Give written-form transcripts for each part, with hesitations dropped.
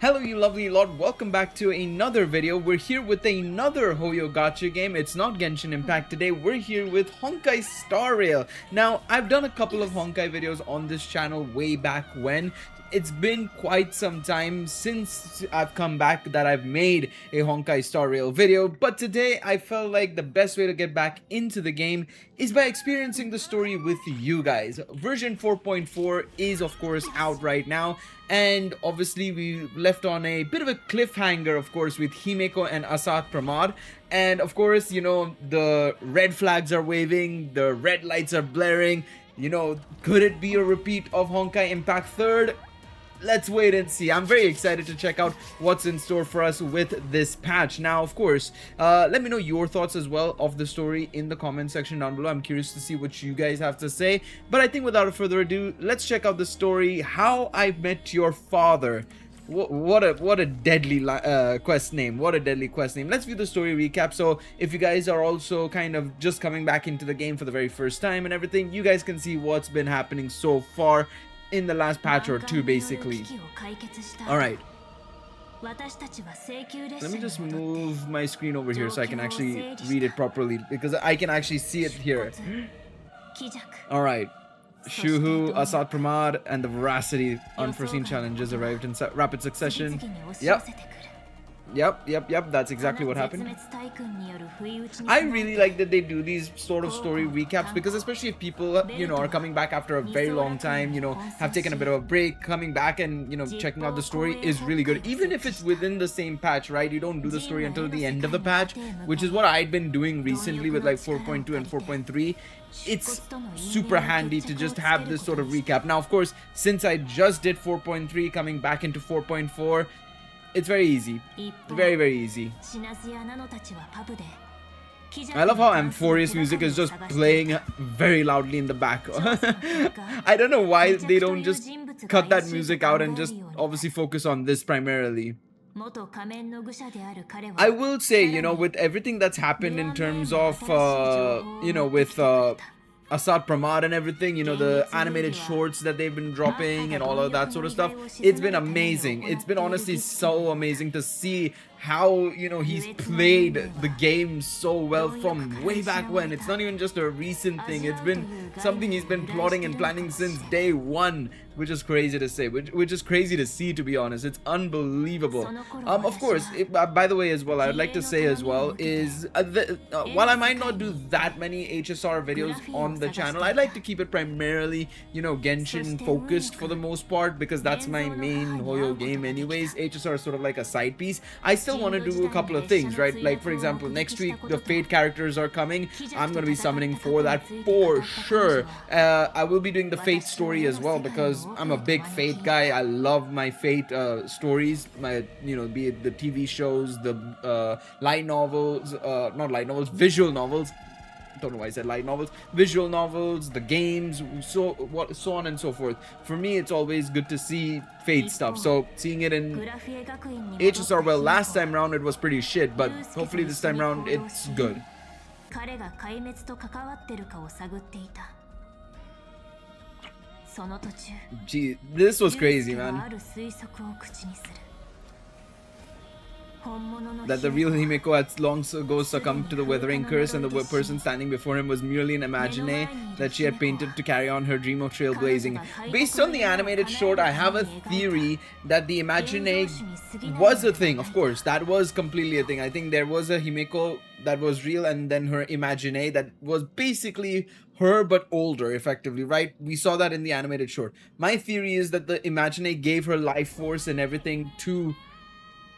Hello you lovely lot, welcome back to another video. We're here with another Hoyo Gacha game. It's not Genshin Impact today, we're here with Honkai Star Rail. Now, I've done a couple of Honkai videos on this channel way back when. It's been quite some time since I've come back that I've made a Honkai Star Rail video, but today I felt like the best way to get back into the game is by experiencing the story with you guys. Version 4.4 is of course out right now, and obviously we left on a bit of a cliffhanger, of course, with Himeko and Asat Pramod. And of course, you know, the red flags are waving, the red lights are blaring. You know, could it be a repeat of Honkai Impact 3rd? Let's wait and see. I'm very excited to check out what's in store for us with this patch. Now, of course, let me know your thoughts as well of the story in the comment section down below. I'm curious to see what you guys have to say. But I think without further ado, let's check out the story, How I Met Your Father. What a deadly quest name. What a deadly quest name. Let's view the story recap. So if you guys are also kind of just coming back into the game for the very first time and everything, you guys can see what's been happening so far in the last patch or two, basically. Alright, let me just move my screen over here so I can actually read it properly, because I can actually see it here. Alright, Shuhu, Asat Pramod, and the Veracity unforeseen challenges arrived in rapid succession. Yep, that's exactly what happened. I really like that they do these sort of story recaps, because especially if people, you know, are coming back after a very long time, you know, have taken a bit of a break, coming back and, you know, checking out the story is really good. Even if it's within the same patch, right? You don't do the story until the end of the patch, which is what I'd been doing recently with like 4.2 and 4.3. It's super handy to just have this sort of recap. Now, of course, since I just did 4.3 coming back into 4.4, it's very easy. Very easy. I love how Amphorius music is just playing very loudly in the back. I don't know why they don't just cut that music out and just obviously focus on this primarily. I will say, you know, with everything that's happened in terms of, you know, with Asat Pramod and everything, you know, the animated shorts that they've been dropping and all of that sort of stuff, it's been amazing. It's been honestly so amazing to see how, you know, he's played the game so well from way back when. It's not even just a recent thing, it's been something he's been plotting and planning since day one, which is crazy to say, which is crazy to see, to be honest. It's unbelievable. Of course, by the way as well, I would like to say as well is while I might not do that many HSR videos on the channel, I like to keep it primarily, you know, Genshin focused for the most part, because that's my main Hoyo game anyways. HSR is sort of like a side piece. I still want to do a couple of things, right? Like, for example, next week the Fate characters are coming. I'm going to be summoning for that for sure. I will be doing the Fate story as well, because I'm a big Fate guy. I love my Fate stories, my, you know, be it the TV shows, the light novels, not light novels, visual novels. Don't know why I said light novels, visual novels, the games, so on and so forth. For me, it's always good to see Fate stuff. So seeing it in HSR, well, last time round it was pretty shit, but hopefully this time round it's good. Gee, this was crazy, man. That the real Himeko had long ago succumbed to the weathering curse, and the person standing before him was merely an imagine that she had painted to carry on her dream of trailblazing. Based on the animated short, I have a theory that the imagine was a thing. Of course, that was completely a thing. I think there was a Himeko that was real, and then her imagine that was basically her but older, effectively, right? We saw that in the animated short. My theory is that the imagine gave her life force and everything to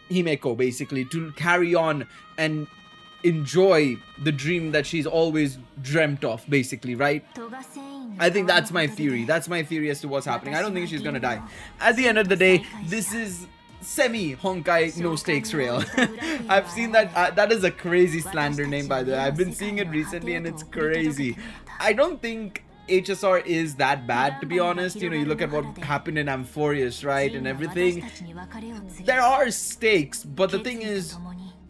Himeko, basically, to carry on and enjoy the dream that she's always dreamt of, basically, right? I think that's my theory. That's my theory as to what's happening. I don't think she's gonna die. At the end of the day, this is semi-Honkai no-stakes rail. I've seen that. That is a crazy slander name, by the way. I've been seeing it recently and it's crazy. I don't think HSR is that bad, to be honest. You know, you look at what happened in Amphorius, right, and everything. There are stakes, but the thing is,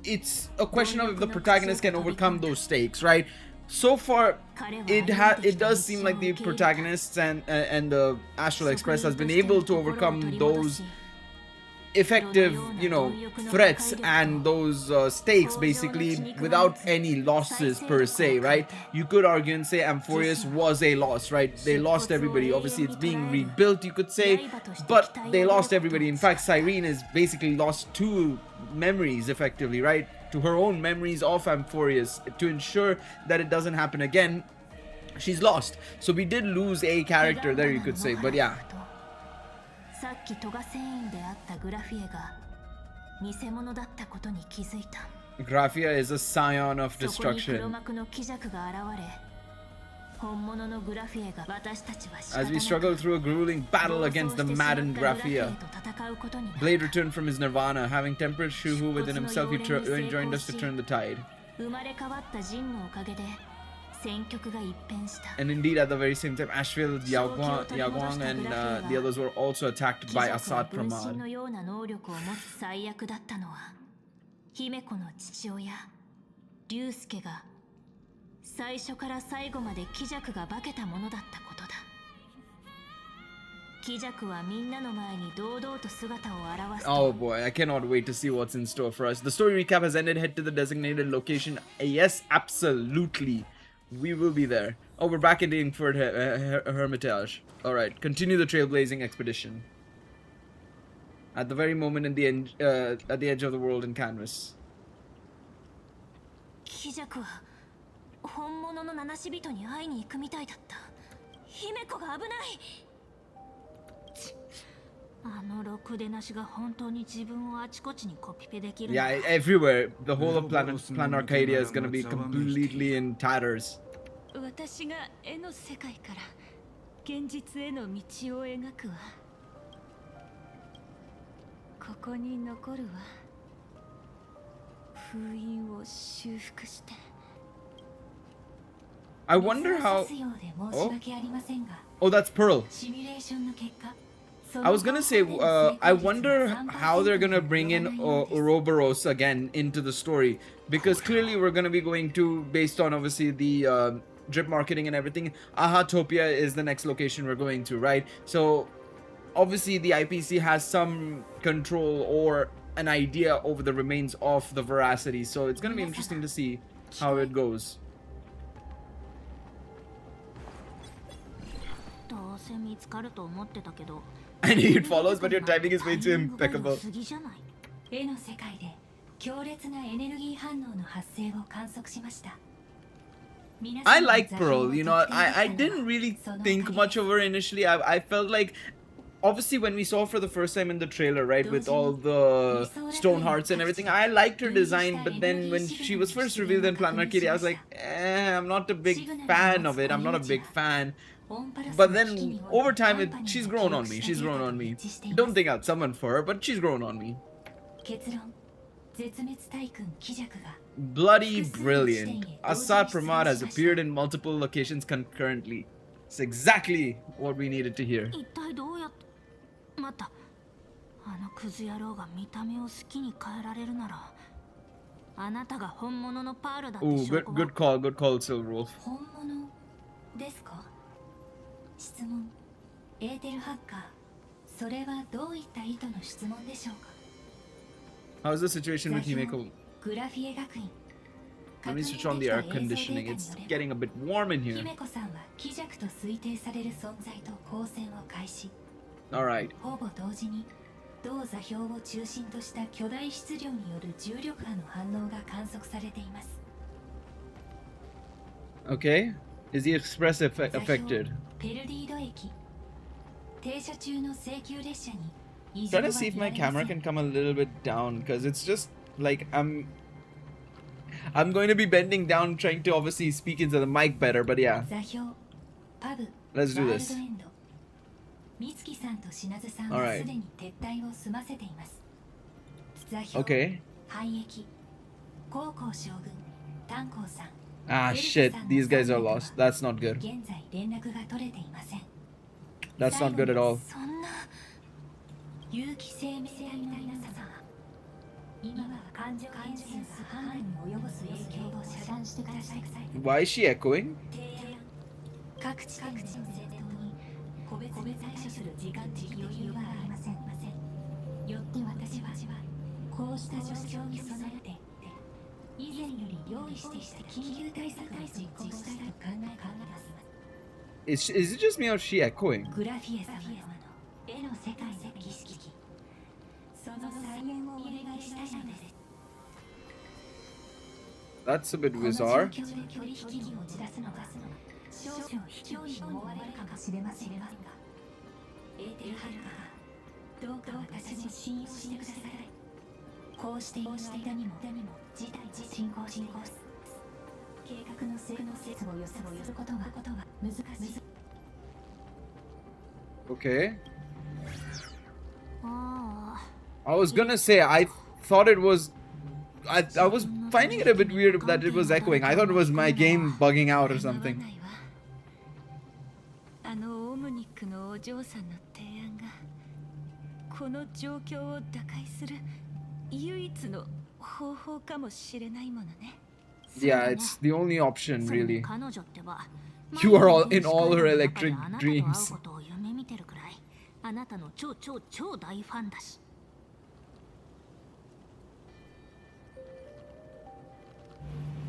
it's a question of if the protagonist can overcome those stakes, right? So far, it does seem like the protagonists and the Astral Express has been able to overcome those effective, you know, threats and those stakes basically without any losses per se, right? You could argue and say Amphorius was a loss, right? They lost everybody. Obviously it's being rebuilt, you could say, but they lost everybody. In fact, Cyrene is basically lost 2 memories effectively, right? To her own memories of Amphorius, to ensure that it doesn't happen again. She's lost. So we did lose a character there, you could say, but yeah. Graphia is a scion of destruction. As we struggle through a grueling battle against the maddened Graphia, Blade returned from his nirvana. Having tempered Shuhu within himself, he joined us to turn the tide. And indeed, at the very same time, Ashville, Yaguang, and the others were also attacked by Assad Pramad. Oh boy, I cannot wait to see what's in store for us. The story recap has ended. Head to the designated location. Yes, absolutely. We will be there. Oh, we're back in the Ingford Hermitage. Alright, continue the trailblazing expedition. At the very moment at the edge of the world in canvas. Yeah, everywhere. The whole of Plan Arcadia is gonna be completely in tatters. I wonder how... Oh, that's Pearl. I was gonna say, I wonder how they're gonna bring in Ouroboros again into the story, because clearly we're gonna be going to, based on obviously the drip marketing and everything, Ahatopia is the next location we're going to, right? So obviously the IPC has some control or an idea over the remains of the Veracity, so it's gonna be interesting to see how it goes. I knew you'd follow us, but your timing is way too impeccable. I like Pearl, you know, I didn't really think much of her initially. I felt like, obviously when we saw her for the first time in the trailer, right, with all the stone hearts and everything, I liked her design, but then when she was first revealed in Plan Arcadia, I was like, I'm not a big fan of it. I'm not a big fan. But then over time, she's grown on me. She's grown on me. Don't think I'd summon for her, but she's grown on me. Bloody brilliant. Assad Pramad has appeared in multiple locations concurrently. It's exactly what we needed to hear. Ooh, good call, Silverwolf. How's the situation with Himeko? Let me switch on the air conditioning. It's getting a bit warm in here. Alright. Okay. Is the express affected? Try to see if my camera can come a little bit down, because it's just like I'm going to be bending down trying to obviously speak into the mic better, but yeah. Let's do this. Alright. Okay. Ah shit, these guys are lost. That's not good. That's not good at all. Why is she echoing? Is it just me or is she echoing? That's a bit bizarre. Okay. I was gonna say, I thought it was... I was finding it a bit weird that it was echoing. I thought it was my game bugging out or something. Yeah, it's the only option, really. You are all in all her electric dreams.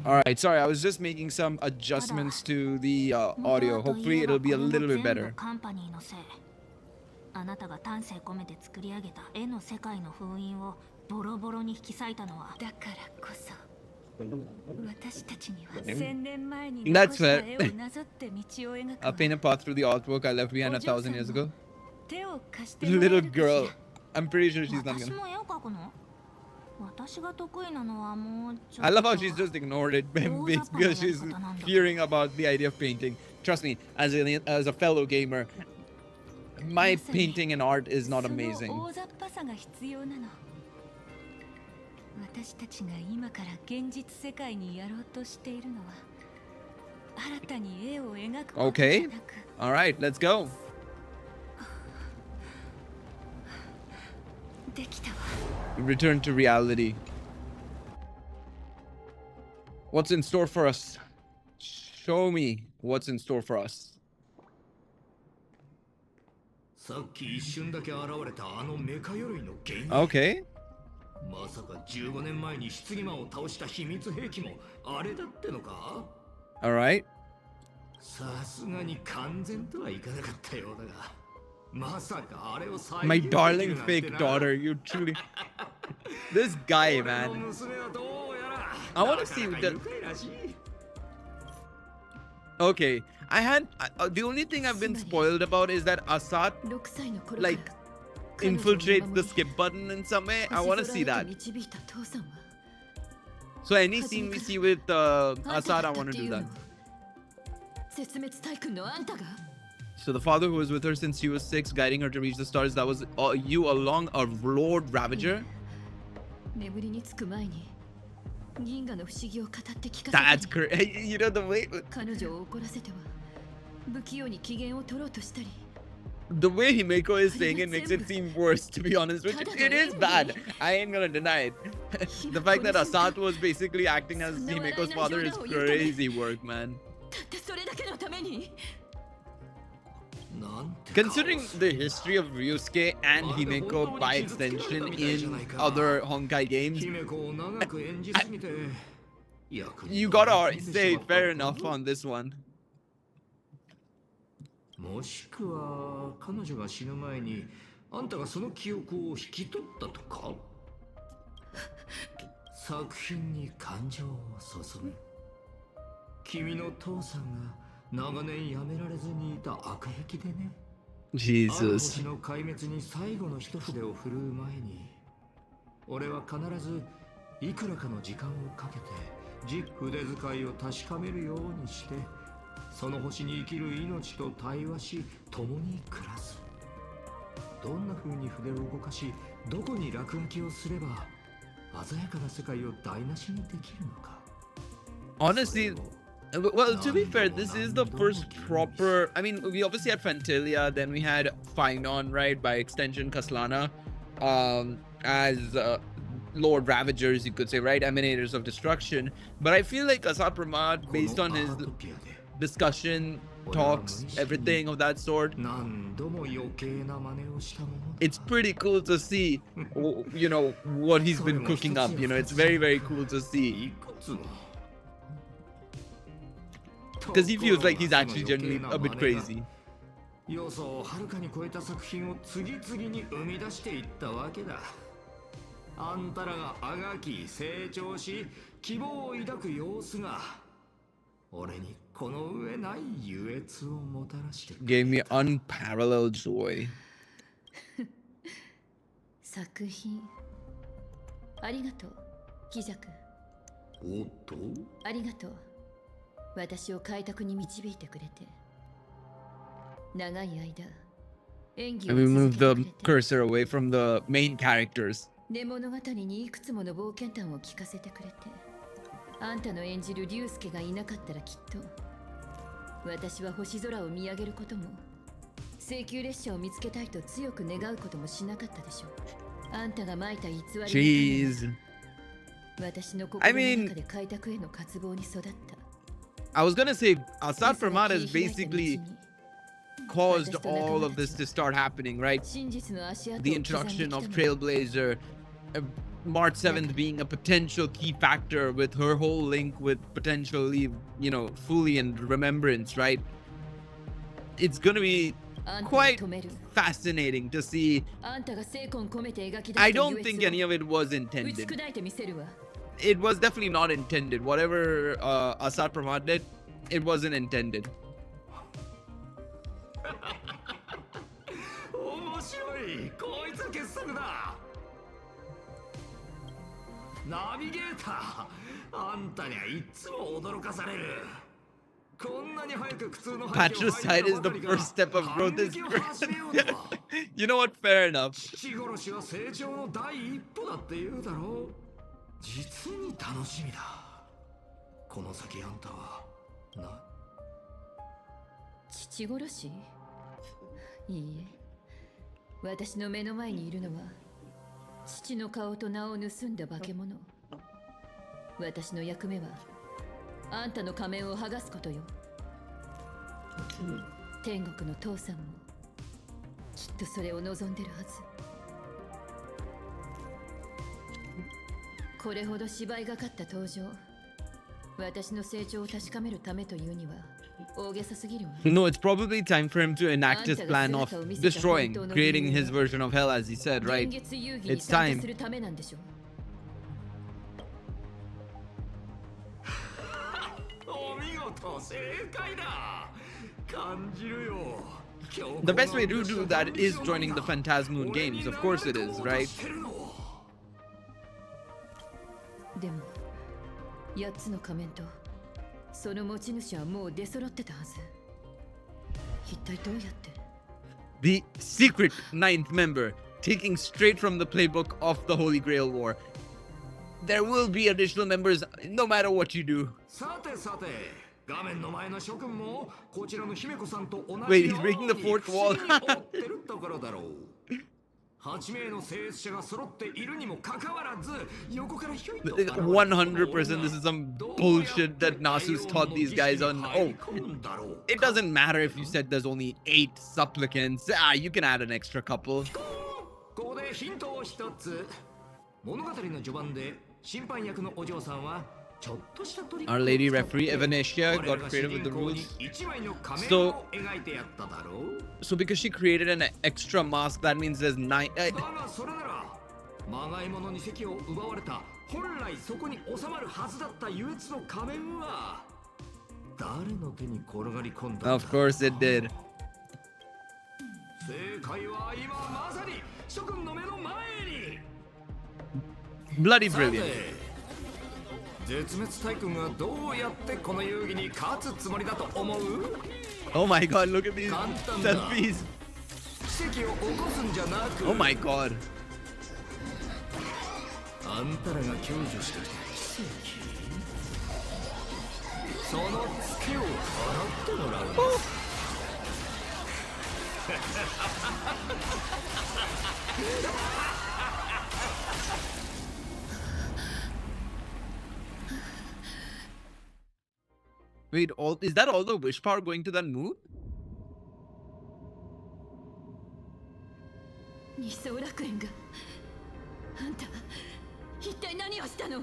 Alright, sorry, I was just making some adjustments to the audio. Hopefully it'll be a little bit better. That's fair. I'll paint a path through the artwork I left behind 1,000 years ago. Little girl. I'm pretty sure she's not gonna... I love how she's just ignored it because she's fearing about the idea of painting. Trust me, as a fellow gamer, my painting and art is not amazing. Okay, alright, let's go. Return to reality. What's in store for us? Show me what's in store for us. Okay. All right. My darling fake daughter, you truly... This guy, man. I want to see that... Okay, the only thing I've been spoiled about is that Asat, like, infiltrates the skip button in some way. I want to see that. So any scene we see with Asat, I want to do that. So the father who was with her since she was 6, guiding her to reach the stars, that was you along a Lord Ravager? That's great. You know the way... The way Himeko is saying it makes it seem worse, to be honest, which it is bad. I ain't gonna deny it. The fact that Asat was basically acting as Himeko's father is crazy work, man. Considering the history of Ryusuke and Himeko by extension in other Honkai games, you gotta say fair enough on this one. Jesus. Honestly, well, to be fair, this is the first proper... I mean, we obviously had Fantalia, then we had Finon, right, by extension Kaslana, as Lord Ravagers, you could say, right, Emanators of Destruction. But I feel like Asat Pramad, based on his discussion talks, everything of that sort. It's pretty cool to see, you know, what he's been cooking up. You know, it's very, very cool to see. Because he feels like he's actually generally a bit crazy. 要素をはるかに超えた作品を次々に生み出していったわけだ。あんたらがあがき成長し希望を抱く様子が俺にこの上ない優越をもたらしてくれ Gave me unparalleled joy. 作品ありがとうキジャク。おっとありがとう私を開拓に導いてくれて。長い間演技を And we 続 moved けてく the れて。 cursor away from the main characters. で物語にいくつもの冒険談を聞かせてくれて。あんたの演じる竜介がいなかったらきっと私は星空を見上げることも請求列車を見つけたいと強く願うこともしなかったでしょう。あんたがまいた偽りの種が Jeez. 私の心の中で開拓への渇望に育った。 I was gonna say, Asad Farmad has basically caused all of this to start happening, right? 真実の足跡を The 刻んできた introduction の of に Trailblazer, March 7th being a potential key factor with her whole link with potentially, you know, Fully and Remembrance, right? It's gonna be あんたを quite 止める。 fascinating to see. あんたが精魂込めて描き出 I した don't think any of it was 打ち intended. 砕いてみせるわ。 It was definitely not intended. Whatever Asad Farmad did, it wasn't intended. 面白いこいつ傑作だ。ナビゲーターあんたにはいつも驚かされる。こんなに早く苦痛の背景を Patricide is the first step of growth. Is you know what? Fair enough. 父殺しは成長の第一歩だって言うだろう。実に楽しみだ。この先あんたはな。父殺しいいえ私の目の前にいるのは父の顔と名を盗んだ化け物。私の役目はあんたの仮面を剥がすことよ。天国の父さんもきっとそれを望んでるはず。これほど芝居がかった登場私の成長を確かめるためというには大げさすぎるわ。 No, it's probably time for him to enact his plan of destroying, creating his version of hell, as he said, right? 現月遊戯に It's 参加 time. するためなんでしょう。お見事正解だ。感じるよ。 The best way to do that is joining the Phantasmoon games. Of course it is, right? でも8つの仮面とその持ち主はもう出揃ってたはず。一体どうやって。 The secret ninth member, taking straight from the playbook of the Holy Grail War. There will be additional members no matter what you do. さてさて画面の前の諸君もこちらの姫子さんと同じ Wait, よ he's う breaking に the fourth wall. 不思議に追ってるところだろう。8名の聖者が揃っているにもかかわらず横からひょいと 100% this is some bullshit that Nasu's taught these guys on. Oh, it doesn't matter if you said there's only 8 supplicants. Ah, you can add an extra couple. ここでヒントを一つ。物語の序盤で審判役のお嬢さんはちょっとしたトリック Our lady referee Evanescia got creative with the rules. So, so because she created an extra mask, that means there's 9. だがそれならまがいものに席を奪われた本来そこに収まるはずだった優越の仮面は誰の手に転がり込んだんだ。 Of course it did. 正解は今まさに諸君の目の前に。 Bloody brilliant. 絶滅大君がどうやってこの遊戯に勝つつもりだと思う？ Oh my god, look at these 簡単だ。 selfies. 奇跡を起こすんじゃなく Oh my god. あんたらが享受してきた奇跡そのツケを払ってもらう。Wait, is that all the wish power going to that moon? 二層楽園があんた一体何をしたの？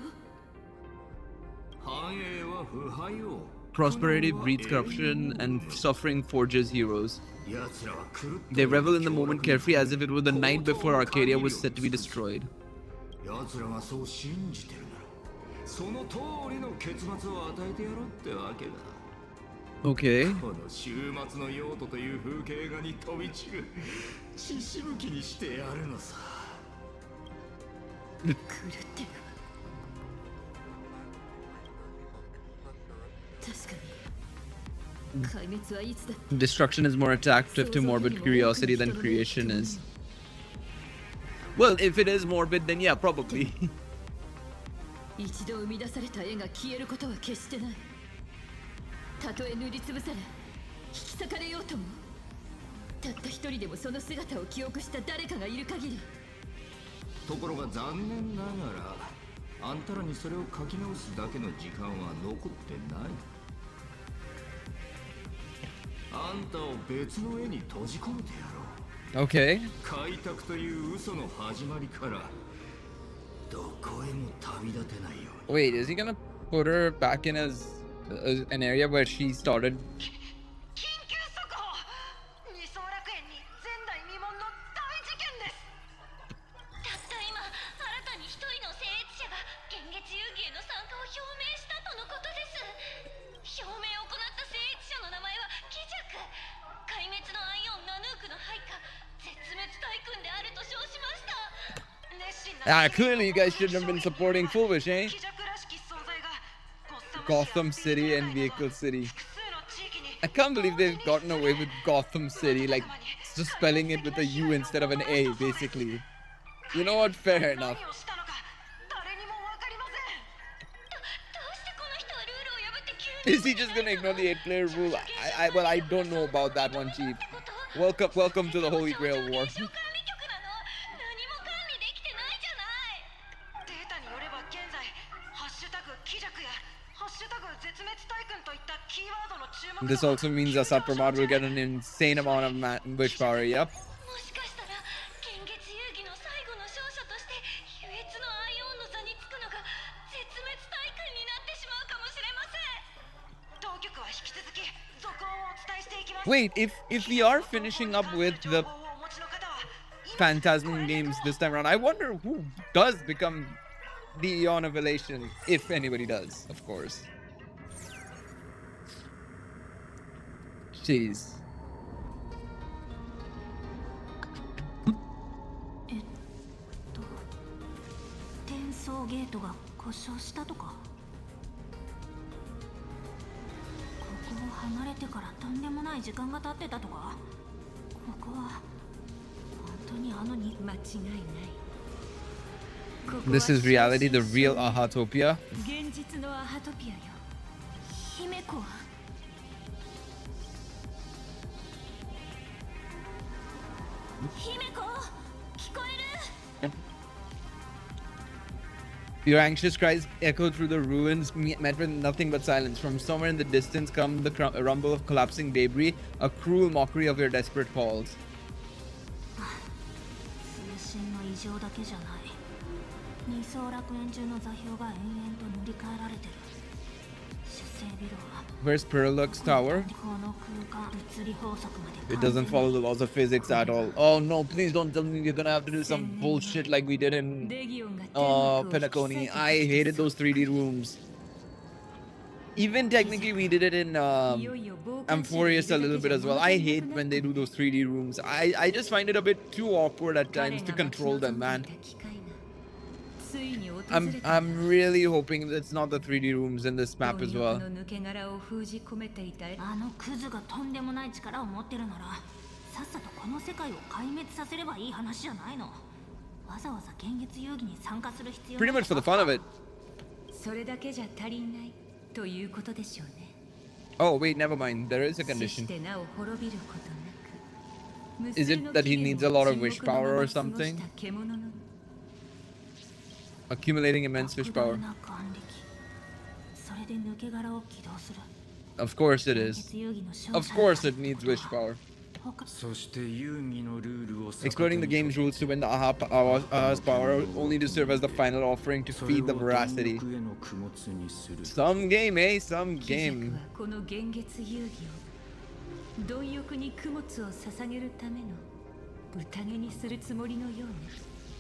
繁栄は腐敗を Prosperity breeds corruption and suffering forges heroes. 奴らは狂った They revel in the moment carefree as if it were the night before Arcadia was set to be destroyed. 奴らがそう信じてるならその通りの結末を与えてやろうってわけだ。 Okay. この週末の用途という風景画に飛び散る血しぶきにしてやるのさ。狂ってる。確かに壊滅はいつだって。 Destruction is more attractive to morbid curiosity than creation is. Well, if it is morbid, then yeah, probably. 一度生み出された絵が消えることは決してない。たとえ塗りつぶされ引き裂かれようとも、たった一人でもその姿を記憶した誰かがいる限り。ところが残念ながらあんたらにそれを書き直すだけの時間は残ってない。あんたを別の絵に閉じ込めてやろう。 Okay. 開拓という嘘の始まりからどこへも旅立てないように。 Wait, is he gonna put her back in as an area where she started? 緊急速報！二層楽園に前代未聞の大事件です。たった今、新たに一人の聖越者が現月遊戯への参加を表明したとのことです。表明を行った聖越者の名前はキジャク。壊滅のアイオンナヌークの配下、絶滅大君であると称しました。熱心な Clearly you guys shouldn't have been supporting Foolish, eh? キジャクらしき存在が Gotham City and Vehicle City. I can't believe they've gotten away with Gotham City, like just spelling it with a U instead of an A, basically. You know what? Fair enough. 何をしたのか誰にも分かりません。どうしてこの人はルールを破って急に Is he just gonna ignore the 8-player rule? Well, I don't know about that one, Chief. Welcome to the Holy Grail War. 管理局なの？何も管理できてないじゃない。データによれば現在ハッシュタグキジャクやハッシュタグ絶滅大君といったキーワードの注目 This also means Asad Pramad will get an insane amount of wish power, yep. もしかしたら現月遊戯の最後の勝者として優越のアイオンの座につくのが絶滅大君になってしまうかもしれません。当局は引き続き続報をお伝えしていきます。 Wait, if we are finishing up with the 情報をお持ちの方は Phantasm games this time around, I wonder who does become the Eon of Elation, if anybody does, of course. Jeez. 転送ゲートが故障したとか。ここを離れてからとんでもない時間が経ってたとか。ここは本当にあのに間違いない。 This is reality, the real Ahatopia. 現実のアハトピアよ。姫子は姫子聞こえる？ Your anxious cries echo through the ruins, met with nothing but silence. From somewhere in the distance come the rumble of collapsing debris, a cruel mockery of your desperate calls. 通信の異常だけじゃない。二層楽園中の座標が延々と塗り替えられてる。主星ビルは Where's Perlux Tower? この空間物理法則まで It doesn't follow the laws of physics at all. Oh no, please don't tell me you're gonna have to do some bullshit like we did in レギオンが天国を引き裂い Penacony. て I hated those 3D rooms. Even technically we did it in いよいよ傍観者がいる Amphorius a little bit as well. I だけじゃ hate when they do those 3D rooms. I just find it a bit too awkward at times to control them, man. 機会がついに訪れた I'm really hoping that it's not the 3D rooms in this map as 貪 well. 欲の抜け殻を封じ込めていたあのクズがとんでもない力を持ってるならさっさとこの世界を壊滅させればいい話じゃないの。わざわざ現月遊戯に参加する必要 Pretty much for the fun of it. それだけじゃ足りないということでしょうね。 Oh wait, never mind. There is a 死し condition. てなお滅びることなく Is it that he needs a lot of wish power or something? 獣の Accumulating immense wish power. 莫大な眼力。それで抜け殻を起動する。Of course it is. Of course it needs wish power. そして遊戯のルールを Exploiting the game's rules to win the Aha's power, only to serve as the final offering to feed the veracity. Some game, eh? Some game. この幻月遊戯を貪欲に供物を捧げるための宴にするつもりのようね。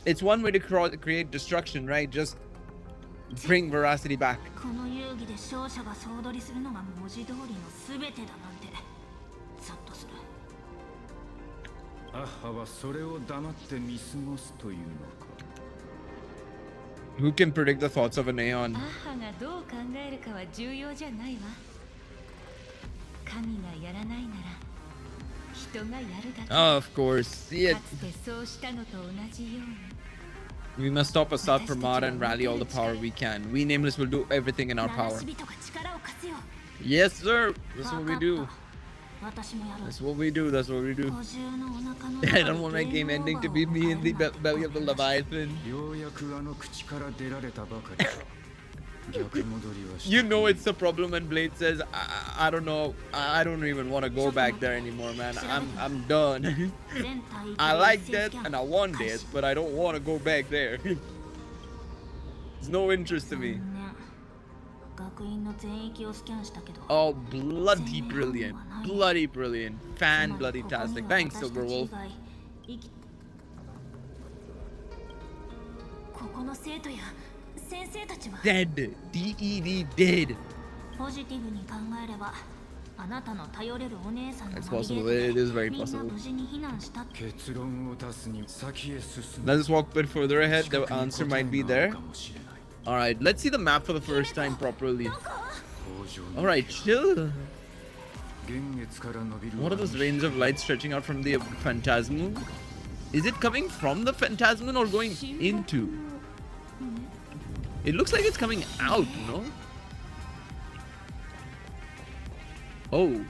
It's one way to create destruction, right? Just bring veracity back. この遊戯で勝者が総取りするのが文字通りの全てだなんてゾッとする。アッハはそれを黙って見過ごすというのか。 Who can predict the thoughts of an Aeon? アッハがどう考えるかは重要じゃないわ。神がやらないなら人がやるだけ。 Oh, of course. See it. かつてそうしたのと同じように。 We must stop Assad Pramod and rally all the power we can. We Nameless will do everything in our power. 人が力を貸すよ。 Yes, sir. That's what we do. 私もやる。 That's what we do. That's what we do. 補充のお腹の I don't want my game ending to be me in the belly of the Leviathan. ようやくあの口から出られたばかりか。逆戻りはし You know it's a problem when Blade says, I don't know. I don't even want to go back there anymore, man. I'm done. I like death and I want death, but I don't want to go back there. There's no interest to me. 学院の全域をスキャンしたけど。 Oh, bloody brilliant. Bloody brilliant. Fan bloody tastic. Thanks, Silverwolf. ここの生徒や先生たちは Dead. D-E-D dead. ポジティブに考えればあなたの頼れるお姉さんの It's ナビ possible. ゲー It is ト very でみんな possible. 無事に避難したって。結論を出すに先へ進む。 Let's walk a bit further ahead. The answer might be there. Alright, let's see the map for the first time properly. Alright, chill. What are those rains of light stretching out from the Phantasmal? Is it coming from the Phantasmal or going into? It looks like it's coming out, no? Oh.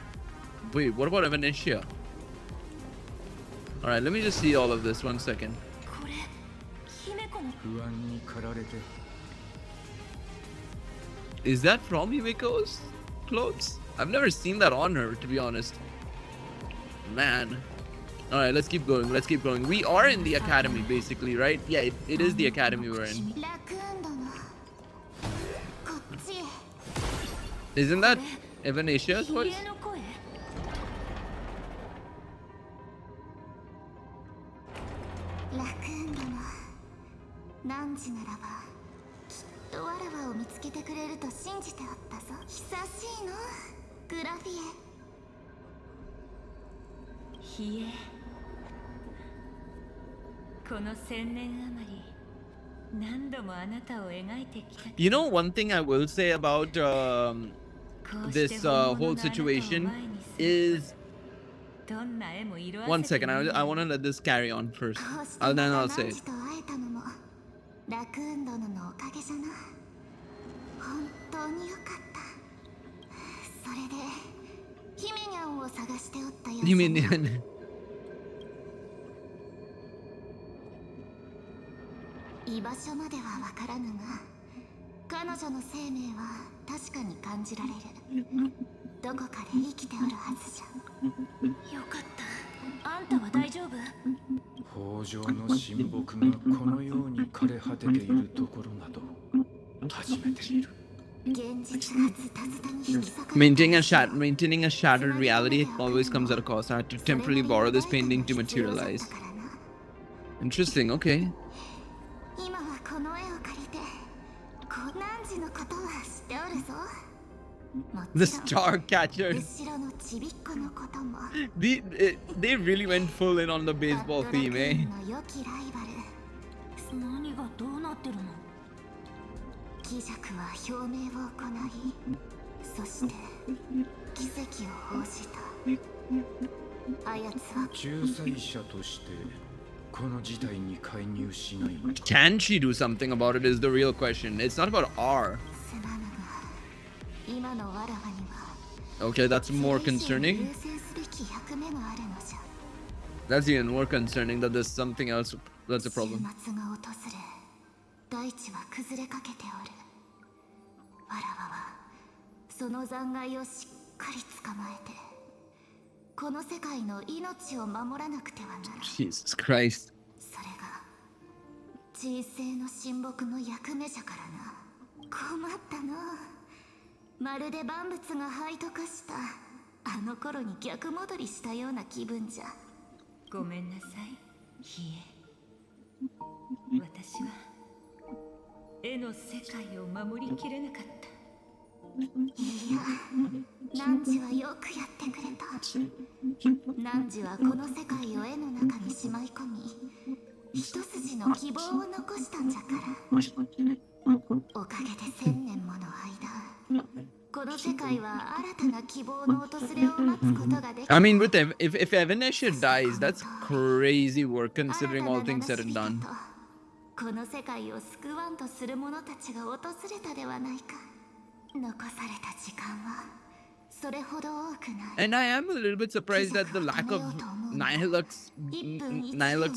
Wait, what about Evanescia? Alright, let me just see all of this. 1 second. これ姫子の不安に駆られて Is that from Himiko's clothes? I've never seen that on her, to be honest. Man. Alright, let's keep going. Let's keep going. We are in the academy, basically, right? Yeah, it is the academy we're in. ラクーン殿こっちへ。 Isn't that Evanesia's voice? 家の声。ラクーン殿何時ならばきっとわらわを見つけてくれると信じておったぞ。久しいのグラフィエ。冷え。この1000年余り何度もあなたを描いてきた。 You know, one thing I will say about this whole situation is... どんな絵も色あ One せて second, I want to let this carry on first. Then I'll say it. ラクーン殿のおかげじゃな。本当によかった。それで姫ニャンを探しておったよ。 You mean... 居場所まではわからぬが、彼女の生命は確かに感じられる。どこかで生きておるはずじゃ。よかった。あんたは大丈夫？北条の親睦がこのように枯れ果てているところなど初めて見る。 Maintaining a shattered reality always comes at a cost. I had to temporarily borrow this painting to materialize. Interesting, okay. 今はこの絵を借りて、汝のことは知っておるぞ。 The star catcher. 後ろのちびっこのことも。 They really went full in on the baseball theme, eh? 良きライバル。何がどうなってるの？貴族は表明を行い、そして奇跡を報じた。あやつは仲裁者としてこの事態に介入しないのか。 Can she do something about it is the real question. It's not about R. すまぬが、今のわらわには Okay, that's more concerning. 優先すべき役目があるのじゃ。 That's even more concerning that there's something else that's a problem. 週末が訪れ、大地は崩れかけておる。わらわはその残骸をしっかり捕まえてこの世界の命を守らなくてはならない。 Jesus Christ. それが人生の親睦の役目じゃからな。困ったの。まるで万物が灰と化したあの頃に逆戻りしたような気分じゃ。ごめんなさい、ヒエ。私は絵の世界を守りきれなかった。いや、汝はよくやってくれた。汝はこの世界を絵の中にしまい込み、一筋の希望を残したんじゃから。おかげで1000年もの間、この世界は新たな希望の訪れを待つことができる。I mean, with if Evanescia dies, that's crazy work considering all things said and done. この世界を救わんとする者たちが訪れたではないか。残された時間はそれほど多くない。 And I am a little bit surprised at the lack of Nihilux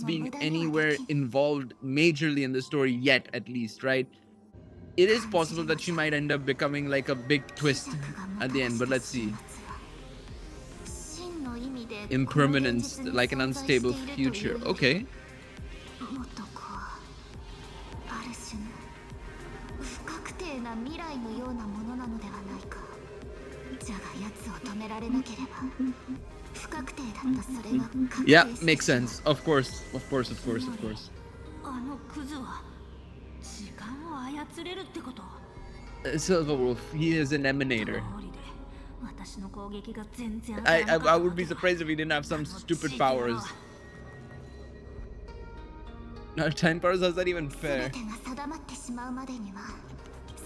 being anywhere involved majorly in the story yet, at least, right? It is possible that she might end up becoming like a big twist at the end, but let's see. Impermanence, like an unstable future. Okay. もっとこうある種の不確定な未来のようなものなのではないか。じゃが奴を止められなければ不確定だったそれが確定 Yeah, して makes sense. Of course. Of course, of course, of course. あのクズは時間を操れるってこと。 Silverwolf, he is an emanator. 通りで私の攻撃が全然 I would be surprised if he didn't have some stupid powers. Now, 10 powers, how's that even 全 fair? てが定まってしまうまでには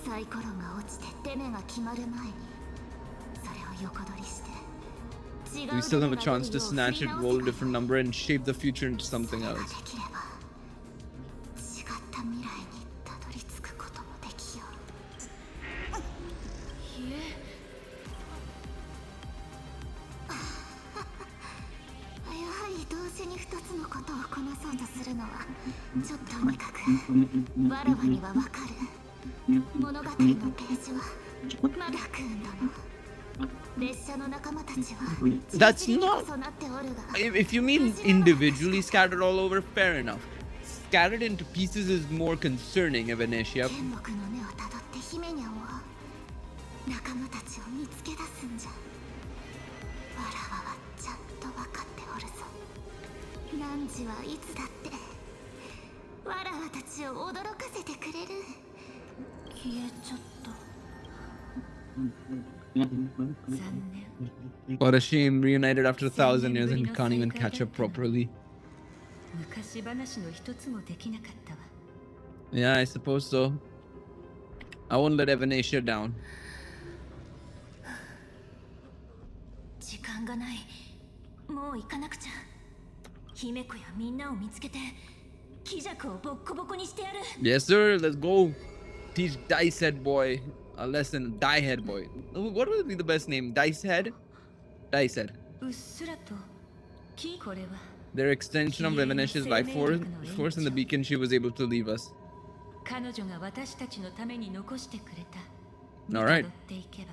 サイコロが落ちて手目が決まる前にそれを横取りして We still have a chance to snatch it, roll a different number, and shape the future into something それが else. できれば違った未来にたどり着くこともできよう。やはり同時に2つのことをこなそうとするのはちょっとにかくわらわにはわかる。物語のページはまだくんだの。列車の仲間たちは That's 実に not- こそなっておるが If you mean individually scattered all over, fair enough. Scattered into pieces is more concerning, Evanescia. 天目の根をたどって姫にゃんを仲間たちを見つけ出すんじゃ。わらわはちゃんと分かっておるぞ。汝はいつだってわらわたちを驚かせてくれる。消えちゃった。残念。 What a shame, reunited after 1,000 years and can't even catch up properly. 昔話の一つもできなかったわ。 Yeah, I suppose so. I won't let Evanescia down. 時間がない。もう行かなくちゃ。姫子やみんなを見つけて気弱をボッコボコにしてやる。 Yes, sir, let's go. Teach Dice Head Boy a lesson. Die Head Boy. What would be the best name? Dice Head? Dice Head. うっすらとこれは Their extension of Evanescia's life force and the beacon she was able to leave us. 彼女が私たちのために残してくれた。 Alright. 辿っていけば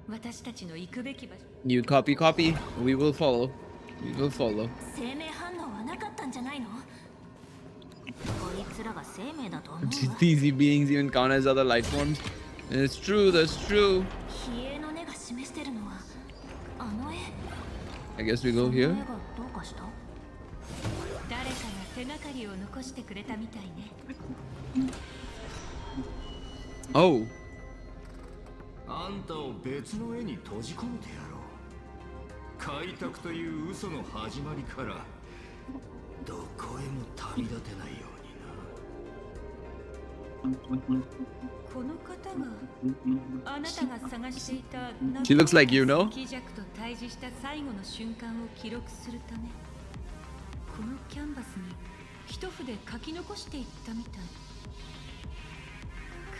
私たちの行くべき場所。 You copy. We will follow. We will follow. 生命反応はなかったんじゃないの？こいつらが生命だと思うわ。 These beings even count as other life forms. It's true, that's true. 比叡の根が示してるのはあの絵。 I guess we go こ here. の絵がどうかした？誰かが手がかりを残してくれたみたいね。 Oh. あんたを別の絵に閉じ込めてやろう。開拓という嘘の始まりからどこへも旅立てないようにな。この方があなたが探していた She looks like you know. 気弱と対峙した最後の瞬間を記録するためこのキャンバスに一筆書き残していったみたい。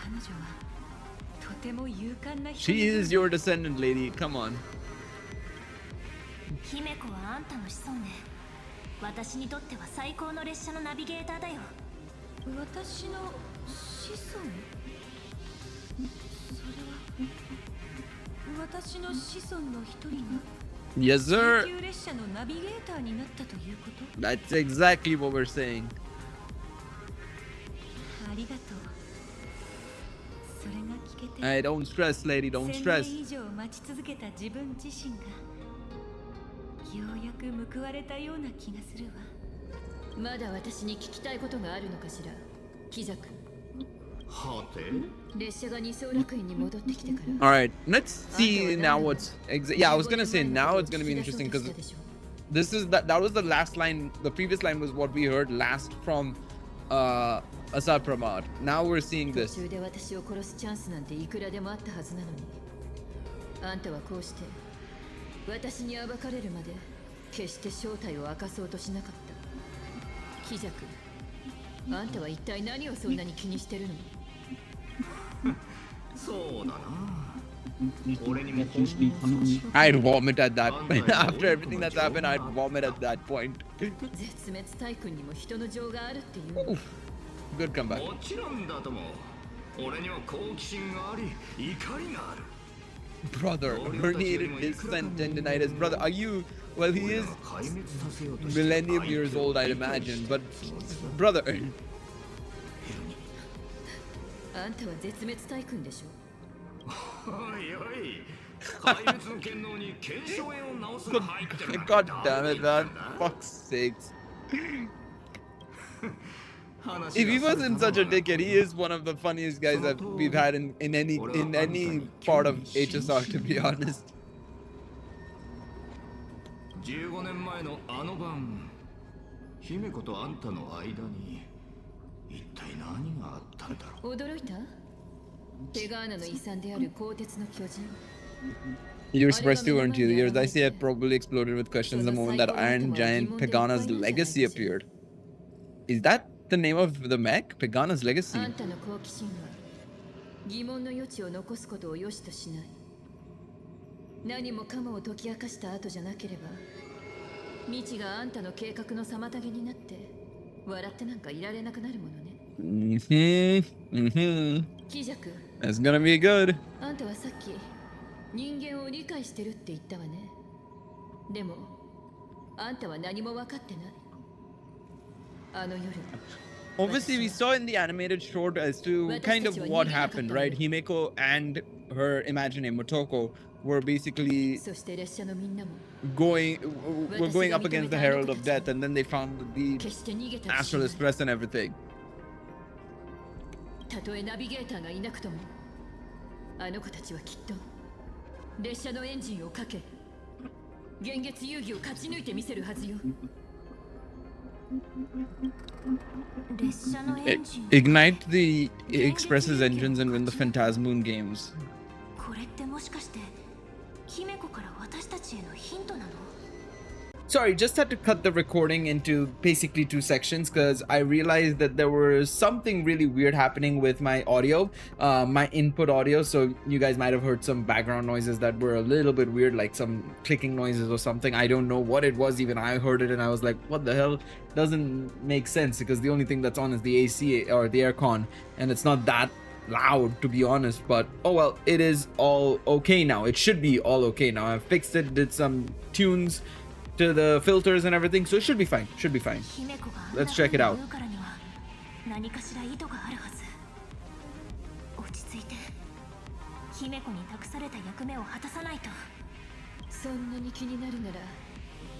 彼女はとても勇敢な人。 She is your descendant, lady. Come on. 姫子はあんたの子孫で、私にとっては最高の列車のナビゲーターだよ。私の子孫？それは私の子孫の一人が Yes, sir. 急列車のナビゲーターになったということ。 That's exactly what we're saying. ありがとう。それが聞けて Hey, don't stress, lady. Don't 1000 stress. 年以上待ち続けた自分自身がようやく報われたような気がするわ。まだ私に聞きたいことがあるのかしら、キザ君。はて列車が二層楽園に戻ってきてから。 All right, let's see now what's yeah, I was gonna say now it's gonna be interesting because this is that was the last line. The previous line was what we heard last from Asad Pramad. Now we're seeing 途 this. 中で私を殺すチャンスなんていくらでもあったはずなのに、あんたはこうして私に暴かれるまで決して正体を明かそうとしなかった。キザ君、あんたは一体何をそんなに気にしてるの？そうだな。俺にもほんの少し I'd vomit at that after everything that's happened. I'd vomit at that point. 絶滅大君にも人の情があるっていうの。 Good comeback. もちろんだとも。俺には好奇心があり怒りがある。 Brother, herniated disc and tendinitis. Brother, are you? Well, he is 壊滅させようとして millennium years old, I'd imagine. But brother, あんたは絶滅大君でしょ。おいおい。壊滅の権能に腱鞘炎を治すの入ってる。 God damn it, man! Fuck's sakes. If he wasn't such a dickhead, he is one of the funniest guys that we've had in any part of HSR, to be honest. 15年前のあの晩、姫子とあんたの間に一体何があったんだろう。驚いた？ペガーナの遺産である鋼鉄の巨人。 You were surprised too, weren't you? The years I see it probably exploded with questions the moment that Iron Giant Pegana's legacy appeared. Is that the name of the mech? Pegana's legacy? あんたの好奇心は疑問の余地を残すことを良しとしない。何もかもを解き明かした後じゃなければ、未知があんたの計画の妨げになって笑ってなんかいられなくなるものね。キジャク、 That's gonna be good. あんたはさっき人間を理解してるって言ったわね。でもあんたは何も分かってない。あの夜 Obviously, we saw in the animated short as to kind of what happened, right? Himeko and her Imagine Motoko were basically そして列車のみんなも going up against the Herald of Death, and then they found the 決して逃げたりし Astral ない。 Express and everything. たとえナビゲーターがいなくとも、あの子たちはきっと列車のエンジンをかけ、幻月遊戯を勝ち抜いてみせるはずよ。列車のエンジン。 Ignite the Express's engines and win the Phantasmoon games. これってもしかして姫子から私たちへのヒントなの？ Sorry, just had to cut the recording into basically 2 sections because I realized that there was something really weird happening with my audio, my input audio. So you guys might have heard some background noises that were a little bit weird, like some clicking noises or something. I don't know what it was. Even I heard it and I was like, what the hell? Doesn't make sense because the only thing that's on is the AC or the aircon, and it's not that loud, to be honest. But oh well, it is all okay now. It should be all okay now. I fixed it, did some tunes to the filters and everything, so it should be fine. Should be fine. Let's check it out. 何かしら意図があるはず。落ち着いて姫子に託された役目を果たさないと。そんなに気になるなら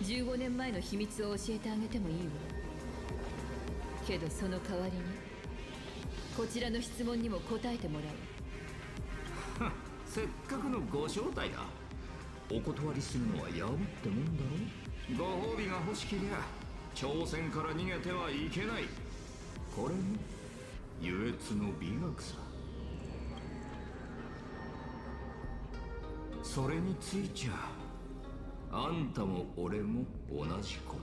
15年前の秘密を教えてあげてもいいわ。けどその代わりにこちらの質問にも答えてもらう。せっかくのご招待だ。お断りするのはやぶってもんだろ。ご褒美が欲しけりゃ挑戦から逃げてはいけない。これも優越の美学さ。それについちゃあんたも俺も同じこ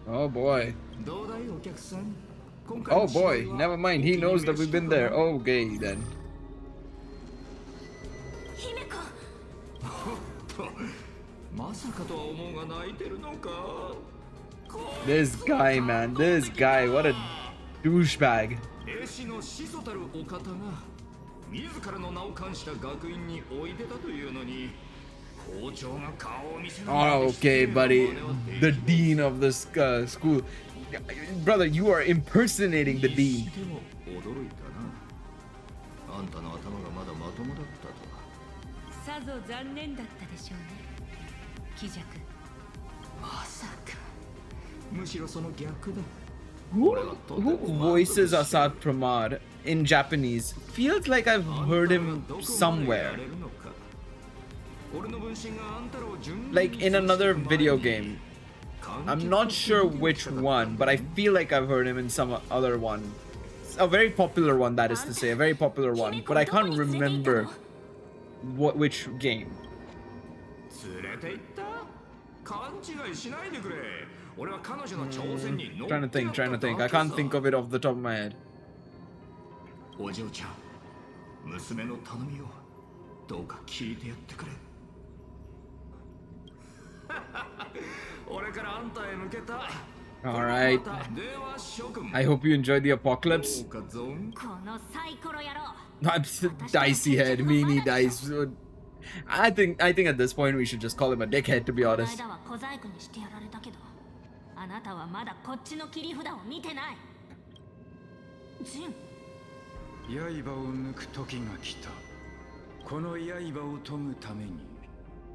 と。 Oh boy. どうだいお客さん。 Oh boy. Never mind. He knows that we've been there. Okay then. 姫子。まさかとは思うが泣いてるのか。 This guy, man. This guy. What a douchebag. 絵師の始祖たるお方が自らの名を冠した学院においでたというのに Oh, okay, buddy. The dean of this school. Brother, you are impersonating the dean. あんたの頭がまだまともだったとは。さぞ残念だったでしょうね、貴弱。まさか。むしろその逆だ。 Who voices Asad Pramod in Japanese? Feels like I've heard him somewhere. Like in another video game. I'm not sure which one, but I feel like I've heard him in some other one. A very popular one, that is to say, a very popular one, but I can't remember which game. Trying to think. I can't think of it off the top of my head. お嬢ちゃん、娘の頼みをどうか聞いてやってくれ。俺からあんたへ向けた。Alright. I hope you enjoyed the apocalypse. I'm dicey head, meanie dice. I think at this point we should just call him a dickhead, to be honest. あなたはまだこっちの切り札を見てない。ジン。刃を抜く時が来た。この刃を研ぐために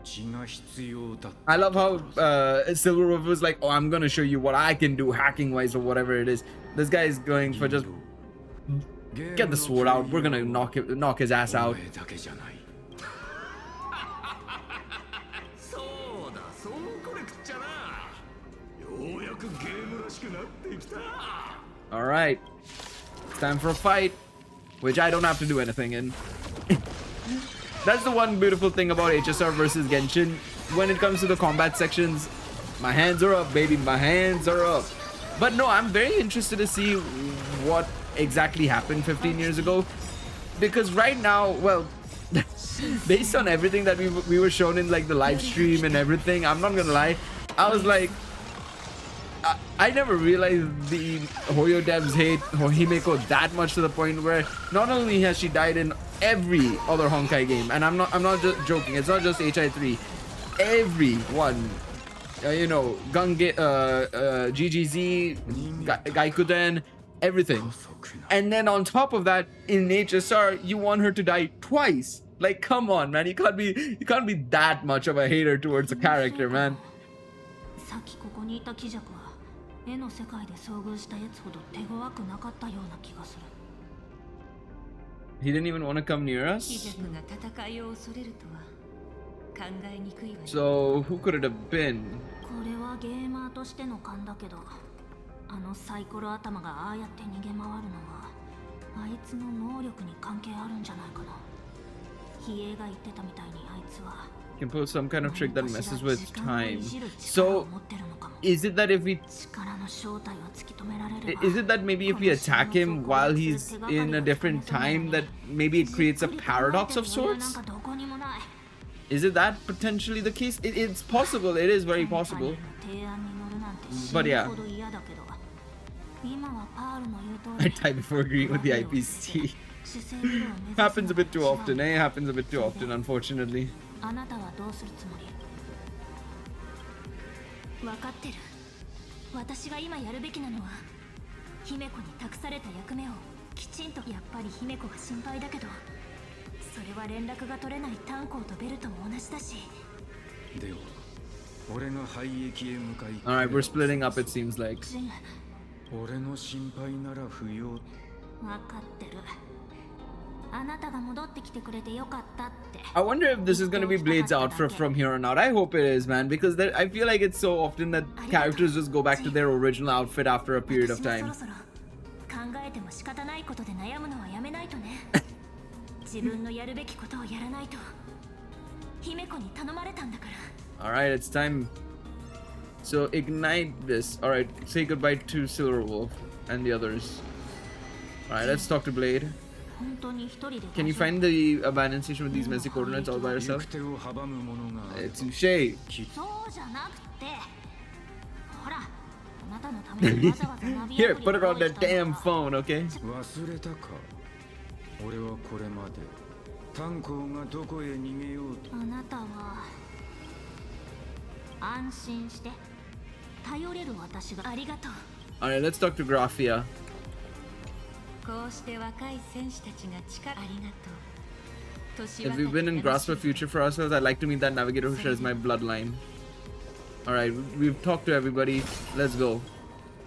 血が必要だ。I love how Silverwolf was like, oh, I'm gonna show you what I can do hacking wise or whatever it is. This guy is going for just get the sword out. We're gonna knock his ass out. Alright. It's time for a fight, which I don't have to do anything in. That's the one beautiful thing about HSR versus Genshin. When it comes to the combat sections, my hands are up, baby. My hands are up. But no, I'm very interested to see what exactly happened 15 years ago. Because right now, well, based on everything that we were shown in like the live stream and everything, I'm not gonna lie, I was like, I never realized the Hoyo devs hate Himeko that much, to the point where not only has she died in every other Honkai game, and I'm not just joking, it's not just HI3, every one, you know, GGZ, Gaikuden, everything. And then on top of that, in HSR, you want her to die twice. Like, come on, man, you can't be that much of a hater towards a character, man. He didn't even want to come near us? So, who could it have been? Can pull some kind of trick that messes with time. So, is it that maybe if we attack him while he's in a different time, that maybe it creates a paradox of sorts? Is it that potentially the case? It's possible. It is very possible. But yeah. I die before agreeing with the IPC. Happens a bit too often, eh? Happens a bit too often, unfortunately. Alright, we're splitting up, it seems like. I wonder if this is going to be Blade's outfit from here on out. I hope it is, man, because I feel like it's so often that characters just go back to their original outfit after a period of time. Alright, it's time. So ignite this. Alright, say goodbye to Silverwolf and the others. Alright, let's talk to Blade. Can you find the abandoned station with these messy coordinates all by yourself? It's touché. Here, put it on that damn phone, okay? 安心して頼れる私がありがとう Alright, let's talk to Graphia. こうして若い戦士たちが力ありがとう If we win and grasp a future for ourselves, I'd like to meet that navigator who shares my bloodline. Alright, we've talked to everybody. Let's go.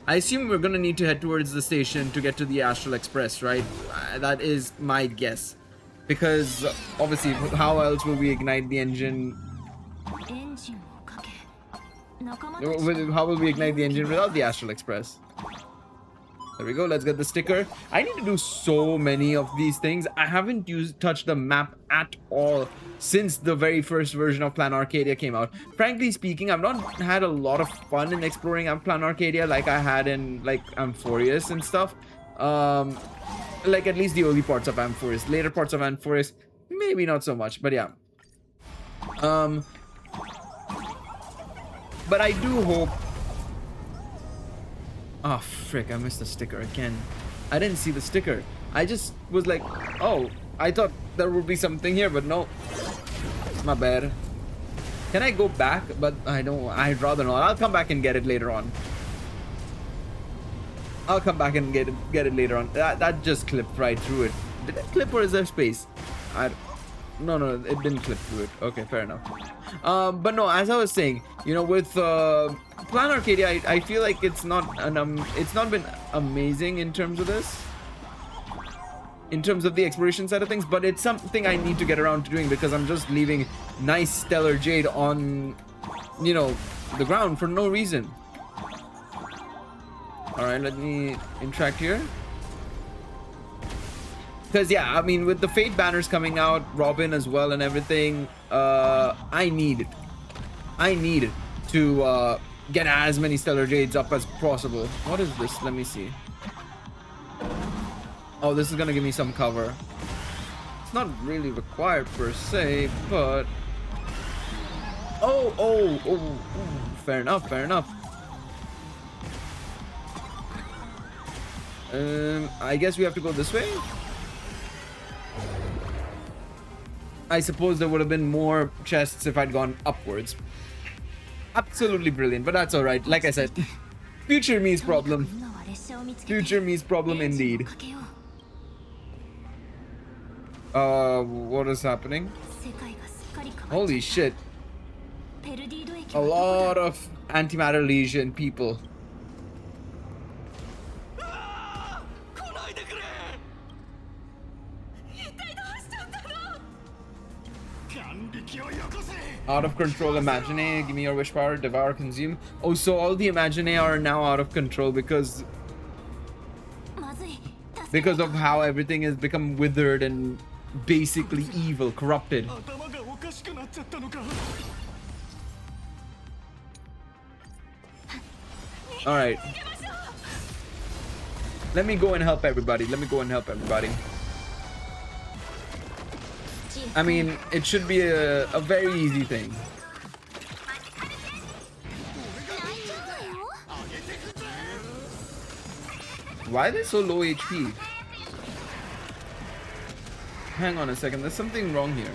I assume we're gonna need to head towards the station to get to the Astral Express, right? That is my guess. Because, obviously, how else will we ignite the engine? エンジンをかけ仲間 How will we ignite the engine without the Astral Express? There we go. Let's get the sticker. I need to do so many of these things. I haven't touched the map at all since the very first version of Plan Arcadia came out. Frankly speaking, I've not had a lot of fun in exploring Plan Arcadia like I had in like Amphorius and stuff. Like at least the early parts of Amphorius. Later parts of Amphorius, maybe not so much. But yeah. But I do hope. Oh, frick, I missed the sticker again. I didn't see the sticker. I just was like, oh, I thought there would be something here, but no. My bad. Can I go back? But I don't, I'd rather not. I'll come back and get it later on. I'll come back and get it later on. That just clipped right through it. Did it clip or is there space? No, it didn't clip through it. Okay, fair enough. But no, as I was saying, you know, with Plan Arcadia, I feel like it's not been amazing in terms of this, in terms of the exploration side of things. But it's something I need to get around to doing because I'm just leaving nice stellar jade on, you know, the ground for no reason. All right, let me interact here. Because, yeah, I mean, with the Fate banners coming out, Robin as well and everything, I need to get as many Stellar Jades up as possible. What is this? Let me see. Oh, this is going to give me some cover. It's not really required per se, but... Oh, fair enough, fair enough. I guess we have to go this way? I suppose there would have been more chests if I'd gone upwards. Absolutely brilliant, but that's alright. Like I said, future me's problem. Future me's problem indeed. What is happening? Holy shit. A lot of antimatter lesion people. Out of control Imagine, give me your wish power, devour, consume. Oh, so all the Imagine are now out of control because of how everything has become withered and basically evil, corrupted. Alright. Let me go and help everybody. I mean, it should be a very easy thing. Why are they so low HP? Hang on a second, there's something wrong here.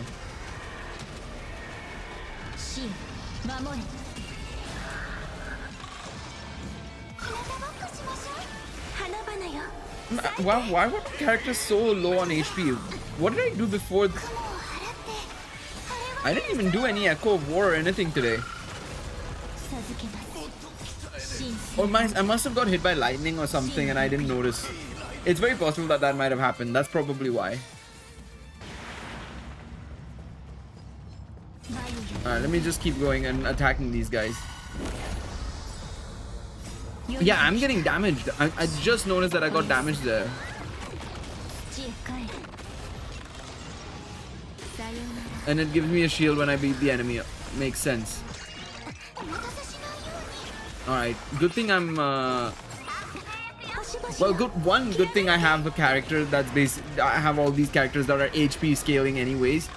Why were characters so low on HP? What did I do before? I didn't even do any Echo of War or anything today. Or I must have got hit by lightning or something and I didn't notice. It's very possible that that might have happened. That's probably why. Alright, let me just keep going and attacking these guys. Yeah, I'm getting damaged. I just noticed that I got damaged there. And it gives me a shield when I beat the enemy. Makes sense. Alright, good thing I'm well, one good thing I have a character that's I have all these characters that are HP scaling anyways.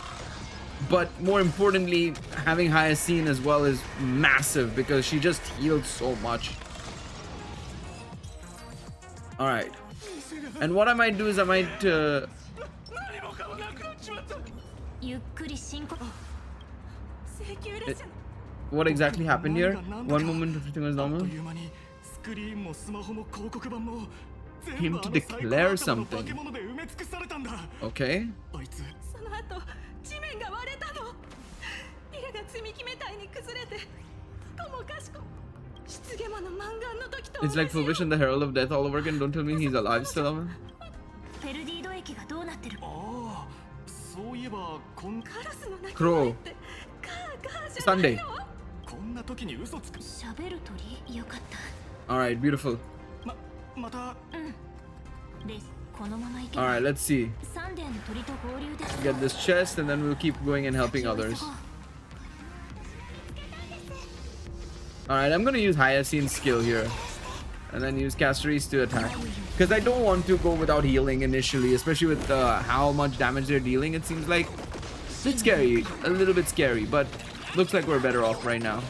But more importantly, having Hyacine as well is massive because she just healed so much. Alright. And what I might do is I might what exactly happened here. One moment everything was normal. スクリーンもスマホも広告版も Came to declare something. Okay. あいつその後地面が割れたの。ビルが積み木みたいに崩れてどこもかしこも失言魔の満願の時と同 It's じ like Full Vision, the Herald of Death all over again. Don't tell me he's alive still. フェルディード駅がどうなってる？ああそういえばカラスの鳴き Crow. 声ってガーガーじゃない Sunday. の？こんな時に嘘つく喋る鳥？よかった。 Alright, beautiful. またレス、このまま行けば Alright, let's see. サンデーの鳥と合流でき Get this chest and then we'll keep going and helping others. Alright, I'm gonna use Hyacinth's skill here. And then use Casteries to attack. Because I don't want to go without healing initially, especially with how much damage they're dealing, it seems like. It's scary, a little bit scary, but looks like we're better off right now.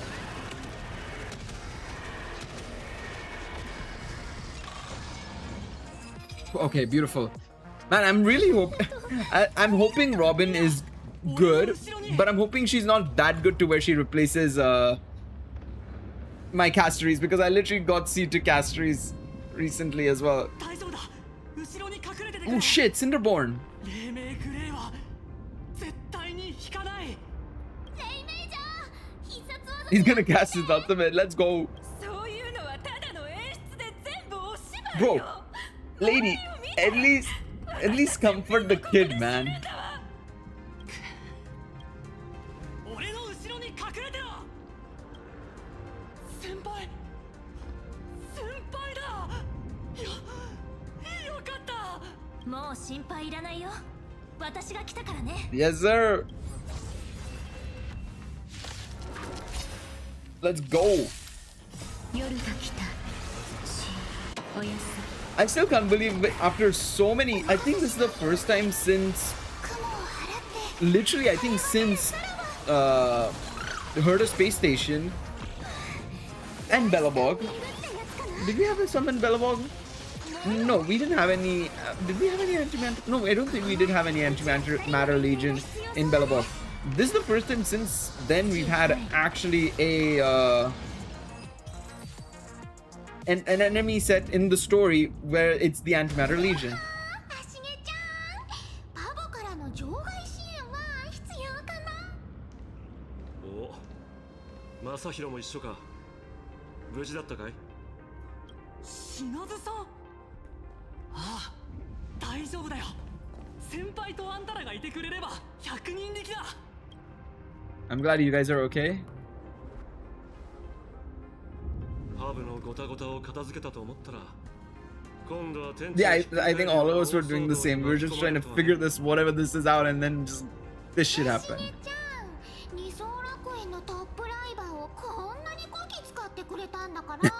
Okay, beautiful. Man, I'm really I'm hoping Robin is good, but I'm hoping she's not that good to where she replaces my Casteries, because I literally got C to Casteries recently as well. 大丈夫だ後ろに隠れててくれ Oh shit, Cinderborn. 黎明グレイは絶対に引かない He's gonna cast his ultimate. Let's go. そういうのはただの演出で全部お芝居 Bro, よ。 lady, at least comfort the kid, man. 俺の後ろに隠れてろ先輩だよかったもう心配いらないよ。私が来たからね。 Yes, sir. Let's go. 夜が来た。おやす I still can't believe it, after so many, I think this is the first time since, literally I think since Herder Space Station and Bellabog. Did we have a summon Bellabog? No, we didn't have any. Did we have any antimatter? No, I don't think we did have any antimatter legion in Bellabog. This is the first time since then we've had actually an enemy set in the story where it's the antimatter legion. あしげちゃん、パボからの場外支援は必要かな？お、正弘も一緒か。無事だったかい？篠津さんああ大丈夫だよ先輩とあんたらがいてくれれば100人力だ I'm glad you guys are okay. ハブのゴタゴタを片付けたと思ったら今度は店長 Yeah, I think all of us were doing the same. We were just trying to figure this, whatever this is out, and then just this shit happened. ちゃん、理想楽園のトップライバーをこんなにこき使ってくれたんだから。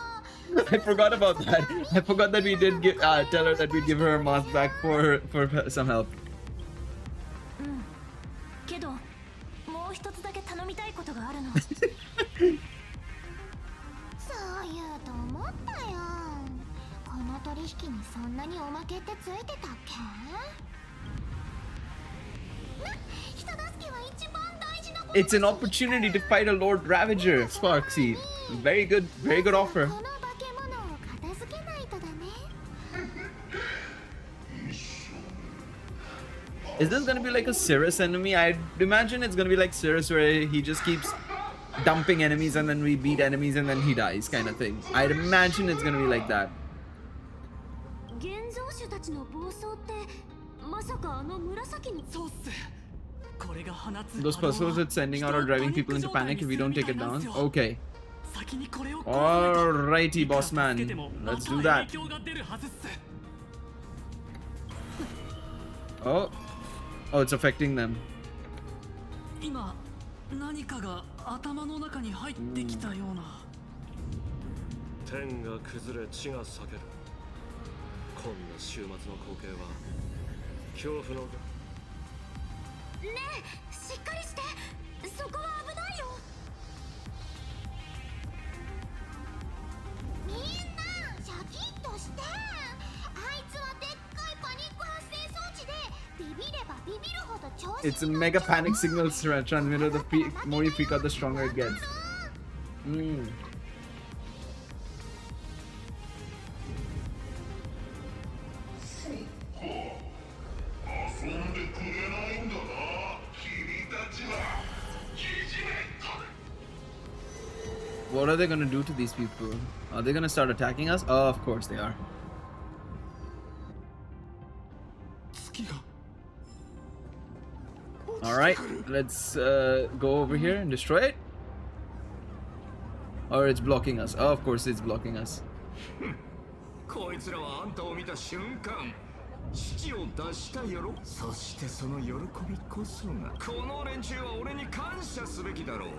I forgot about that. I forgot that we did give, tell her that we'd give her a mask back for some help. けど、もう一つだけ頼みたいことがあるの。そう言うと思ったよ。この取引にそんなにおまけってついてたっけ？人助けは一番大事なこと。 It's an opportunity to fight a Lord Ravager, Sparksy. Very good offer. この化け物を片付けないとだね。 Is this gonna be like a Cirrus enemy? I'd imagine it's gonna be like Cirrus, where he just keeps dumping enemies and then we beat enemies and then he dies, kind of thing. I'd imagine it's gonna be like that. 現像種たちの暴走ってまさかあの紫に。そうっすこれが放つ Those puzzles that's sending out are driving people into panic if we don't take it down. Okay. 先にこれを Alrighty, boss man. Let's do that. 影響が出るはずっす Oh, it's affecting them. 今何かが頭の中に入ってきたような天が崩れ地が裂けるこんな週末の光景は恐怖のねえ、しっかりして。そこは危ないよ。みんな、シャキッとして。あいつはでっかいパニック発生装置でビビればビビるほど調子に乗っちゃう。 It's a mega panic signal transmitter. The more you freak out, the stronger it gets. Mm. What are they gonna do to these people? Are they gonna start attacking us? Oh, of course they are. Alright, let's go over here and destroy it. Or it's blocking us. Oh, of course it's blocking us. こいつらはあんたを見た瞬間父を出したよろそしてその喜びこそがこの連中は俺に感謝すべきだろう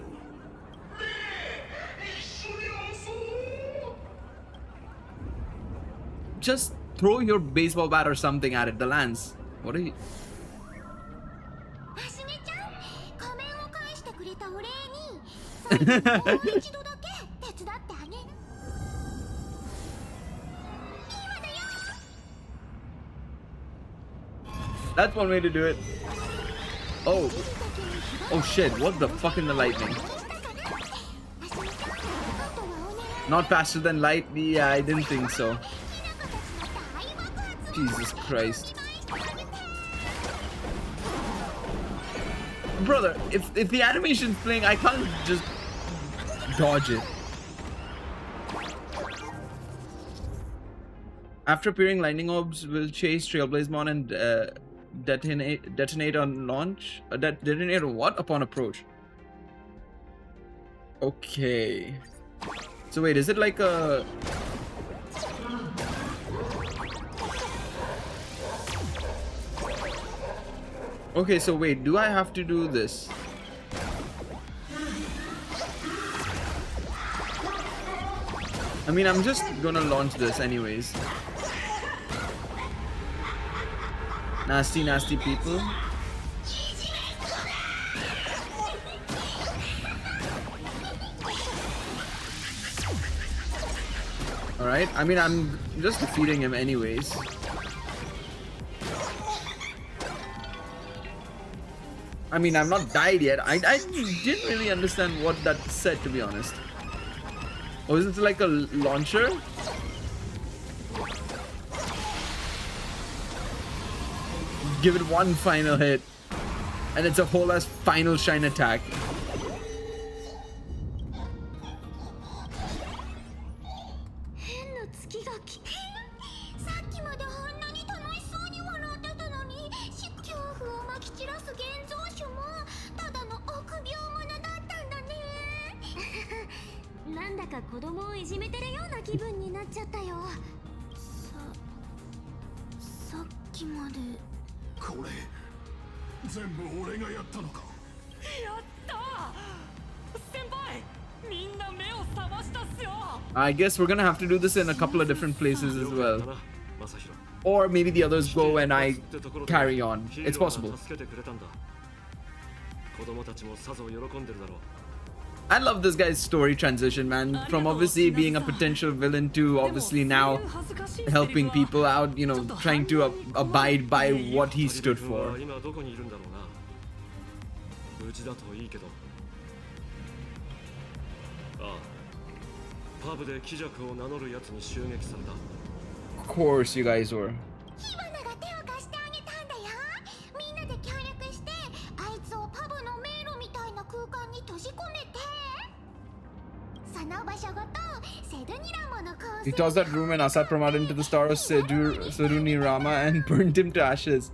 Just throw your baseball bat or something at it. The lance. What are you? はしねちゃん、仮面を返してくれたお礼に最後にもう一度だけ手伝ってあげる。今だよ。 That's one way to do it. Oh. Oh shit, what the fuck in the lightning? Not faster than light? Yeah, I didn't think so. Jesus Christ. Brother, if the animation's playing, I can't just dodge it. After appearing, lightning orbs will chase Trailblaze Mon and detonate on launch. Detonate on what? Upon approach. Okay. So wait, is it like a... Okay, so wait, do I have to do this? I mean, I'm just gonna launch this anyways. Nasty, nasty people. Alright, I mean, I'm just defeating him anyways. I mean, I've not died yet. I didn't really understand what that said, to be honest. Oh, is it like a launcher? Give it one final hit. And it's a whole ass final shine attack. I guess we're gonna have to do this in a couple of different places as well. Or maybe the others go and I carry on. It's possible. I love this guy's story transition, man. From obviously being a potential villain to obviously now helping people out, you know, trying to abide by what he stood for. Of course you guys were. He tossed that room and Asad Pramad into the star of Saruni Rama and burned him to ashes.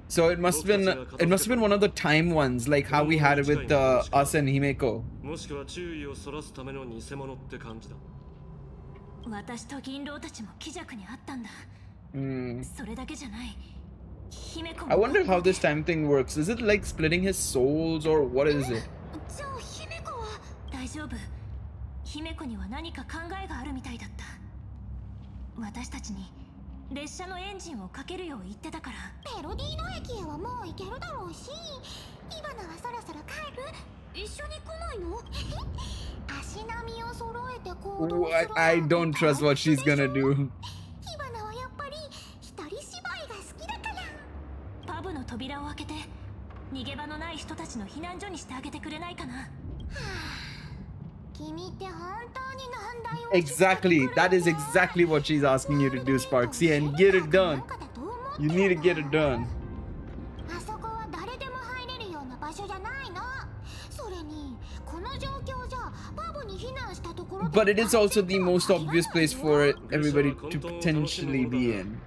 So it must have been one of the time ones, like how we had it with us and Himeko. I wonder how this time thing works. Is it like splitting his souls or what is it? I don't trust what she's gonna do. 逃げ場のない人たちの避難所にしてあげてくれないかな。君って本当に難題を Exactly. That is exactly what she's asking you to do, Sparksy, and get it done. You need to get it done. あそこは誰でも入れるような場所じゃないの。それにこの状況じゃパブに避難したところで But it is also the most obvious place for everybody to potentially be in.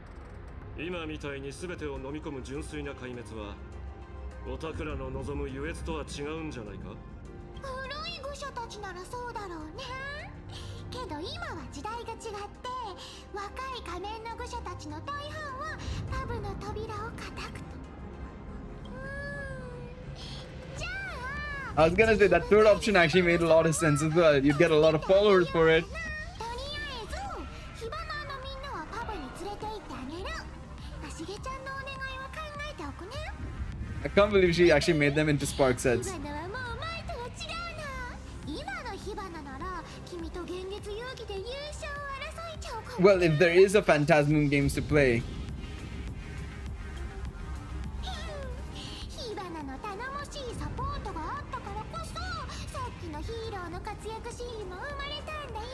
今みたいに全てを飲み込む純粋な壊滅はおたくらの望む優越とは違うんじゃないか。古い愚者たちならそうだろうね。けど今は時代が違って若い仮面の愚者たちの大半はパブの扉を叩くと。じゃあ I was gonna say that third option actually made a lot of sense as well. You'd get a lot of followers for it. とりあえず火花のみんなはパブに連れて行ってあげる。しげちゃんのお願いは考えておくね。 I can't believe she actually made them into spark 火 sets. 花はもう前とは違うな。今の火花なら君と幻月遊戯で優勝を争えちゃうかも。 Well, if there is a Phantasmoon games to play. 火花の頼もしいサポートがあったからこそさっきのヒーローの活躍シーンも生まれたんだよ。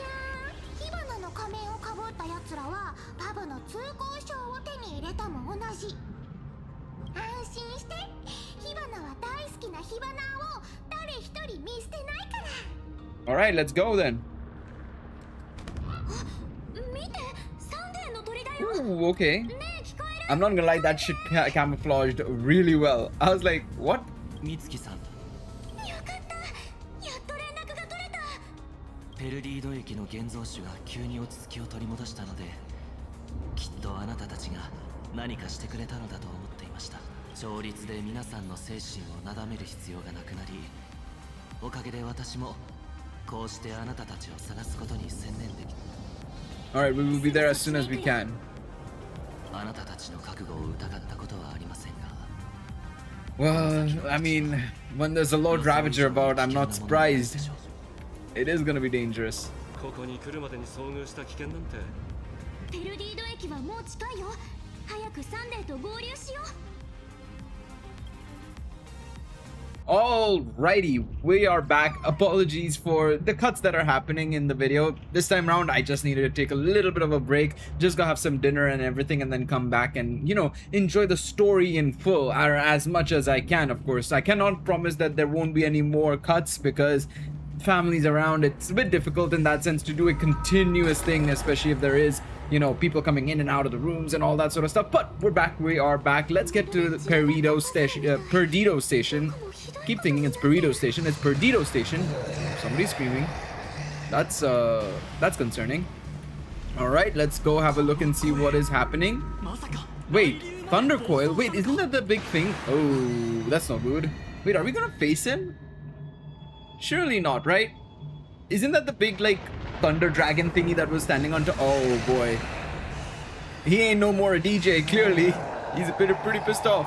火花の仮面をかぶったやつらはパブの通行証を手に入れたも同じ。安心して、火花は大好きな火花を誰一人見捨てないから。 Alright, let's go then. 見て、サンデーの鳥だよ。 Ooh, okay. ねえ、聞こえる？ I'm not gonna lie, that shit camouflaged really well. I was like, what? 美月さん、よかった。やっと連絡が取れた。ペルディード駅の現像種が急に落ち着きを取り戻したので、きっとあなたたちが何かしてくれたのだと思っていました。勝率で皆さんの精神をなだめる必要がなくなり、おかげで私もこうしてあなたたちを探すことに専念できた。 Alright, we will be there as soon as we can. あなたたちの覚悟を疑ったことはありませんが。 Well, I mean, when there's a Lord Ravager about, I'm not surprised. It is gonna be dangerous. ここに来るまでに遭遇した危険なんて。ペルディード駅はもう近いよ。早くサンデーと合流しよう。 Alrighty, we are back. Apologies for the cuts that are happening in the video. This time around, I just needed to take a little bit of a break, just go have some dinner and everything, and then come back and, you know, enjoy the story in full, or as much as I can, of course. I cannot promise that there won't be any more cuts because families around. It's a bit difficult in that sense to do a continuous thing, especially if there is, you know, people coming in and out of the rooms and all that sort of stuff. But we're back. We are back. Let's get to the Perdido Station. Keep thinking it's Burrito Station. It's Perdido Station. Somebody's screaming. That's concerning. All right, let's go have a look and see what is happening. Wait, Thunder Coil. Wait, isn't that the big thing? Oh, that's not good. Wait, are we gonna face him? Surely not, right? Isn't that the big, like, thunder dragon thingy that was standing on top? Oh boy, he ain't no more a DJ. Clearly, he's a bit pretty pissed off.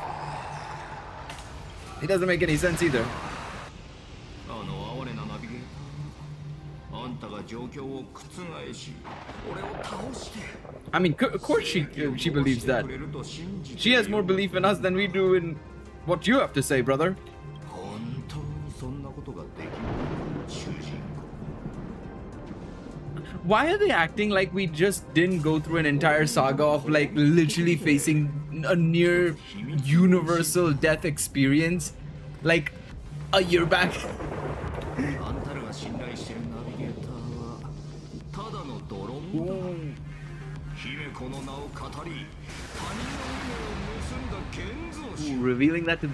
It doesn't make any sense either. あの哀れなナビゲーター、あんたが状況を覆し、俺を倒して。 I mean, of course she believes that. She has more belief in us than we do in what you have to say, brother. 本当にそんなことができる主人公。 Why are they acting like we just didn't go through an entire saga of, like, literally facing a near universal death experience like a year back? あんたらが信頼してるナビゲーターはただの泥棒だ。姫子の名を語り、他人の運命を盗んだ現像師。 Revealing that to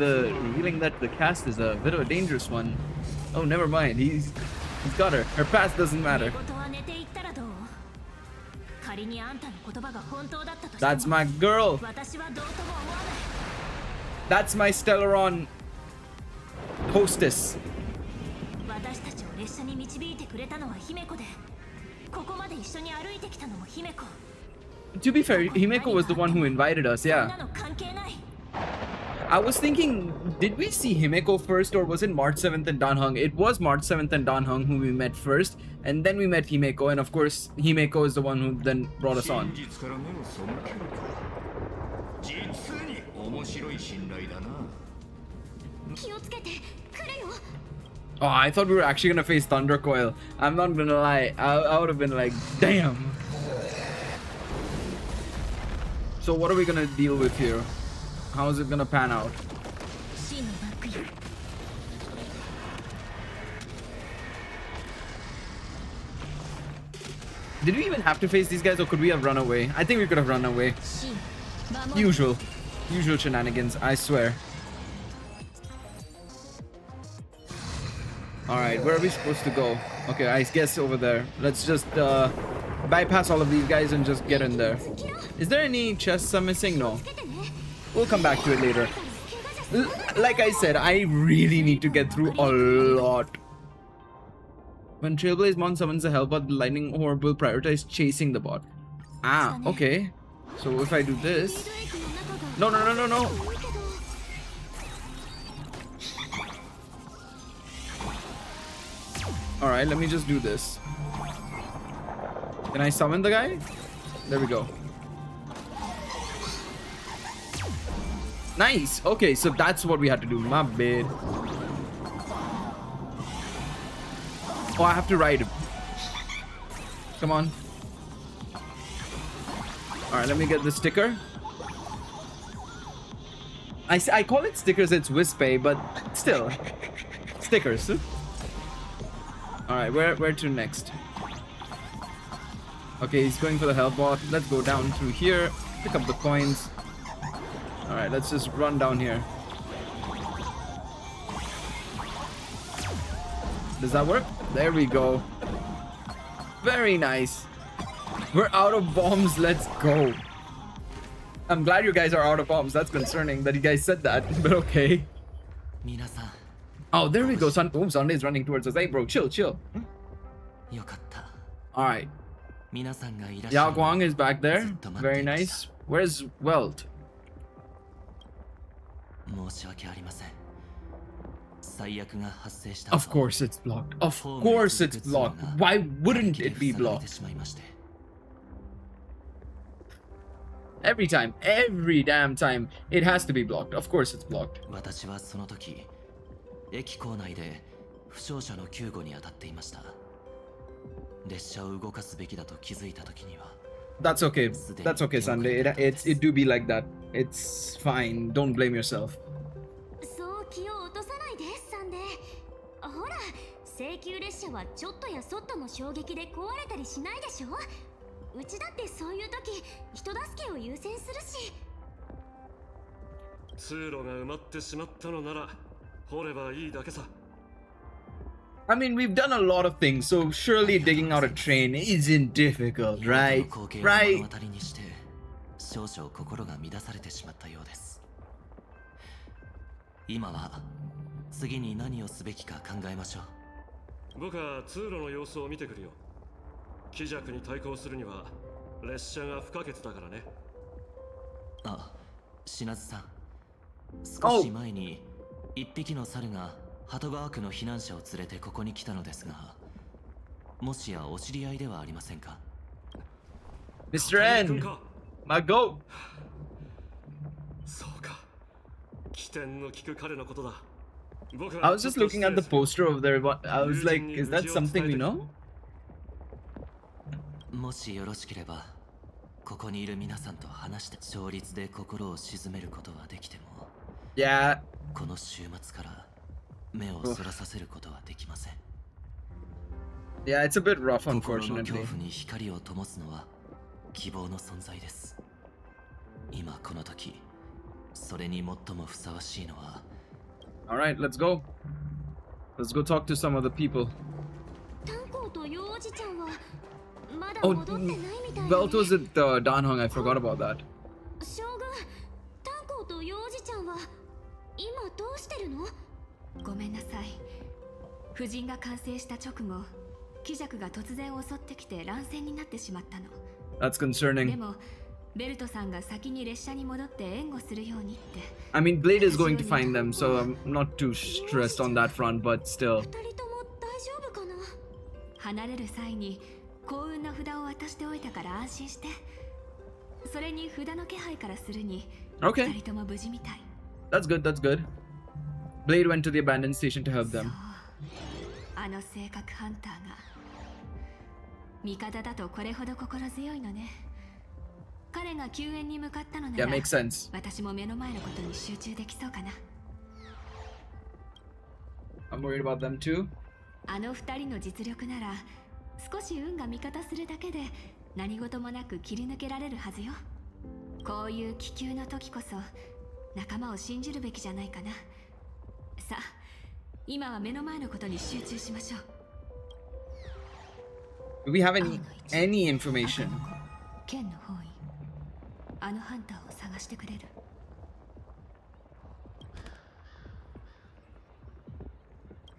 the cast is a bit of a dangerous one. Oh, never mind. He's got her. Her past doesn't matter. 寝言は寝ていったらどう？仮にあんたの言葉が本当だったとしても、 That's my girl. 私はどうとも思わない。 That's my Stellaron hostess. 私たちを列車に導いてくれたのは姫子で、ここまで一緒に歩いてきたのも姫子。 To be fair, Himeko was the one who invited us, そん yeah. なの関係ない。 I was thinking, did we see Himeko first or was it March 7th and Danhung? It was March 7th and Danhung who we met first, and then we met Himeko, and of course, Himeko is the one who then brought us on. 真実から目を背けるか。実に面白い信頼だな。気をつけて来るよ。 Oh, I thought we were actually gonna face Thunder Coil. I'm not gonna lie. I would have been like, damn. So what are we gonna deal with here? How is it gonna pan out? Did we even have to face these guys, or could we have run away? I think we could have run away. Usual shenanigans, I swear. Alright, where are we supposed to go? Okay, I guess over there. Let's just bypass all of these guys and just get in there. Is there any chests I'm missing? No. We'll come back to it later. Like I said, I really need to get through a lot. When Trailblaze Mon summons a Hellbot, the Lightning Orb will prioritize chasing the bot. Ah, okay. So if I do this... No. Alright, let me just do this. Can I summon the guy? There we go. Nice! Okay, so that's what we had to do. My bad. Oh, I have to ride him. Come on. Alright, let me get the sticker. I call it stickers, it's Wispay, but still. Stickers. Alright, where to next? Okay, he's going for the Hellbot. Let's go down through here. Pick up the coins. Alright, let's just run down here. Does that work? There we go. Very nice. We're out of bombs. Let's go. I'm glad you guys are out of bombs. That's concerning that you guys said that, but okay. Oh, there we go. Sunday's running towards us. Hey, bro, chill. Alright. Yao Guang is back there. Very nice. Where's Weld? Of course it's blocked. Of course it's blocked. Why wouldn't it be blocked? Every time. Every damn time. It has to be blocked. Of course it's blocked. That's okay. That's okay, Sunday. It do be like that. It's fine. Don't blame yourself. そう気を落とさないで、サンデー。ほら、請求列車はちょっとやそっとの衝撃で壊れたりしないでしょ。うちだってそういう時、人助けを優先するし。通路が埋まってしまったのなら、掘ればいいだけさ。I mean, we've done a lot of things, so surely digging out a train isn't difficult, right? Right? 少々心が乱されてしまったようです。今は次に何をすべきか考えましょう。僕は通路の様子を見てくるよ。気弱に対抗するには列車が不可欠だからね。あ、品津さん。少し前に一匹の猿が鳩川区の避難者を連れてここに来たのですが、もしやお知り合いではありませんか？ Mr. N, my goat. そうか。起点の利く彼のことだ。I was just looking at the poster over there, but I was like, is that something we know? もしよろしければ、ここにいる皆さんと話して勝率で心を鎮めることはできても、Yeah. この週末から目をそらさせることはできません。Yeah, it's a bit rough, 心の unfortunately. 恐怖に光を灯すのは希望の存在です。今この時、それに最もふさわしいのは。Alright, let's go. Let's go talk to some of the people. タンコウとヨウおじちゃんはまだ Oh, 戻ってないみたいね。 Belt was at Danhong. I forgot about that. 将軍、タンコウとヨウおじちゃんは今どうしてるの？ごめんなさい。夫人が完成した直後、気弱が突然襲ってきて乱戦になってしまったの。 That's で concerning. もベルトさんが先に列車に戻って援護するようにって。I mean, Blade is going to find them, so I'm not too stressed on that front, but still. 二人とも大丈夫かな？離れる際に幸運の札を渡しておいたから安心して。それに札の気配からするに、 Okay. 二人とも無事みたい。That's good, that's good. Blade went to the abandoned station to help them. あの性格ハンターが味方だとこれほど心強いのね。彼が救援に向かったのな Yeah, ら makes sense. 私も目の前のことに集中できそうかな。 I'm worried about them too. あの二人の実力なら少し運が味方するだけで何事もなく切り抜けられるはずよ。こういう気球の時こそ仲間を信じるべきじゃないかな。さあ、今は目の前のことに集中しましょう。 Do we have any information? 剣の方位、あのハンターを探してくれる。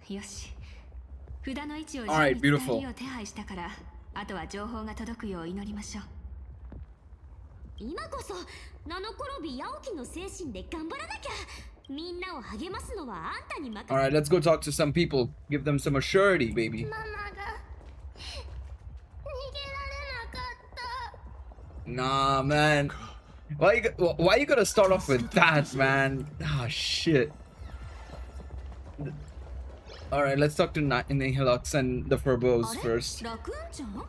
よし、札の位置をAlright, 順に伝え beautiful. るよう手配したから、あとは情報が届くよう祈りましょう。今こそナノコロビヤオキの精神で頑張らなきゃ。みんなを励ますのはあんたに任せ。 Alright, let's go talk to some people. Give them some assurity, baby. ママが逃げられなかった。 Nah, man. Why you gotta start off with that, man? Ah, shit. Alright, let's talk to Nihilux and the Furbos first. ラクーンちゃん？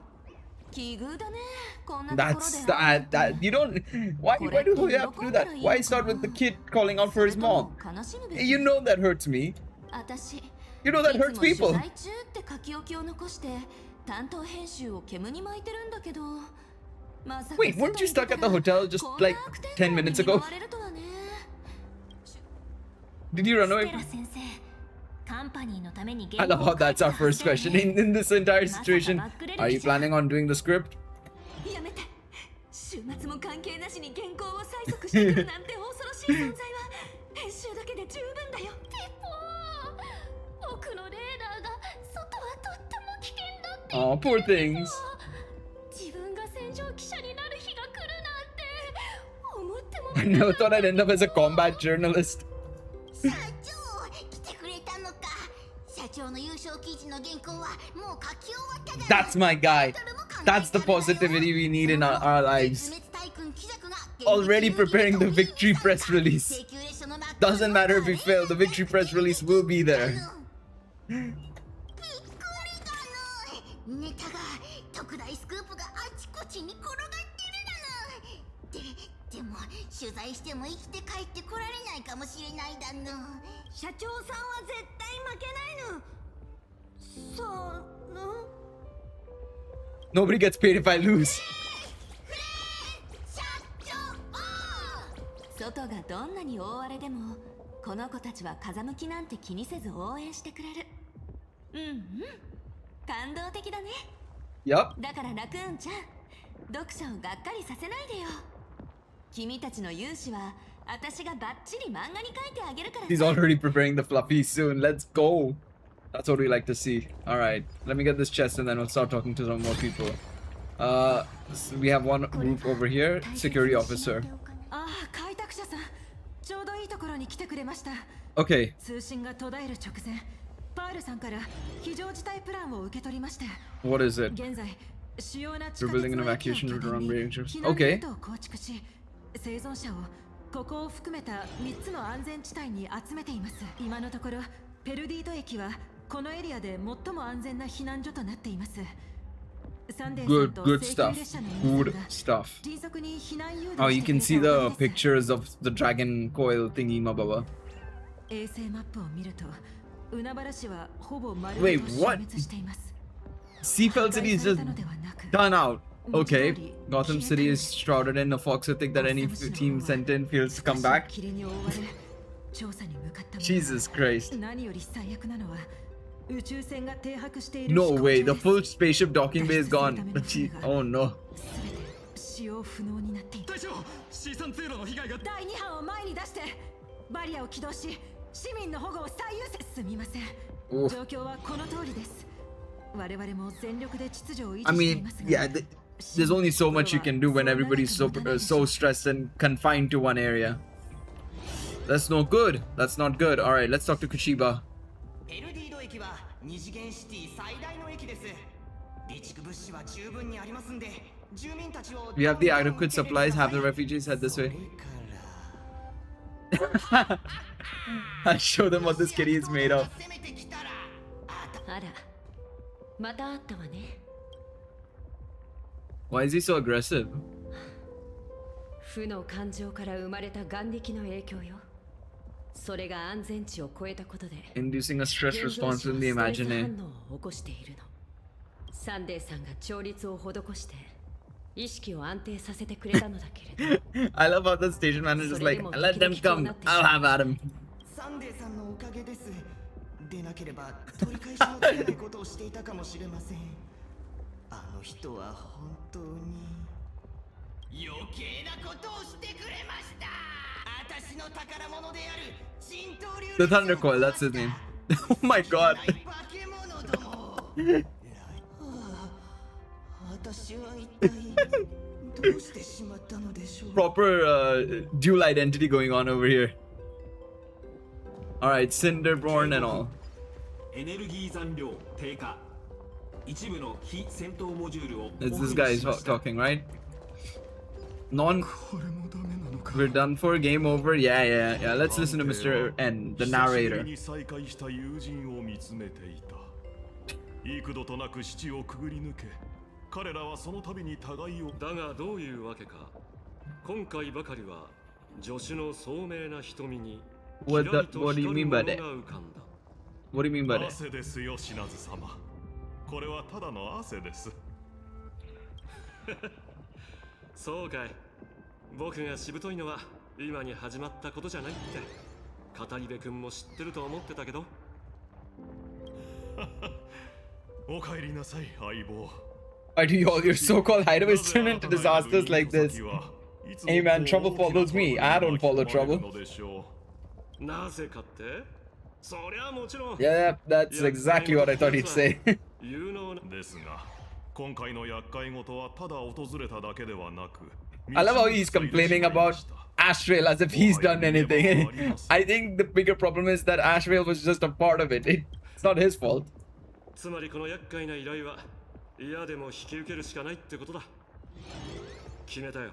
奇遇だね。こんなところで。 That's that you don't why do you have to do that? Why start with the kid calling out for his mom? You know that hurts me. 私 You know that hurts いつも people. 取材中って書き置きを残して担当編集を煙に巻いてるんだけど。まさか Wait, weren't you stuck at the hotel just like 10 minutes ago? Did you run away? ステラ先生、カンパニーのために I love how that's our first question in this entire situation. Are you planning on doing the script? やめて。週末も関係なしに原稿を催促してくるなんて恐ろしい存在は編集だけで十分だよ。テポー、僕のレーダーが外はとっても危険だって。 Oh, poor things. 自分が戦場記者になる日が来るなんて思っても I never thought I'd end up as a combat journalist. 社長、来てくれたのか。社長の優勝記事の原稿はもう書き終わっただろ。 That's my guy. That's the positivity we need in our lives. Already preparing the victory press release. Doesn't matter if we fail, the victory press release will be there. びっくりだの。ネタが特大スクープがあちこちに転がってるだの。でも取材しても生きて帰ってこられないかもしれないだの。社長さんは絶対負けないの。そうの。 Nobody gets paid if I lose. 社長。外がどんなに大荒れでもこの子たちは風向きなんて気にせず応援してくれる。うんうん、感動的だね。 Yup. だからラクーンちゃん、読者をがっかりさせないでよ。君たちの勇姿は私がバッチリ漫画に描いてあげるから。 He's already preparing the fluffy soon. Let's go. That's what we like to see. Alright, let me get this chest and then we'll start talking to some more people. So we have one group over here. Security officer. ああ、開拓者さん、ちょうどいいところに来てくれました。 Okay. 通信が途絶える直前、パールさんから非常事態プランを受け取りまして。What is it? 現在、主要な地 We're 下 building 鉄 an の駅を evacuation 拠 route 点 around に Rangers. 避難ル Okay. ートを構築し、生存者をここを含めた3つの安全地帯に集めています。今のところ、ペルディード駅はこのエリアで最も安全な避難所となっています。Good stuff. Good stuff. Oh, you can see the pictures of the dragon coil thingy, Mababa. Wait, what? Seafeld City is just done out. Okay. Gotham City is shrouded in a foxotic that any team sent in feels to come back. Jesus Christ. No way, the full spaceship docking bay is gone. Oh no. 大将 C3 通路の被害が。第2班を前に出してバリアを起動し市民の保護を最優先。すみません。状況はこの通りです。我々も全力で秩序を維持していますが。 I mean, yeah, there's only so much you can do when everybody's so stressed and confined to one area. That's no good. That's not good. All right, let's talk to Kushiba. ペルディード駅は二次元シティ最大の駅です。備蓄物資は十分にありますんで、住民たちを。 We have the adequate supplies. Have the refugees head this way. I'll show them what this kitty is made of. あら、また会ったわね。Why is he so aggressive? 負の感情から生まれた眼力の影響よ。それが安全値を超えたことで Inducing a stress response in the ストレス imaginary. 反応を起こしているの。サンデーさんが調律を施して意識を安定させてくれたのだけれど I love how the station manager is like, let them come, I'll have at him. サンデーさんのおかげです。でなければ取り返しのつかないことをしていたかもしれません。あの人は本当に余計なことをしてくれました。私の宝物である新登竜 The Thunder Coil, that's his name. Oh my god. 化け物ども。私は一体どうしてしまったのでしょう。 Proper dual identity going on over here. Alright, Cinderborn and all. エネルギー残量低下。一部の非戦闘モジュールを It's this guy talking, right? We're done for, game over. Yeah. Let's listen to Mr. N, the narrator. 幾度となく死地をくぐり抜け、彼らはその度に互いを。だがどういうわけか、今回ばかりは助手の聡明な瞳に What do you mean by that? What do you mean by that? 汗ですよ、シナズ様。これはただの汗です。そうかい。僕がしぶといのは今に始まったことじゃないって語り部君も知ってると思ってたけど。お帰りなさい、相棒。 Why do all your so-called hideaways turn into disasters like this? Hey man, trouble follows me. I don't follow trouble. なぜかって？そりゃもちろん。Yeah, that's exactly what I thought he'd say. ですが、今回の厄介事はただ訪れただけではなく。 I love how he's complaining about Ashrail as if he's done anything. I think the bigger problem is that Ashrail was just a part of it. It's not his fault. つまりこの厄介な依頼は嫌でも引き受けるしかないってことだ。決めたよ。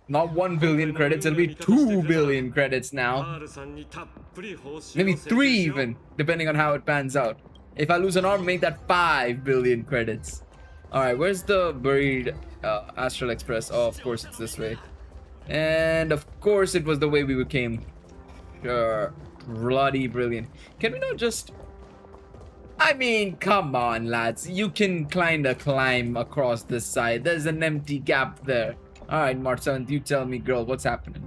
Not 1 billion credits, it'll be 2 billion credits now. Maybe 3 even, depending on how it pans out. If I lose an arm, make that 5 billion credits. Alright, where's the buried Astral Express? Oh, of course it's this way. And of course it was the way we came. Sure. Bloody brilliant. Can we not just... I mean, come on, lads. You can kinda climb across this side. There's an empty gap there. Alright, Martin, you tell me, girl, what's happening?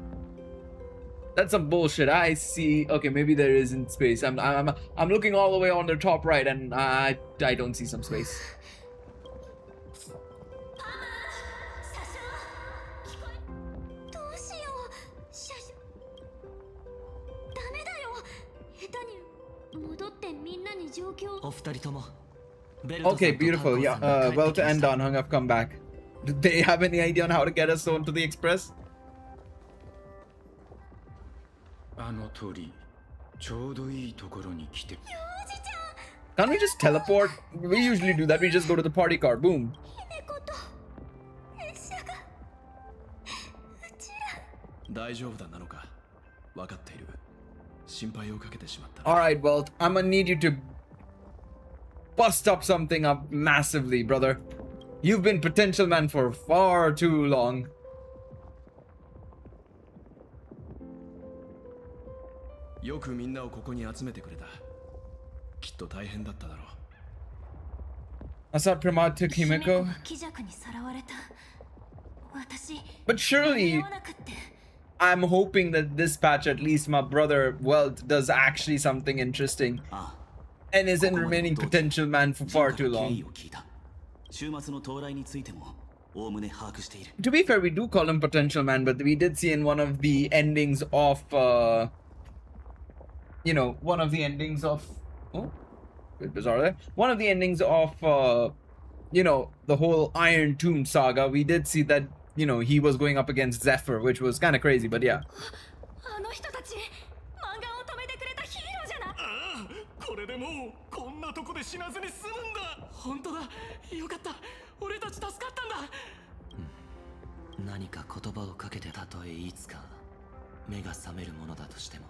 That's some bullshit. I see. Okay, maybe there isn't space. I'm looking all the way on the top right, and I don't see some space. Okay, beautiful. Yeah, well to end on. Hung have come back. Do they have any idea on how to get us onto the express? Can't we just teleport? We usually do that. We just go to the party car. Boom. Alright, well, I'm gonna need you to bust up something up massively, brother. You've been potential man for far too long. Asat Pramad took Himeko. But surely, I'm hoping that this patch, at least my brother Welt, does actually something interesting. And isn't remaining potential man for far too long. To be fair, we do call him potential man, but we did see in one of the endings of, you know, one of the endings of, oh, bit bizarre there. One of the endings of, you know, the whole Iron Tomb saga, we did see that, you know, he was going up against Zephyr, which was kind of crazy, but yeah. これでもうこんなとこで死なずに済むんだ。本当だ。よかった。俺たち助かったんだ。何か言葉をかけてたとえいつか目が覚めるものだとしても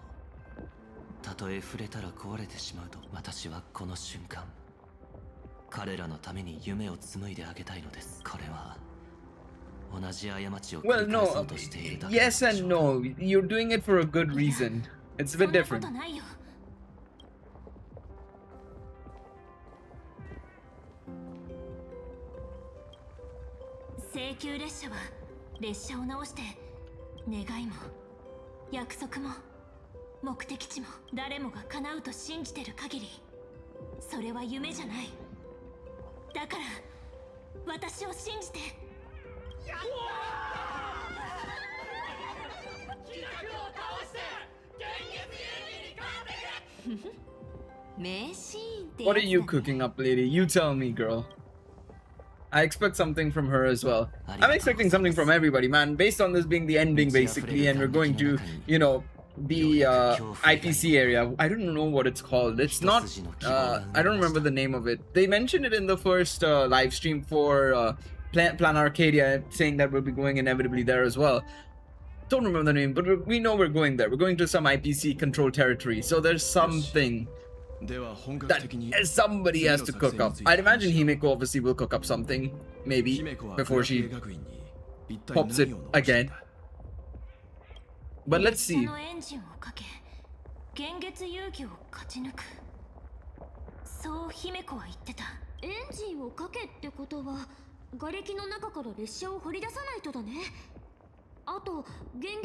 たとえ触れたら壊れてしまうと、私はこの瞬間彼らのために夢を紡いであげたいのです。これは同じ過ちを繰 Well, り返そ no. うとしているだけなのでしょう Yes and no. You're doing it for a good reason. It's a bit different. そんなことないよ。請求列車は列車を直して願いも約束も目的地も誰もが叶うと信じてる限り、それは夢じゃない。だから私を信じて。やったー！企画を倒して現実遊戯に勝ってくれ。名シーンって What are you cooking up, lady? You tell me, girl. I expect something from her as well. I'm expecting something from everybody, man. Based on this being the ending, basically, and we're going to, you know, the IPC area. I don't know what it's called. It's not. I don't remember the name of it. They mentioned it in the first live stream for Plan Arcadia, saying that we'll be going inevitably there as well. Don't remember the name, but we know we're going there. We're going to some IPC controlled territory. So there's something that somebody has to cook up. I'd imagine Himeko obviously will cook up something, maybe, before she pops it again. But let's see. そう姫子は言ってた。エンジンをかけってことは瓦礫の中から列車を掘り出さないとだね。あと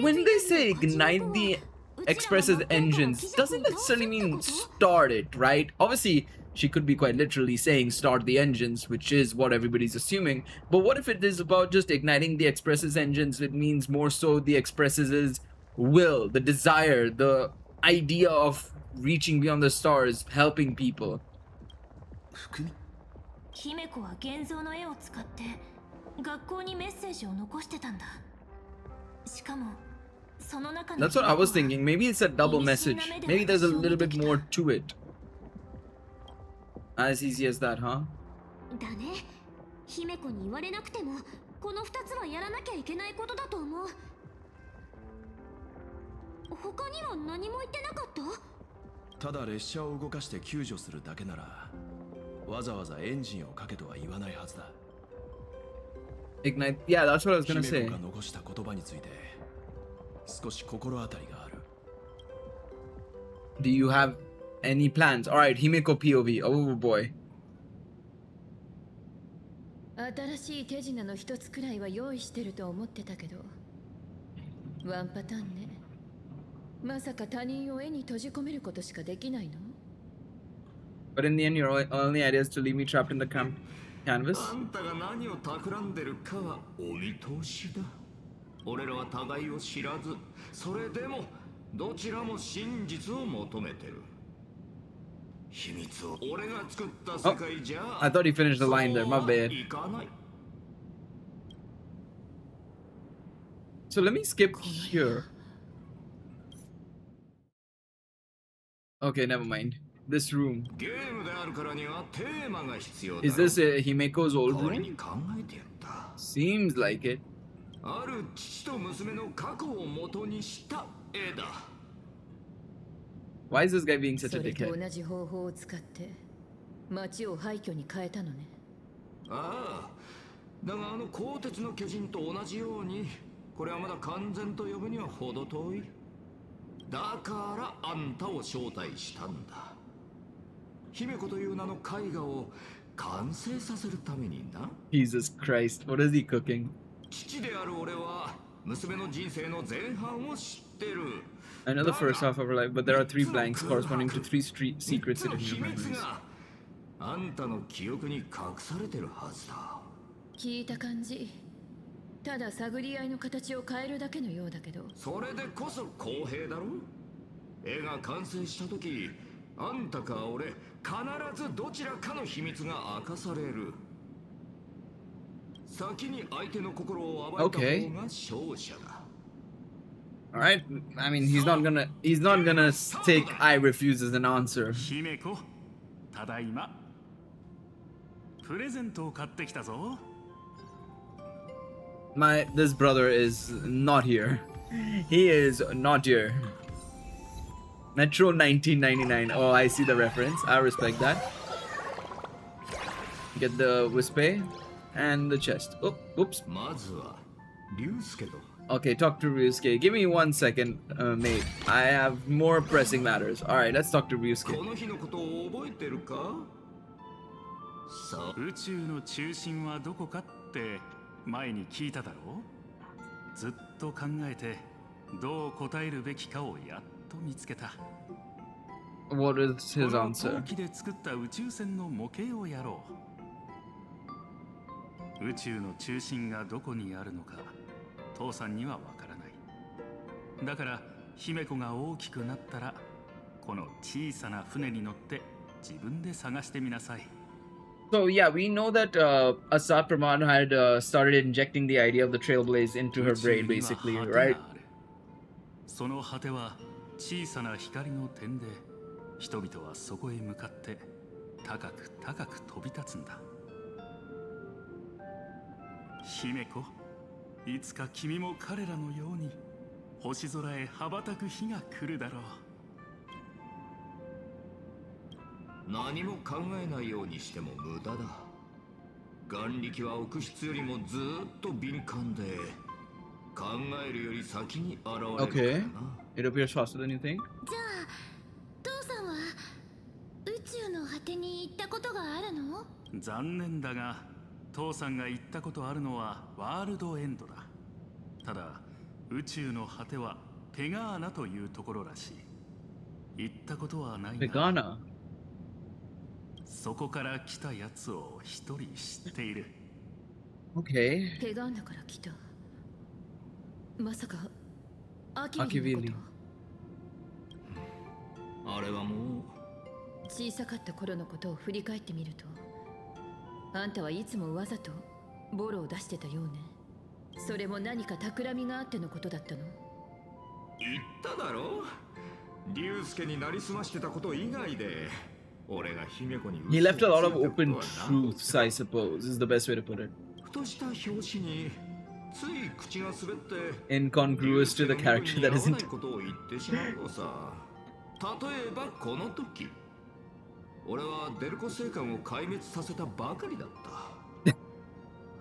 When they say ignite the expresses engines, doesn't necessarily mean start it, right? Obviously, she could be quite literally saying start the engines, which is what everybody's assuming. But what if it is about just igniting the expresses engines? It means more so the expresses' will, the desire, the idea of reaching beyond the stars, helping people. 姫子は現像の絵を使って学校にメッセージを残してたんだ。しかも That's what I was thinking. Maybe it's a double message. Maybe there's a little bit more to it. As easy as that, huh? だね。姫子に言われなくてもこの2つはやらなきゃいけないことだと思う。他には何も言ってなかった？ただ列車を動かして救助するだけならわざわざエンジンをかけとは言わないはずだ。 Ignite. Yeah, that's what I was gonna say. 姫子が残した言葉について少し心当たりがある。 Do you have any plans? Alright, Himeko POV. Oh boy. 新しい手品の一つくらいは用意してると思ってたけど、ワンパターンね。まさか他人を絵に閉じ込めることしかできないの？ But in the end, your only idea is to leave me trapped in the canvas? あんたが何を企んでるかはお見通しだ。俺らは互いを知らず、それでもどちらも真実を求めてる。秘密を俺が作った世界じゃ。Oh, I thought he finished the line there. My bad. So let me skip here. Okay, never mind. This room. Is this Himeko's old room? Seems like it. ある父と娘の過去を元にした絵だ。 Why is this guy being such a それと dickhead? 同じ方法を使って街を廃墟に変えたのね。ああ、だがあの鋼鉄の巨人と同じように、これはまだ完全と呼ぶには程遠い。だからあんたを招待したんだ。姫子という名の絵画を完成させるためにな。Jesus Christ, what is he cooking? 父である俺は娘の人生の前半を知ってる。 I know the first half of her life, but there are 3 blanks corresponding to 3 secrets hidden in her memories. あんたの記憶に隠されてるはずだ。聞いた感じ、ただ探り合いの形を変えるだけのようだけど。それでこそ公平だろ。絵が完成した時、あんたか俺、必ずどちらかの秘密が明かされる。先に相手の心を暴いた方が勝者だ。 All right. I mean, he's not gonna take I refuse as an answer. 姫子、ただいま。プレゼントを買ってきたぞ。This brother is not here. He is not here. Metro 1999. Oh, I see the reference. I respect that. Get the Wispe and the chest. Oh, oops. Okay, talk to Ryusuke. Give me 1 second, mate. I have more pressing matters. Alright, let's talk to Ryusuke. 宇宙の中心はどこかって前に聞いただろう。ずっと考えてどう答えるべきかをやっと見つけた。What is his answer? 陶器で作った宇宙船の模型をやろう。宇宙の中心がどこにあるのか父さんにはわからない。だから姫子が大きくなったらこの小さな船に乗って自分で探してみなさい。So yeah, we know that Asat Praman had started injecting the idea of the Trailblaze into her brain, basically, right? その果ては小さな光の点で人々はそこへ向かって高く高く飛び立つんだ。姫子、いつか君も彼らのように星空へ羽ばたく日が来るだろう。何も考えないようにしても無駄だ。眼力は臆質よりもずっと敏感で考えるより先に現れるからな。Okay. It appears faster than you think. じゃあ父さんは宇宙の果てに行ったことがあるの？残念だが父さんが行ったことあるのはワールドエンドだ。ただ宇宙の果てはペガーナというところらしい。行ったことはないが。ペガーナ。そこから来たやつを一人知っている。Okay. ペガーナから来た。まさかアキビリのこと？あれはもう小さかった頃のことを振り返ってみると、あんたはいつもわざとボロを出してたようね。それも何か企みがあってのことだったの？言っただろ。竜介になりすましてたこと以外で。He left a lot of open truths, I suppose, is the best way to put it. Incongruous to the character that isn't. 例えばこの時、俺はデルコ星艦を壊滅させたばかりだった。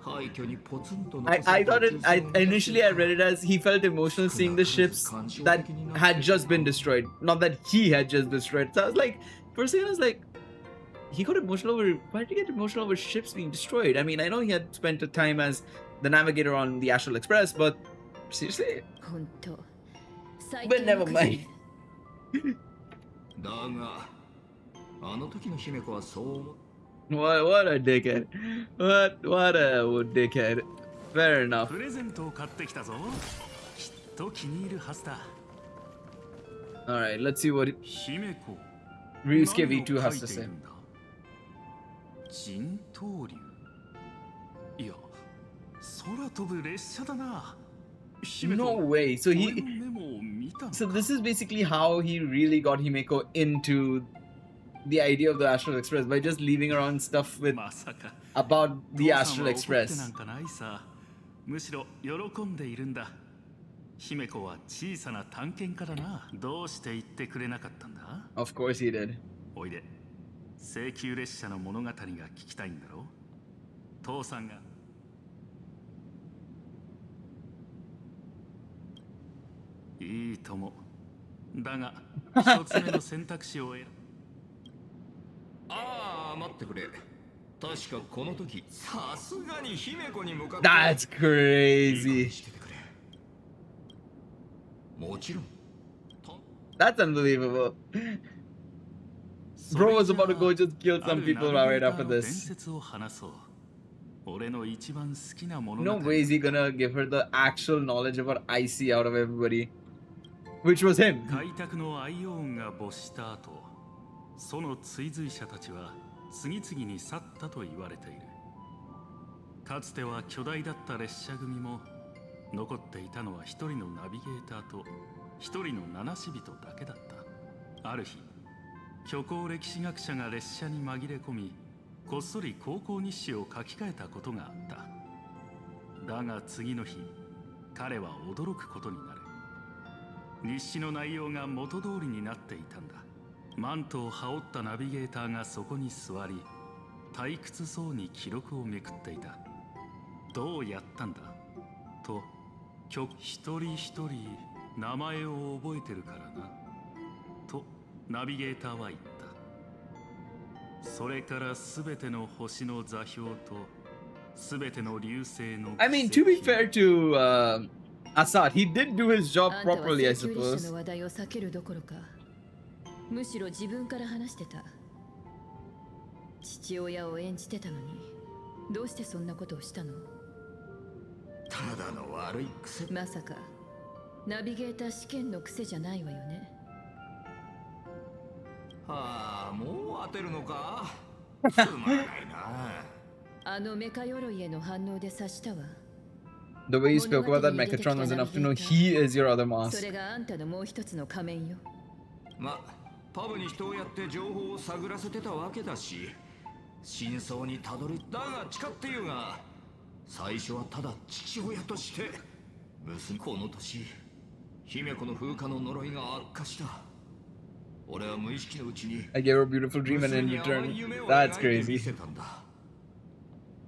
I thought initially I read it as he felt emotional seeing the ships that had just been destroyed, not that he had just destroyed. So I was like, for a second I was like, he got emotional over, why did he get emotional over ships being destroyed? I mean, I know he had spent a time as the navigator on the Astral Express, but seriously? But never mind. What a dickhead. What a dickhead. Fair enough. Alright, let's see what Ryusuke V2 has to say. No way. So this is basically how he really got Himeko into the idea of the Astral Express, by just leaving around stuff with about the Astral Express. Of course he did. 請求列車の物語が聞きたいんだろう。父さんがいいとも。だが一つ目の選択肢を選ぶ。ああ、待ってくれ。確かこの時、さすがに姫子に向かって。That's crazy. もちろん。That's unbelievable. Bro was about to go just kill some people right after this. No way is he gonna give her the actual knowledge about IC out of everybody. Which was him. 開拓のアイオーンが没した後、その追随者たちは次々に去ったと言われている。かつては巨大だった列車組も残っていたのは一人のナビゲーターと一人の七死人だけだった。ある日、虚構歴史学者が列車に紛れ込み、こっそり高校日誌を書き換えたことがあった。だが次の日、彼は驚くことになる。日誌の内容が元通りになっていたんだ。マントを羽織ったナビゲーターがそこに座り、退屈そうに記録をめくっていた。どうやったんだと、一人一人名前を覚えてるからなとナビゲーターは言った。それから全ての星の座標と全ての流星の I mean, to be fair to Assad, he did do his job properly, I suppose. 話題を避けるどころか、むしろ自分から話してた。父親を演じてたのに、どうしてそんなことをしたの？ただの悪い癖。まさかナビゲーター試験の癖じゃないわよね。はあ、もう当てるのか。つまんないな。あのメカ鎧への反応で察したわ。The way you spoke about that Mechatron was enough to know he is your other そ mask. れがあんたのもう一つの仮面よ。ま、パブに人をやって情報を探らせてたわけだし、真相にたどりだが誓って言うが、最初はただ父親として娘、この年姫子の風化の呪いが悪化した。俺は無意識のうちに I gave her a beautiful dream and in return, that's crazy.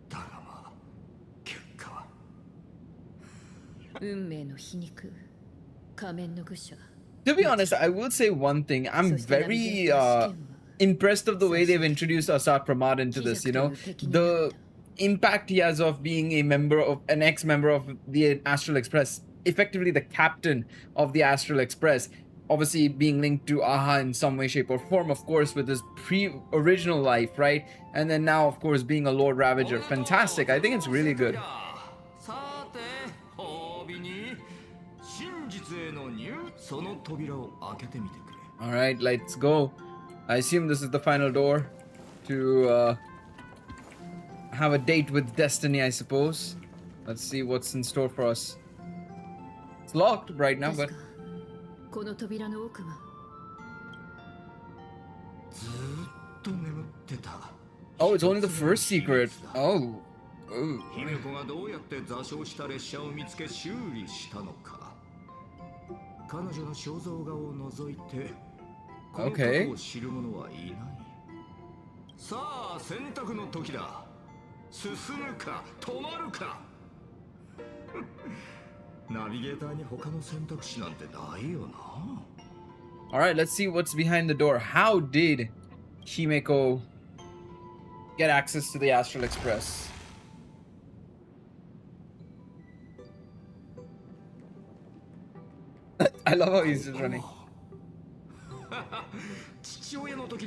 だがまあ結果は運命の皮肉、仮面の愚者。 To be honest, I will say one thing. I'm very impressed of the way they've introduced Assad Pramad into this, you know? The impact he has of being a member of, an ex-member of the Astral Express, effectively the captain of the Astral Express, obviously being linked to Aha in some way, shape or form, of course, with his original life, right? And then now, of course, being a Lord Ravager. Fantastic. I think it's really good. Alright, let's go. I assume this is the final door to have a date with destiny, I suppose. Let's see what's in store for us. It's locked right now, but... この扉の奥はずっと眠ってた。 Oh, it's only the first secret. Oh. Ooh. 姫子がどうやって座礁した列車を見つけ修理したのか。彼女の肖像画を除いてこの過去を知る者はいない。さあ選択の時だ。進むか止まるか。ナビゲーターに他の選択肢なんてないよな。 Alright, let's see what's behind the door. How did Himeko get access to the Astral Express? I love how he's just running.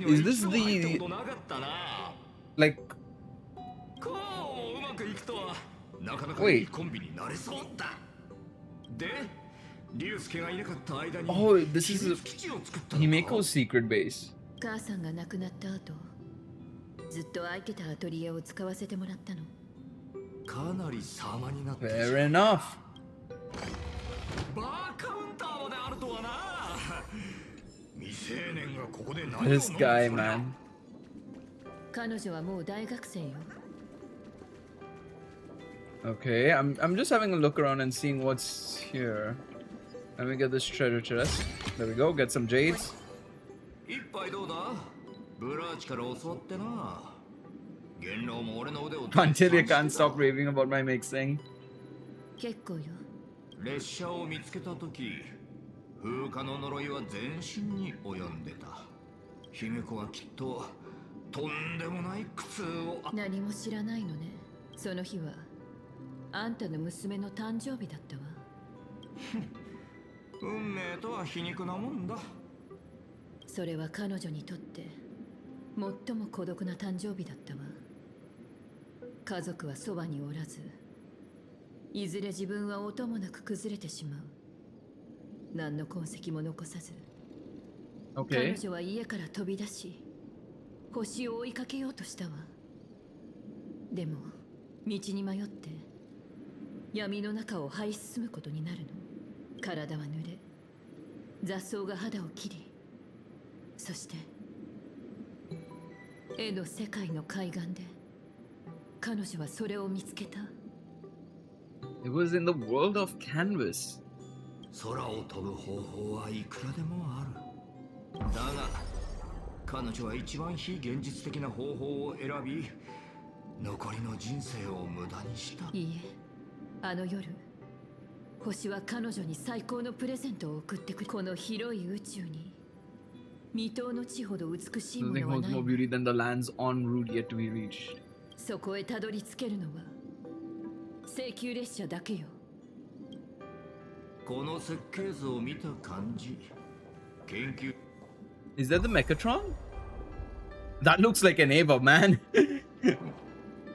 Is this the... like... Wait. Oh, this is Himeko's secret base. 母さんが亡くなった後、ずっと空いてたアトリエを使わせてもらったの。かなり様になって。 Fair enough. バーカウンターまであるとはな。未成年がここで何を This guy, man. 彼女はもう大学生よ。 Okay, I'm just having a look around and seeing what's here. Let me get this treasure chest. There we go, get some jades. 一杯どうだ？ブラーチから教わってな。元老も俺の腕を Until you can't stop raving about my mixing. 結構よ。列車を見つけた時、風化の呪いは全身に及んでた。姫子はきっととんでもない苦痛を。何も知らないのね。その日はあんたの娘の誕生日だったわ。運命とは皮肉なもんだ。それは彼女にとって最も孤独な誕生日だったわ。家族はそばにおらず、いずれ自分は音もなく崩れてしまう。何の痕跡も残さず、彼女は家から飛び出し、星を追いかけようとしたわ。でも道に迷って闇の中を這い進むことになるの。体は濡れ、雑草が肌を切り、そして絵の世界の海岸で彼女はそれを見つけた。 It was in the world of canvas. 空を飛ぶ方法はいくらでもある。だが彼女は一番非現実的な方法を選び、残りの人生を無駄にした。いいえ、あの夜星は彼女に最高のプレゼントを送ってくれ。この広い宇宙に未踏の地ほど美しいも Nothing のは holds ない。 more beauty than the lands en route yet to be reached. そこへたどり着けるのは請求列車だけよ。この設計図を見た感じ、研究 Is that the Mechatron? That looks like an Ava, man.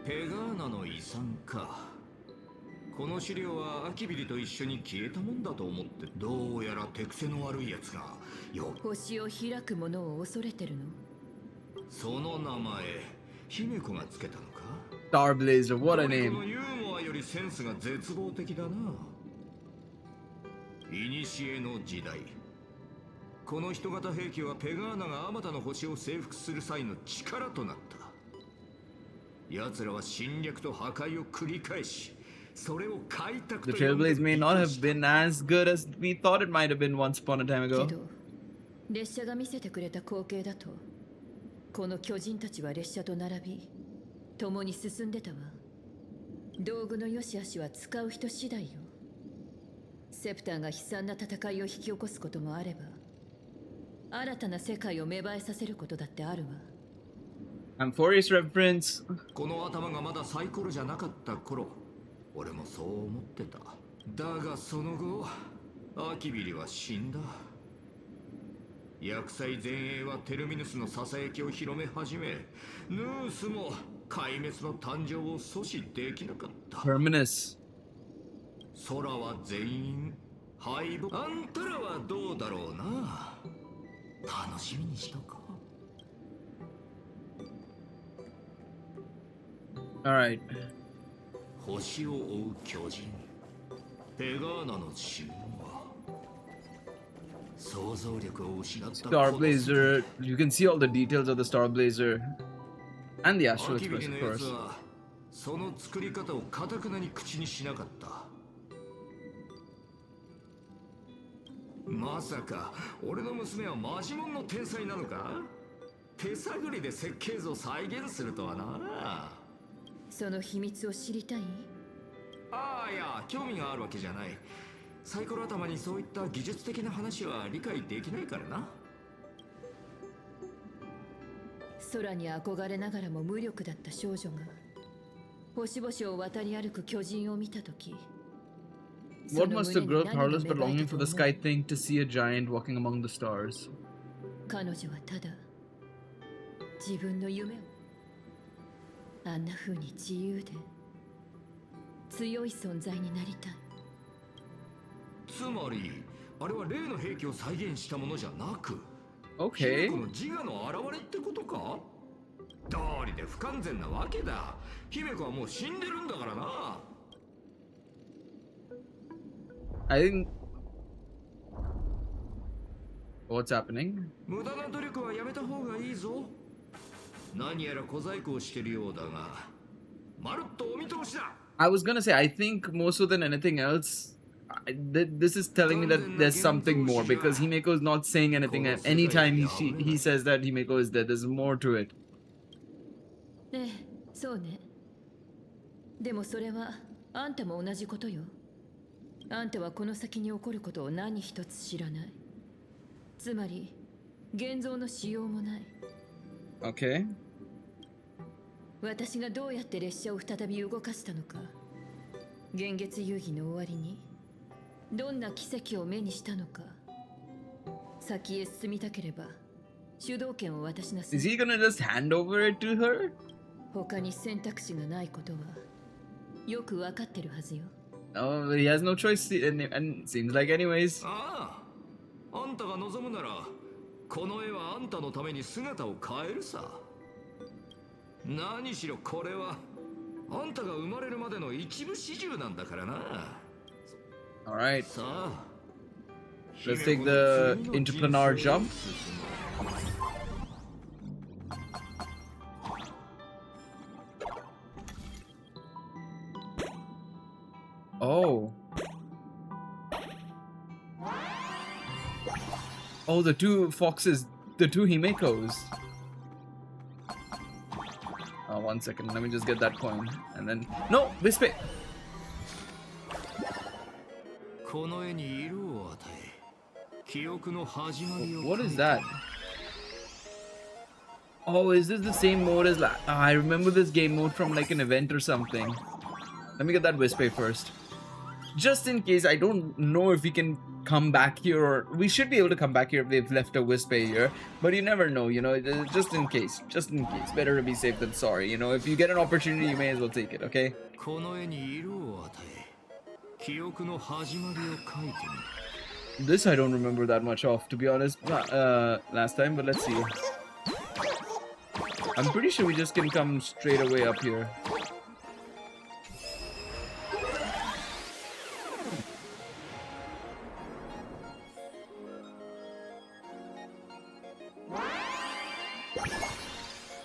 ペガーナの遺産か。この資料はアキビリと一緒に消えたもんだと思って、どうやら手癖の悪いやつが星を開くものを恐れてるの。その名前、姫子がつけたのか。 Starblazer, what a こ name. のユーモアよりセンスが絶望的だな。古の時代、この人型兵器はペガーナがあまたの星を征服する際の力となった。奴らは侵略と破壊を繰り返し、それを開拓 The と呼んで Trailblaze may not have been as good as we thought it might have been once upon a time け ago. ど列車が見せてくれた光景だと、この巨人たちは列車と並び共に進んでたわ。道具の良し悪しは使う人次第よ。セプターが悲惨な戦いを引き起こすこともあれば、新たな世界を芽生えさせることだってあるわ。 Amphorius reference. この頭がまだサイコロじゃなかった頃、俺もそう思ってた。だがその後、アキビリは死んだ。厄災前衛はテルミヌスのささやきを広め始め、ヌースも壊滅の誕生を阻止できなかった。 Terminus. 空は全員敗北。あんたらはどうだろうな。楽しみにしとこう。 Alright. 星を追う巨人、ペガーナの死因は想像力を失った。 Starblazer. You can see all the details of the Starblazer. And the Astral アキビ Express, リ of のやつ course. はその作り方をかたくなに口にしなかった。まさか俺の娘はマジモンの天才なのか。手探りで設計図を再現するとはな。その秘密を知りたい？ああ、いや、興味があるわけじゃない。サイコロ頭にそういった技術的な話は理解できないからな。空に憧れながらも無力だった少女が星々を渡り歩く巨人を見たとき、 What must a girl powerless but longing for the sky think to see a giant walking among the stars? 彼女はただ自分の夢をあんな風に自由で強い存在になりたい。つまりあれは例の兵器を再現したものじゃなく、 Okay. この自我の現れってことか。道理で不完全なわけだ。姫子はもう死んでるんだからな。 I think. What's happening? 無駄な努力はやめた方がいいぞ。何やら小細工をしてるようだが、まるっとお見通しだ。 I was gonna say, I think more so than anything else, this is telling me that there's something more because Himeko is not saying anything at any time he says that Himeko is dead. There's more to it. ええ、そうね。でもそれはあんたも同じことよ。あんたはこの先に起こることを何一つ知らない。つまり現像のしようもない。 Okay. 私がどうやって列車を再び動かしたのか、幻月遊戯の終わりにどんな奇跡を目にしたのか、先へ進みたければ主導権を渡しなさい。 Is he gonna just hand over it to her? 他に選択肢がないことはよくわかってるはずよ。 Oh, he has no choice, and it seems like anyways. ああ、あんたが望むならこの絵はあんたのために姿を変えるさ。何しろこれはあんたが生まれるまでの一部始終なんだからな。 Alright. さあ、 Let's take the interplanar jump. Oh. Oh, the two foxes, the two Himekos. Oh, 1 second. Let me just get that coin. And then... No! Whisper! What is that? Oh, is this the same mode as I remember this game mode from like an event or something. Let me get that Whisper first. Just in case, I don't know if we can come back here, or we should be able to come back here if they've left a Whisper here, but you never know, you know, just in case, better to be safe than sorry, you know, if you get an opportunity, you may as well take it, okay? This I don't remember that much of, to be honest, last time, but let's see. I'm pretty sure we just can come straight away up here.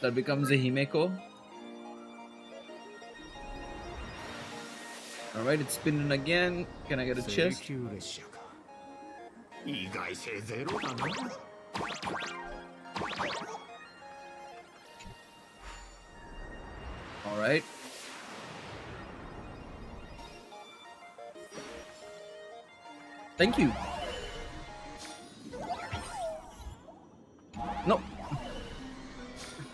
That becomes a Himeko. Alright, it's spinning again. Can I get a chest? Alright. Thank you. No.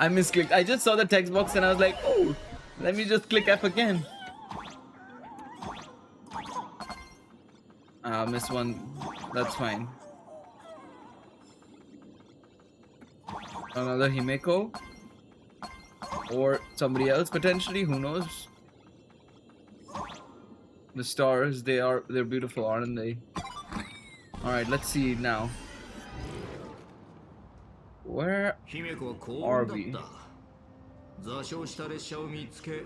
I misclicked. I just saw the text box and I was like, oh, let me just click F again. Missed one. That's fine. Another Himeko. Or somebody else potentially, who knows? The stars, they're beautiful, aren't they? Alright, let's see now. Where are we? 座礁した列車を見つけ、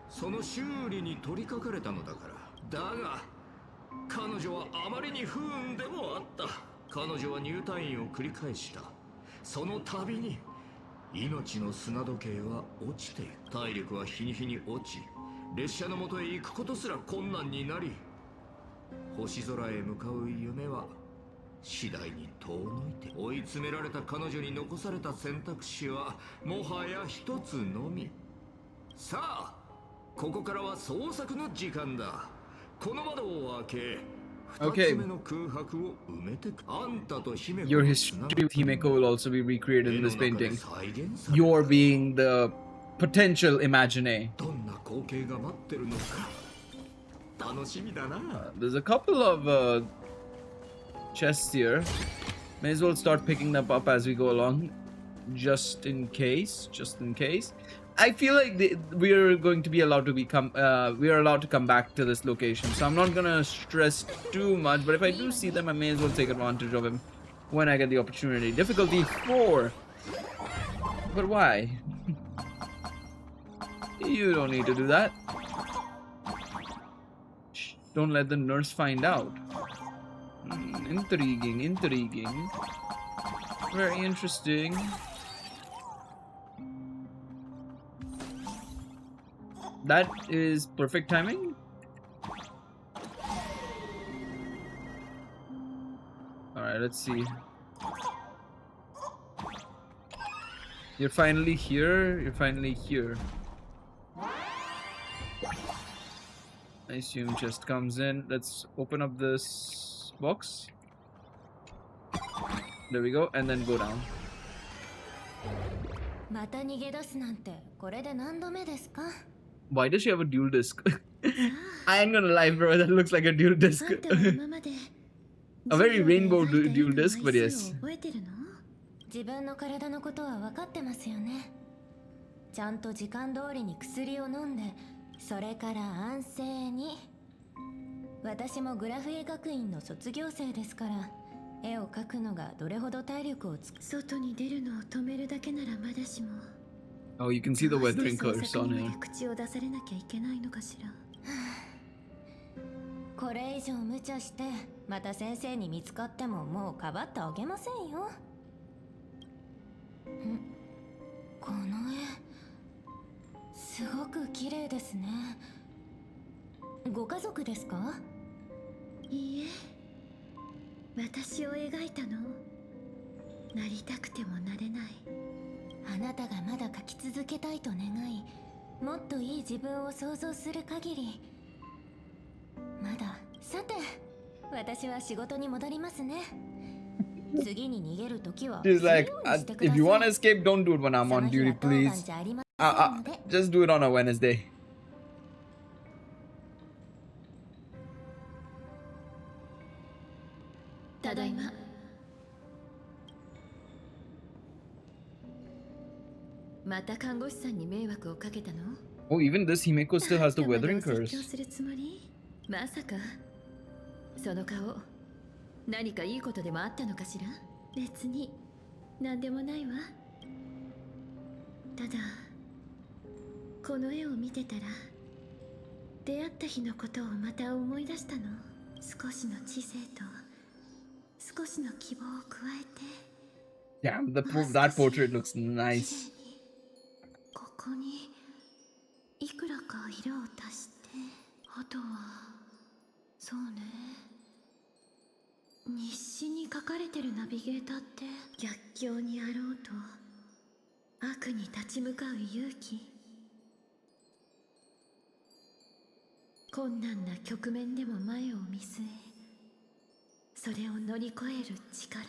その修理に取り掛かれたのだから。だが、彼女はあまりに不運でもあった。彼女は入退院を繰り返した。その度に命の砂時計は落ちている。体力は日に日に落ち、列車の元へ行くことすら困難になり、星空へ向かう夢は次第に遠のいて、追い詰められた彼女に残された選択肢はもはや一つのみ。さあ、ここからは捜索の時間だ。この窓を開け、Okay. Your history with Himeko will also be recreated in this painting. You're being the potential Imagine. There's a couple of chests here. May as well start picking them up as we go along, just in case. I feel like we're going to be allowed to we are allowed to come back to this location, so I'm not gonna stress too much, but if I do see them, I may as well take advantage of him when I get the opportunity. Difficulty 4. But why? You don't need to do that. Shh, don't let the nurse find out. Intriguing. Very interesting. That is perfect timing. Alright, let's see. You're finally here. I assume chest comes in. Let's open up this box. There we go, and then go down. また逃げ出すなんてこれで何度目ですか? Why does she have a dual disc? I ain't gonna lie, bro. That looks like a dual disc. A very rainbow dual disc, but yes. 自分の体のことは分かってますよね。ちゃんと時間通りに薬を飲んで、それから安静に。私もグラフ絵学院の卒業生ですから、絵を描くのがどれほど体力を使う。外に出るのを止めるだけならまだしも。Oh, you can see the weathering curse on him. 口を出されなきゃいけないのかしら。これ以上無茶して、また先生に見つかってももうかばってあげませんよ。この絵、すごく綺麗ですね。ご家族ですか？いいえ、私を描いたの。なりたくてもなれない。あなたがまだ書き続けたいと願い、もっといい自分を想像する限り。まだ。さて、私は仕事に戻りますね。次に逃げる時は She's like, if you want to escape, don't do it when I'm on duty, please. Just do it on a Wednesday. ただいま。また看護師さんに迷惑をかけたの？ Oh, even this Himeko still has the weathering curse. するつもり？まさかその顔、何かいいことでもあったのかしら？別に何でもないわ。ただこの絵を見てたら出会った日のことをまた思い出したの。少しの知性と少しの希望を加えて。 Damn, that portrait looks nice. ここにいくらか色を足して、あとはそうね、日誌に書かれてるナビゲーターって逆境にあろうと悪に立ち向かう勇気、困難な局面でも前を見据え、それを乗り越える力、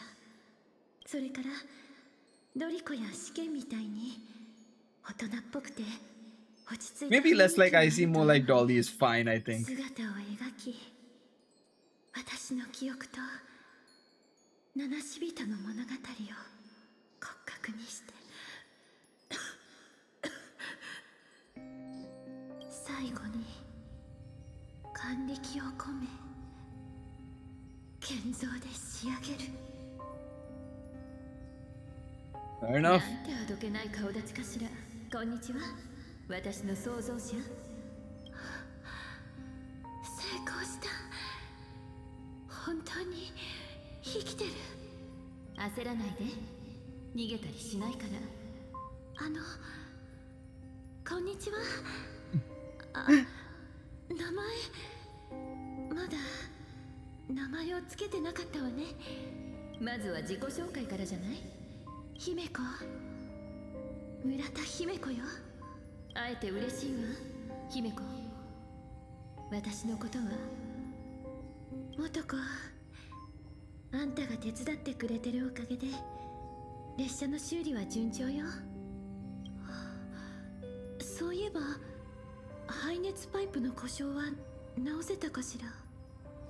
それからドリコや試験みたいに大人っぽくて落ち着いた Maybe less like Icy, more like Dolly is fine, I think. 姿を描き、私の記憶と七死人の物語を骨格にして最後に眼力を込め建造で仕上げる。 Fair enough. なんてあどけない顔立ちかしら。こんにちは、私の創造者。成功した。本当に生きてる。焦らないで、逃げたりしないから。こんにちは。名前まだ名前をつけてなかったわね。まずは自己紹介からじゃない？姫子、村田姫子よ。会えて嬉しいわ、姫子。私のことは元子、あんたが手伝ってくれてるおかげで列車の修理は順調よ。そういえば排熱パイプの故障は直せたかしら。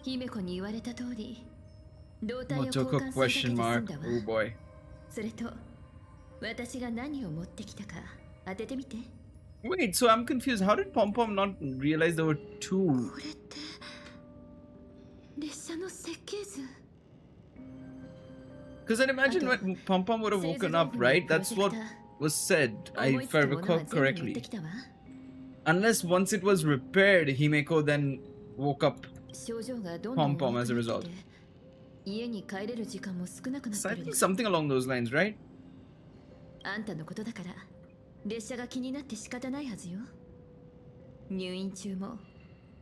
姫子に言われた通り胴体を Motoko 交換す question るだ mark. けで済んだわ。 Oh boy. それと私が何を持ってきたか当ててみて。 Wait, so I'm confused. How did Pom Pom not realize there were two? これって列車の設計図。 Because I'd imagine when Pom Pom would have woken up, right? That's what was said, if I recall correctly. Unless once it was repaired, Himeko then woke up Pom Pom as a result. 家に帰れる時間も少なくなって So I る think でしょ。 something along those lines, right? あんたのことだから列車が気になって仕方ないはずよ。入院中も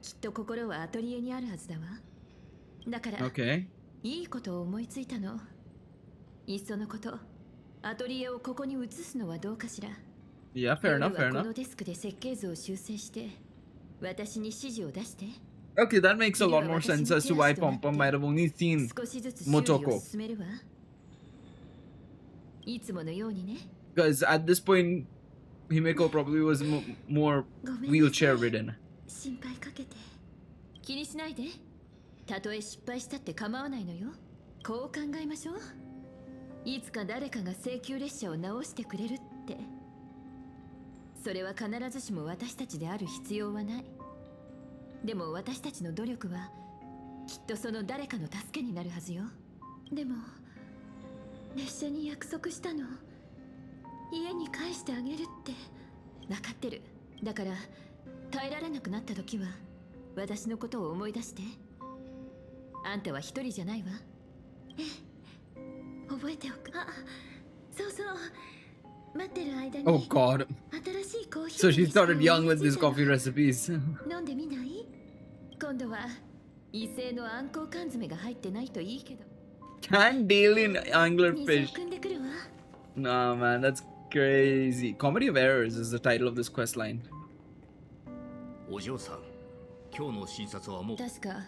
きっと心はアトリエにあるはずだわ。だから、Okay. いいことを思いついたの。いっそのこと、アトリエをここに移すのはどうかしら。 Yeah, fair enough, fair こ enough. のデスクで設計図を修正して私に指示を出して。 Okay, that makes a lot more sense as to why Pom Pom might have only seen 少しずつ修理を Motoko. 進めるわ。いつものようにね。 Because at this point, Himeko probably was more wheelchair ridden. 心配かけて。気にしないで。たとえ失敗したって構わないのよ。こう考えましょう。いつか誰かが請求列車を直してくれるって。それは必ずしも私たちである必要はない。でも私たちの努力はきっとその誰かの助けになるはずよ。でも列車に約束したの。家に返してあげるって。分かってる。だから耐えられなくなった時は私のことを思い出して。あんたは一人じゃないわ。ええ、覚えておく。あ、そうそう。待ってる間に Oh god. 新しいコーヒー。 So she started young with these coffee recipes. 飲んでみない？今度は異性のあんこう缶詰が入ってないといいけど。Can deal in anglerfish. Nah, man, that's crazy. Comedy of Errors is the title of this quest line. お嬢さん、今日の診察はもう。確か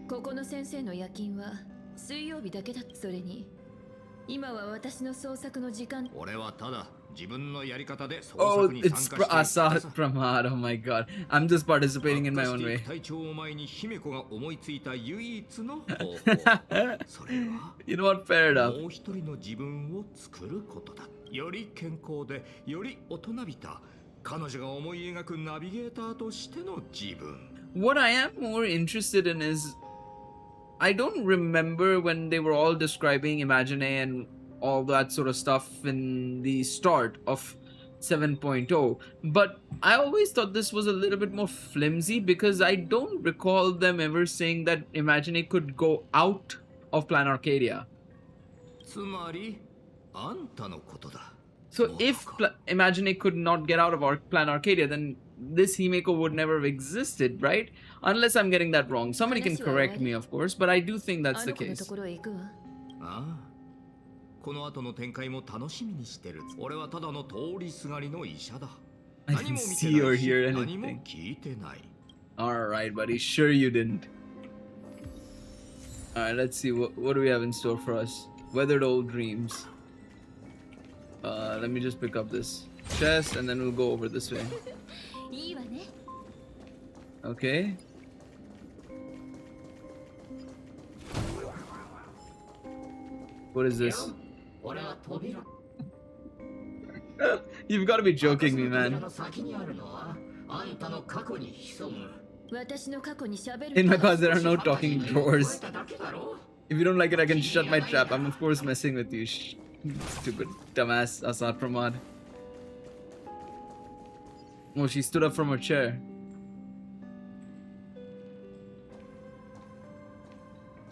ここの先生の夜勤は水曜日だけだ。それに今は私の創作の時間。俺はただ自分のやり方で創 Oh, 作に参 it's 加していた Asad Pramad. Oh my god. I'm just participating in my own way. 隊長を前に姫子が思いついた唯一の方法。それは You know what? Fair enough. もう一人の自分を作ることだ。より健康でより大人びた彼女が思い描くナビゲーターとしての自分。What I am more interested in is I don't remember when they were all describing Imagine and all that sort of stuff in the start of 7.0, but I always thought this was a little bit more flimsy because I don't recall them ever saying that Imagine could go out of Plan Arcadia. つまりあんたのことだ。 So if Imagine could not get out of Plan Arcadia, then this Himeko would never have existed, right? Unless I'm getting that wrong. Somebody can correct me, of course, but I do think that's the case. ああ、この後の展開も楽しみにしてる。俺はただの通りすがりの医者だ。 I didn't see or hear 何も anything. 聞いてない。 Alright, buddy. Sure you didn't. Alright, let's see. What do we have in store for us? Weathered Old Dreams. Let me just pick up this chest and then we'll go over this way. Okay. What is this? You've got to be joking me, man. In my past, there are no talking drawers. If you don't like it, I can shut my trap. I'm of course messing with you. Stupid dumbass Asad Pramad. Oh, she stood up from her chair.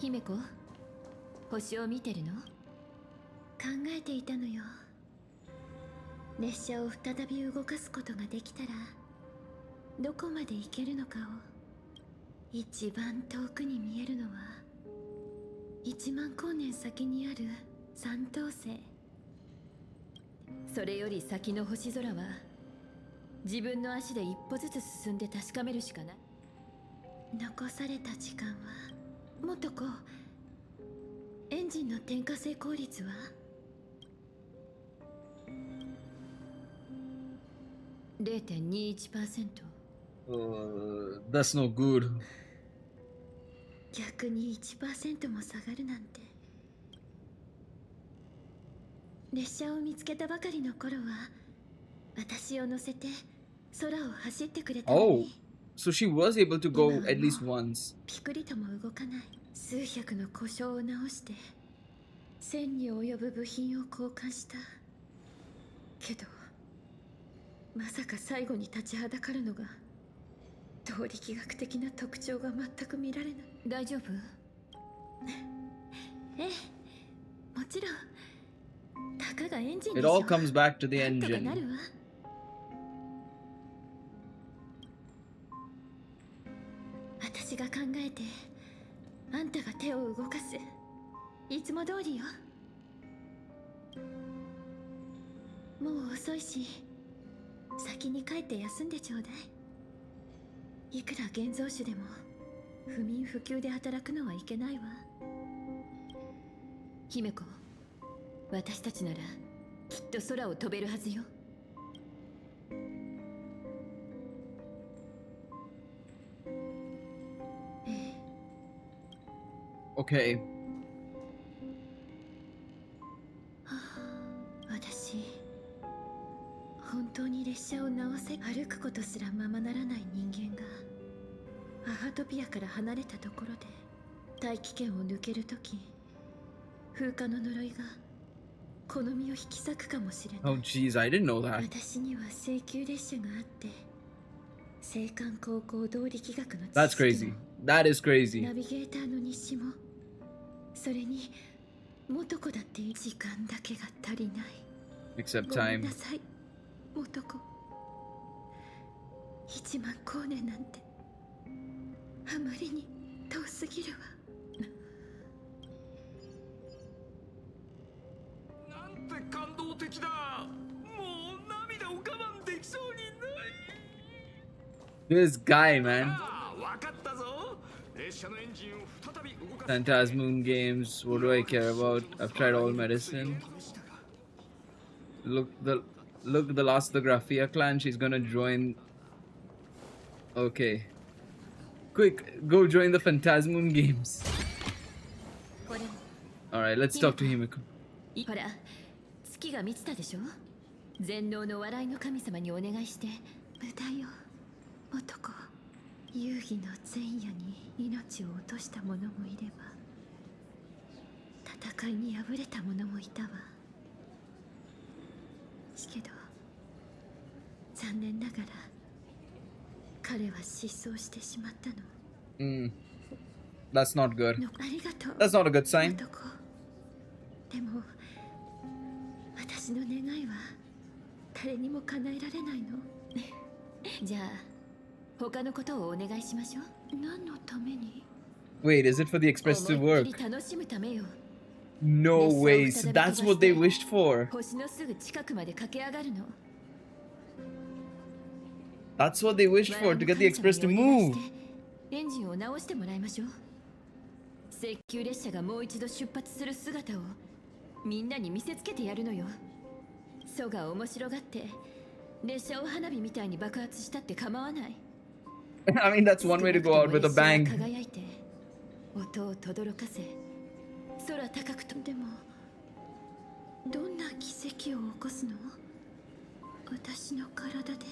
Himeko, 星を見てるの？考えていたのよ。列車を再び動かすことができたらどこまで行けるのかを。一番遠くに見えるのは1万光年先にある三等星。それより先の星空は自分の足で一歩ずつ進んで確かめるしかない。残された時間はもっとこう。エンジンの点火成功率は0.21%。That's no good. 逆に 1% も下がるなんて。列車を見つけたばかりの頃は私を乗せて空を走ってくれたの Oh, に。 so she was able to go at least once. ピクリとも動かない。数百の故障を直して1000に及ぶ部品を交換したけど、まさか最後に立ちはだかるのが動力学的な特徴が全く見られない。大丈夫？ええ、もちろん。たかがエンジン It でしょ。 all comes back to the なんとかな engine. るわ。私が考えてあんたが手を動かす。いつも通りよ。もう遅いし先に帰って休んでちょうだい。いくら現像種でも不眠不休で働くのはいけないわ。姫子、私たちならきっと空を飛べるはずよ。Okay. 私本当に列車を直せ。歩くことすらままならない人間がアハトピアから離れたところで大気圏を抜けるとき、風化の呪いが好みを引き裂くかもしれない。 Oh, jeez, I didn't know that. 私には請求列車があって青函高校動力学の知識も That's crazy. That is crazy. ナビゲーターの日誌も、それに元子だって時間だけが足りない。 Except ごめん time. なさい、元子。1万光年なんてあまりに遠すぎるわ。This guy, man. Phantasmoon games. What do I care about? I've tried all medicine. Look the last of the Graphia clan. She's gonna join. Okay. Quick, go join the Phantasmoon games. Alright, let's talk to Himiko. ほら、月が満ちたでしょ。全能の笑いの神様にお願いして。無駄よ、男。遊戯の前夜に命を落とした者もいれば、戦いに敗れた者もいたわ。しけど、残念ながら彼は失踪してしまったの。That's not good. ありがとう。 That's not a good sign. 男。でも、私の願いは誰にも叶えられないの。じゃあ、他のことをお願いしましょう。何のために？ Wait, is it for the Express to 思いっ work? きり楽しむためよ。 No way. So that's what they wished for. 星のすぐ近くまで駆け上がるの。 That's what they wished for, to get the Express to move. エンジンを直してもらいましょう。請求列車がもう一度出発する姿をみんなに見せつけてやるのよ。ソが面白がって列車を花火みたいに爆発したって構わない。I mean, that's one way to go out with a bang. 輝いて音を轟かせ空高く飛んでもどんな奇跡を起こすの？私の体で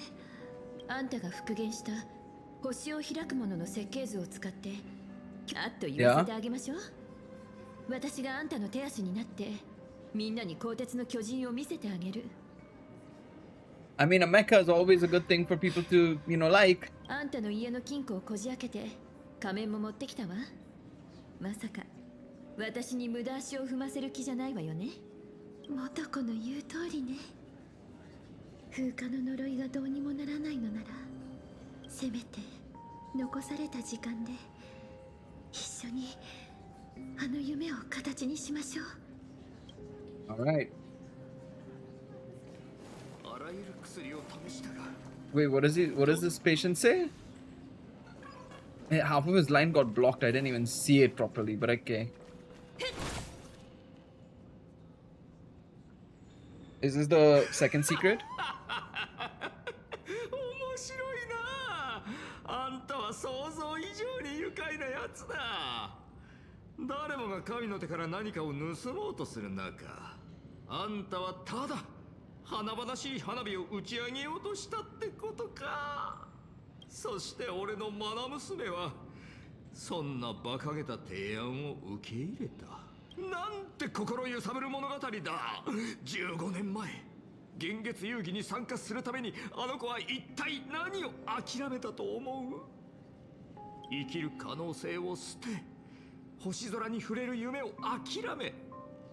あんたが復元した星を開くものの設計図を使ってあっと言わせてあげましょう。私があんたの手足になってみんなに鋼鉄の巨人を見せてあげる。 I mean, a mecha is always a good thing for people to, you know, like. あんたの家の金庫をこじ開けて仮面も持ってきたわ。まさか私に無駄足を踏ませる気じゃないわよね。元子の言う通りね。風化の呪いがどうにもならないのならせめて残された時間で一緒にあの夢を形にしましょう。 Alright. Wait, what does this patient say? Half of his line got blocked. I didn't even see it properly, but okay. Is this the second secret? 面白いな。あんたは想像以上に愉快なやつだ。誰もが神の手から何かを盗もうとする中、あんたはただ華々しい花火を打ち上げようとしたってことか。そして俺のマナ娘はそんな馬鹿げた提案を受け入れた。なんて心揺さぶる物語だ。15年前現月遊戯に参加するためにあの子は一体何を諦めたと思う？生きる可能性を捨て星空に触れる夢を諦め、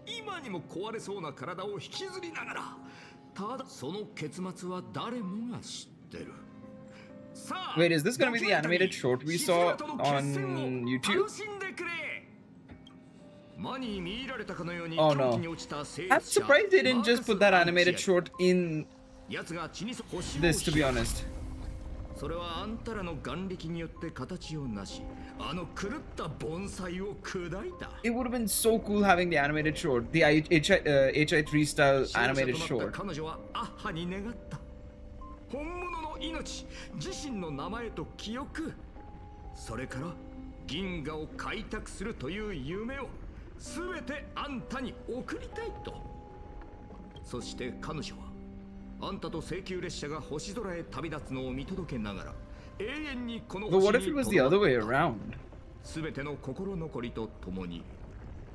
今にも壊れそうな体を引きずりながら、ただその結末は誰もが知ってる。 Wait, is this gonna be the animated short we saw on YouTube? Oh no. I'm surprised they didn't just put that animated short in this, to be honest. それはあんたらの眼力によって形をなし、あの狂った盆栽を砕いた。 It would have been so cool having the animated short, the HI3 style animated short. 彼女はアッハに願った。本物の命、自身の名前と記憶、それから銀河を開拓するという夢を全てあんたに送りたいと。そして彼女はあんたと請求列車が星空へ旅立つのを見届けながら永遠にこの星に But what if it was the other way around? 全ての心残りとともに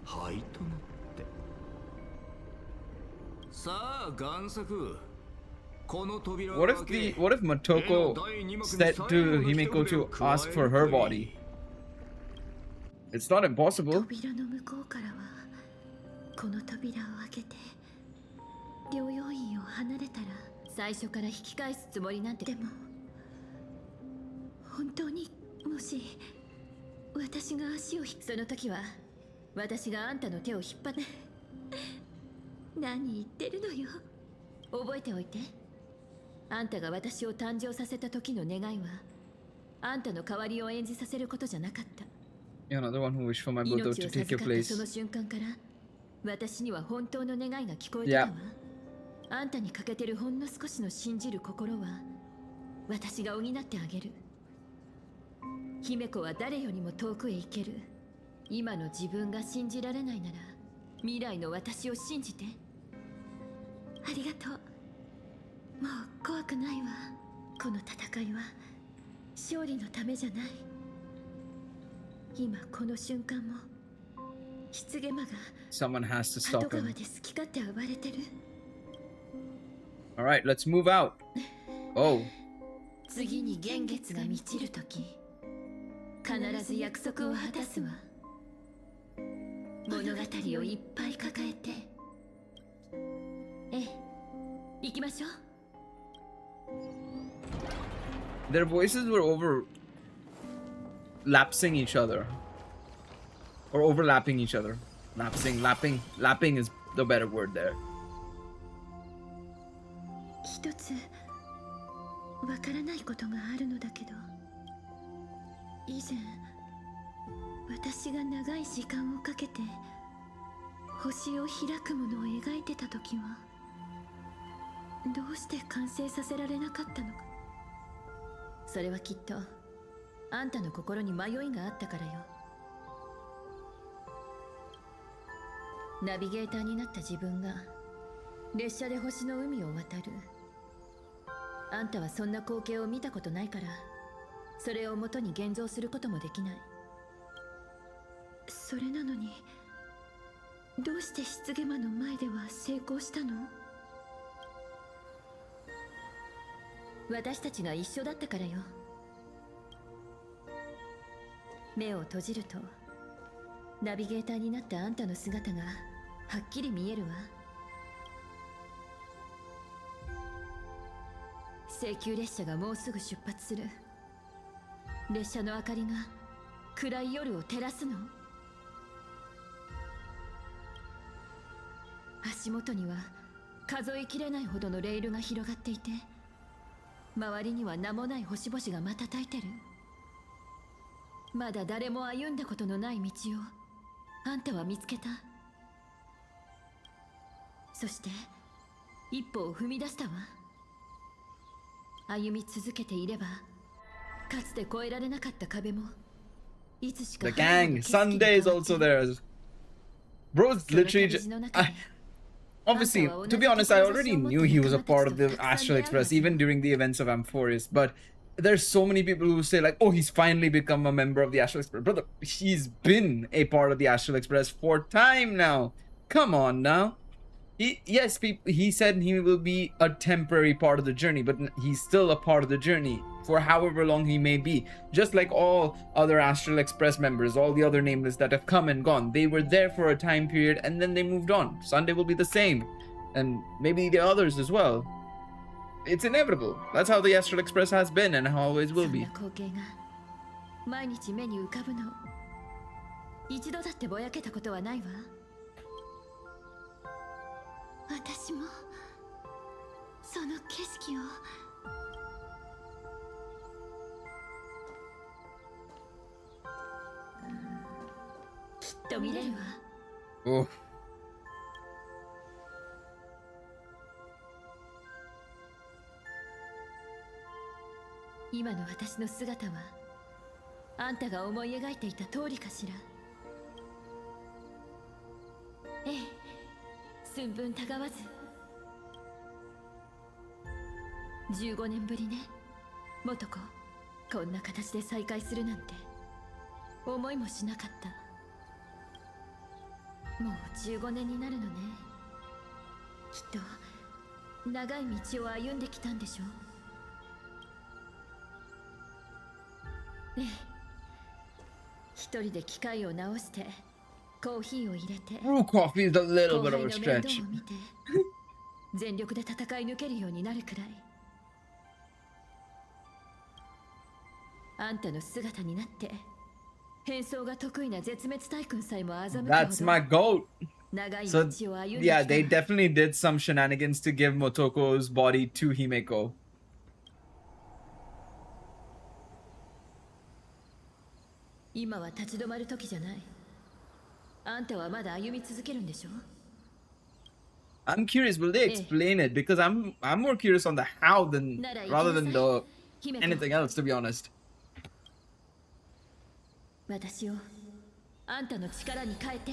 灰となって。さあ贋作、この扉を What if Motoko said to Himiko to ask for her body? It's not impossible. 扉の向こうからはこの扉を開けて療養院を離れたら最初から引き返すつもりなんて。でも本当にもし私が足をその時は私があんたの手を引っ張って何言ってるのよ。覚えておいて。あんたが私を誕生させた時の願いはあんたの代わりを演じさせることじゃなかった。 You're not the one who wished for my bulldog 命 to を take 授 your かった place. その瞬間から私には本当の願いが聞こえてたわ。あんたに欠けてるほんの少しの信じる心は私が補ってあげる。姫子は誰よりも遠くへ行ける。今の自分が信じられないなら未来の私を信じて。ありがとう。もう怖くないわ。この戦いは勝利のためじゃない。今この瞬間も失ゲマが Someone has to 後 stop 側 him. で好き勝手暴れてる。 Alright, let's move out. Oh. 次に幻月が満ちるとき必ず約束を果たすわ。物語をいっぱい抱えて。ええ、行きましょう。 Their voices were overlapsing each other. Or overlapping each other. Lapping is the better word there. 一つわからないことがあるのだけど、以前私が長い時間をかけて星を開くものを描いてた時はどうして完成させられなかったのか。それはきっとあんたの心に迷いがあったからよ。ナビゲーターになった自分が列車で星の海を渡る。あんたはそんな光景を見たことないから、それを元に現像することもできない。それなのにどうして失ゲマの前では成功したの？私たちが一緒だったからよ。目を閉じるとナビゲーターになったあんたの姿がはっきり見えるわ。請求列車がもうすぐ出発する。列車の明かりが暗い夜を照らすの。足元には数えきれないほどのレールが広がっていて、周りには名もない星々が瞬いてる。まだ誰も歩んだことのない道をあんたは見つけた。そして一歩を踏み出したわ。歩み続けていればかつて越えられなかった壁もいつしか The gang, Sunday's also there. Bro's literally obviously, to be honest, I already knew he was a part of the Astral Express, even during the events of Amphoris, but there's so many people who say like, oh, he's finally become a member of the Astral Express. Brother, he's been a part of the Astral Express for time now. Come on now. He said he will be a temporary part of the journey, but he's still a part of the journey for however long he may be. Just like all other Astral Express members, all the other nameless that have come and gone. They were there for a time period and then they moved on. Sunday will be the same. And maybe the others as well. It's inevitable. That's how the Astral Express has been and how always will be. 毎日目に浮かぶの。一度だってぼやけたことはないわ。私もその景色をきっと見れるわ。Oh. 今の私の姿はあんたが思い描いていた通りかしら。ええ、寸分たがわず。15年ぶりね、元子。こんな形で再会するなんて思いもしなかった。もう15年になるのね。きっと長い道を歩んできたんでしょ。ええ、一人で機械を直してコーヒーを入れて、 Brew coffee is a little bit of a 後輩の面 stretch. 倒を見て全力で戦い抜けるようになるくらい。あんたの姿になって変装が得意な絶滅大君さえも欺くほど That's my goat. 長い So 道を歩んでき yeah, た。 they definitely did some shenanigans to give Motoko's body to Himeko. 今は立ち止まる時じゃない。あんたはまだ歩み続けるんでしょ？ I'm curious, will they explain it? Because I'm more curious on the how than rather than the anything else, to be honest. 私をあんたの力に変えて。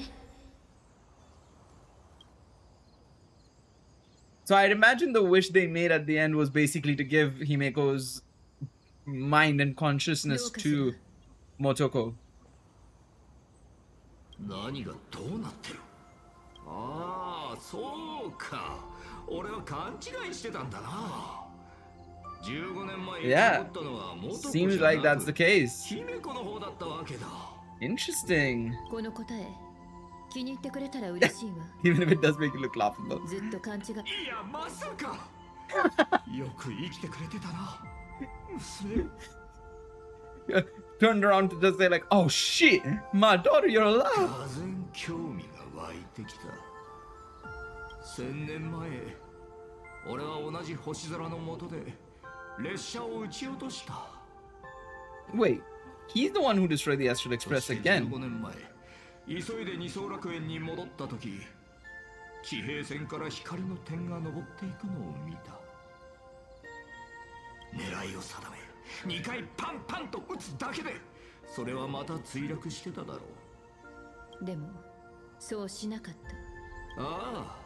So I'd imagine the wish they made at the end was basically to give Himeko's mind and consciousness to Motoko. 何がどうなってる？ああ、そうか。俺は勘違いしてたんだな。15年前に起こったのは元子じゃなく、 seems like that's the case. 姫子の方だったわけだ。 Interesting. この答え気に入ってくれたら嬉しいわ。 Even if it does make it look laughable. ずっと勘違い。いや、まさか。よく生きてくれてたな。娘。 Turned around to just say like, oh shit, my daughter, you're alive. がぜん興味が湧いてきた。1000年前、俺は同じ星空の下で列車を撃ち落とした。 Wait, he's the one who destroyed the Astral Express again. 15年前、急いで二層楽園に戻った時、地平線から光の点が昇っていくのを見た。狙いを定め、2回パンパンと撃つだけで、それはまた墜落してただろう。でも、そうしなかった。ああ。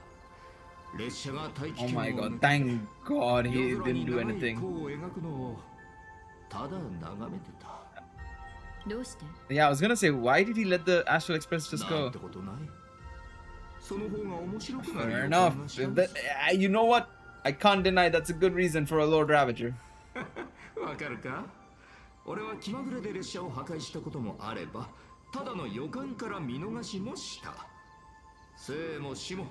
列車が大気 Oh 圏を my 抜 god, け thank god he 夜空に didn't do 長い anything. 弧を描くのをただ眺めてた。どうして？ Yeah, I was gonna say, why did he let the Astral Express just なん go? てことない。その方が面白くなる Fair 予 enough. 感がし If ま that, す。 you know what? I can't deny that's a good reason for a Lord Ravager. わかるか？俺は気まぐれで列車を破壊したこともあれば、ただの予感から見逃しもした。生も死も。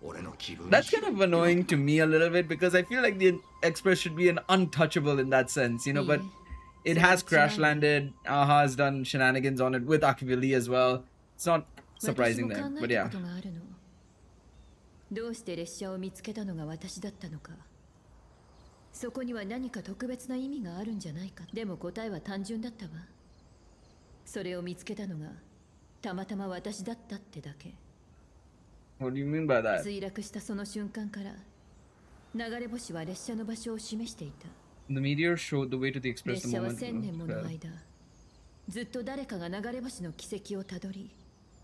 That's kind of annoying to me a little bit because I feel like the Express should be an untouchable in that sense, you know, but it has crash landed. Aha has done shenanigans on it with Akivili as well. It's not surprising there, but yeah. どうして列車を見つけたのが私だったのか。そこには何か特別な意味があるんじゃないか。でも答えは単純だったわ。それを見つけたのがたまたま私だったってだけ。 What do you mean by that? 墜落したその瞬間から流れ星は列車の場所を示していた。 The meteor showed the way to the Express 列 the 車は moment. 1000年もの間、ずっと誰かが流れ星の軌跡をたどり、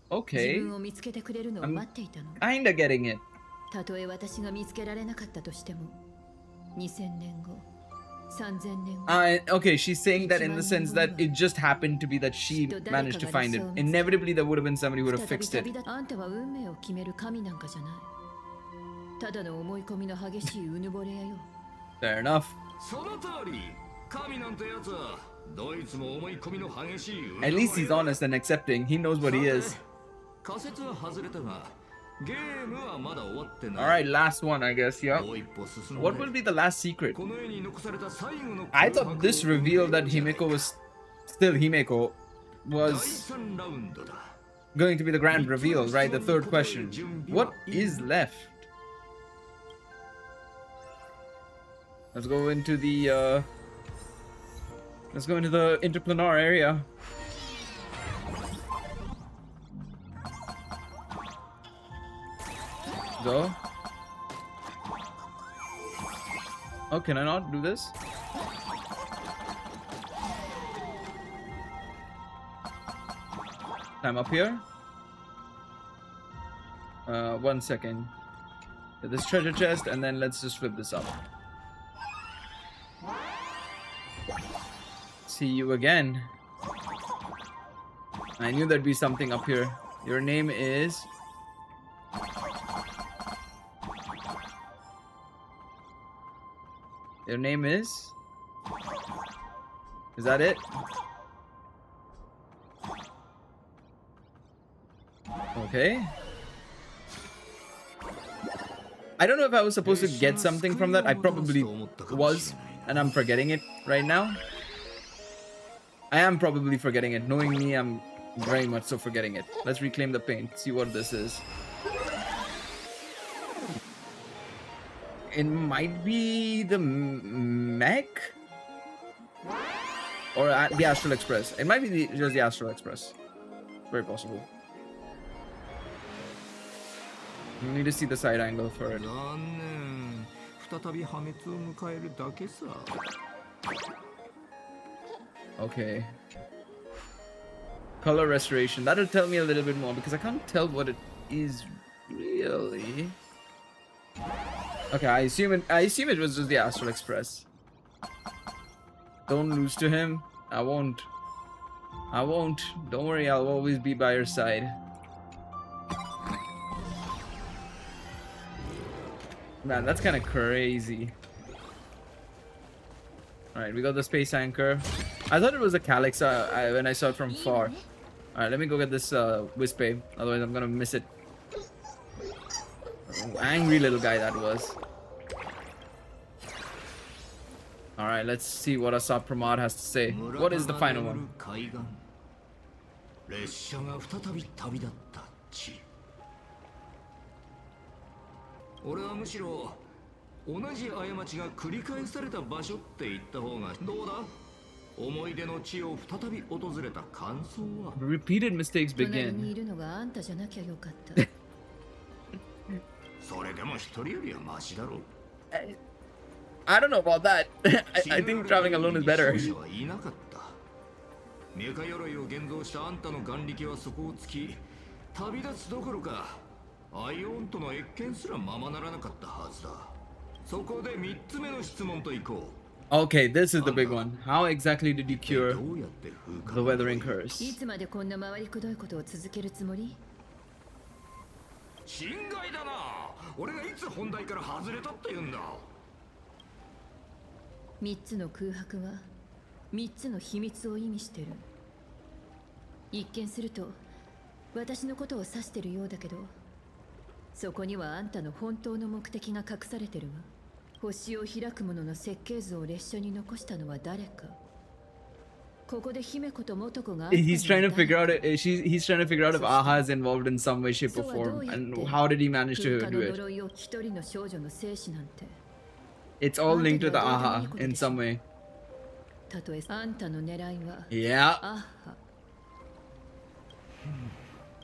Okay. 自分を見つけてくれるのを待っていたの。 Kinda getting it. たとえ私が見つけられなかったとしても、2000年後、3000年後。 Okay, she's saying that in the sense that it just happened to be that she managed to find it. Inevitably, there would have been somebody who would have fixed it. あんたは運命を決める神なんかじゃない。ただの思い込みの激しいうぬぼれやよ。 Fair enough. その通り。神なんてやつはどいつも思い込みの激しい。 At least he's honest and accepting. He knows what he is. 仮説は外れたが、ゲームはまだ終わってない。 All right, last one, I guess. Yeah. What will be the last secret? I thought this reveal that Himeko was still Himeko was going to be the grand reveal, right? The third question. What is left? Let's go into the interplanar area. Go. Oh, can I not do this? I'm up here. 1 second. Get this treasure chest and then let's just flip this up. See you again. I knew there'd be something up here. Your name is... Your name is? Is that it? Okay. I don't know if I was supposed to get something from that. I probably was, and I'm forgetting it right now. I am probably forgetting it. Knowing me, I'm very much so forgetting it. Let's reclaim the paint, see what this is. It might be the mech? Or the Astral Express. It might be just the Astral Express. Very possible. You need to see the side angle for it. Okay. Color restoration. That'll tell me a little bit more because I can't tell what it is really. Okay, I assume it was just the Astral Express. Don't lose to him. I won't. Don't worry, I'll always be by your side. Man, that's kind of crazy. Alright, we got the space anchor. I thought it was a calyx when I saw it from far. Alright, let me go get this Wispe. Otherwise, I'm gonna miss it. Oh, angry little guy that was. Alright, let's see what Asap Pramod has to say. What is the final one? 列車が再び旅立った地。俺はむしろ同じ過ちが繰り返された場所って言った方がどうだ？思い出の地を再び訪れた感想は。Repeated mistakes 隣 begin. にいるのがあんたじゃなきゃよかった。それでも一人よりはマシだろう。I don't know about that. I think traveling alone is better. いなかった。メカ鎧を現像したあんたの眼力はそこをつき、旅立つどころか、アイオンとの謁見すらままならなかったはずだ。そこで3つ目の質問といこう。Okay, this is the big one. How exactly did you cure the weathering curse? いつまでこんな回りくどいことを続けるつもり？心外だな。俺がいつ本題から外れたって言うんだ。3つの空白が3つの秘密を意味してる。一見すると私のことを指してるようだけど、そこにはあんたの本当の目的が隠されてるわ。星を開く者の設計図を列車に残したのは誰か。ここで姫子と元子が He's trying to figure out he's trying to figure out if Aha is involved in some way, shape, or form, and how did he manage to do it? 一人の少女の生死なんて。It's all linked with Aha in some way. たとえあんたの狙いは Yeah. アハ。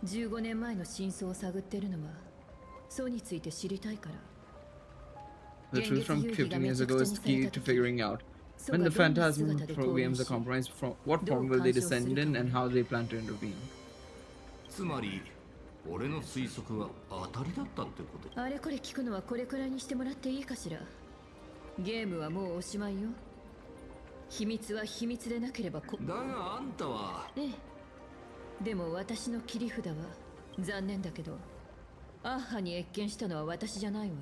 15年前の真相を探ってるのはそうについて知りたいから。The truth from 15 years ago is key to figuring out when the phantasmal programs are compromised. From what form will they descend in, and how they plan to intervene? つまり俺の推測は当たりだったってこと。あれこれ聞くのはこれくらいにしてもらっていいかしら。ゲームはもうおしまいよ。秘密は秘密でなければだがあんたは。ええ。でも私の切り札は残念だけど、アッハに謁見したのは私じゃないわ。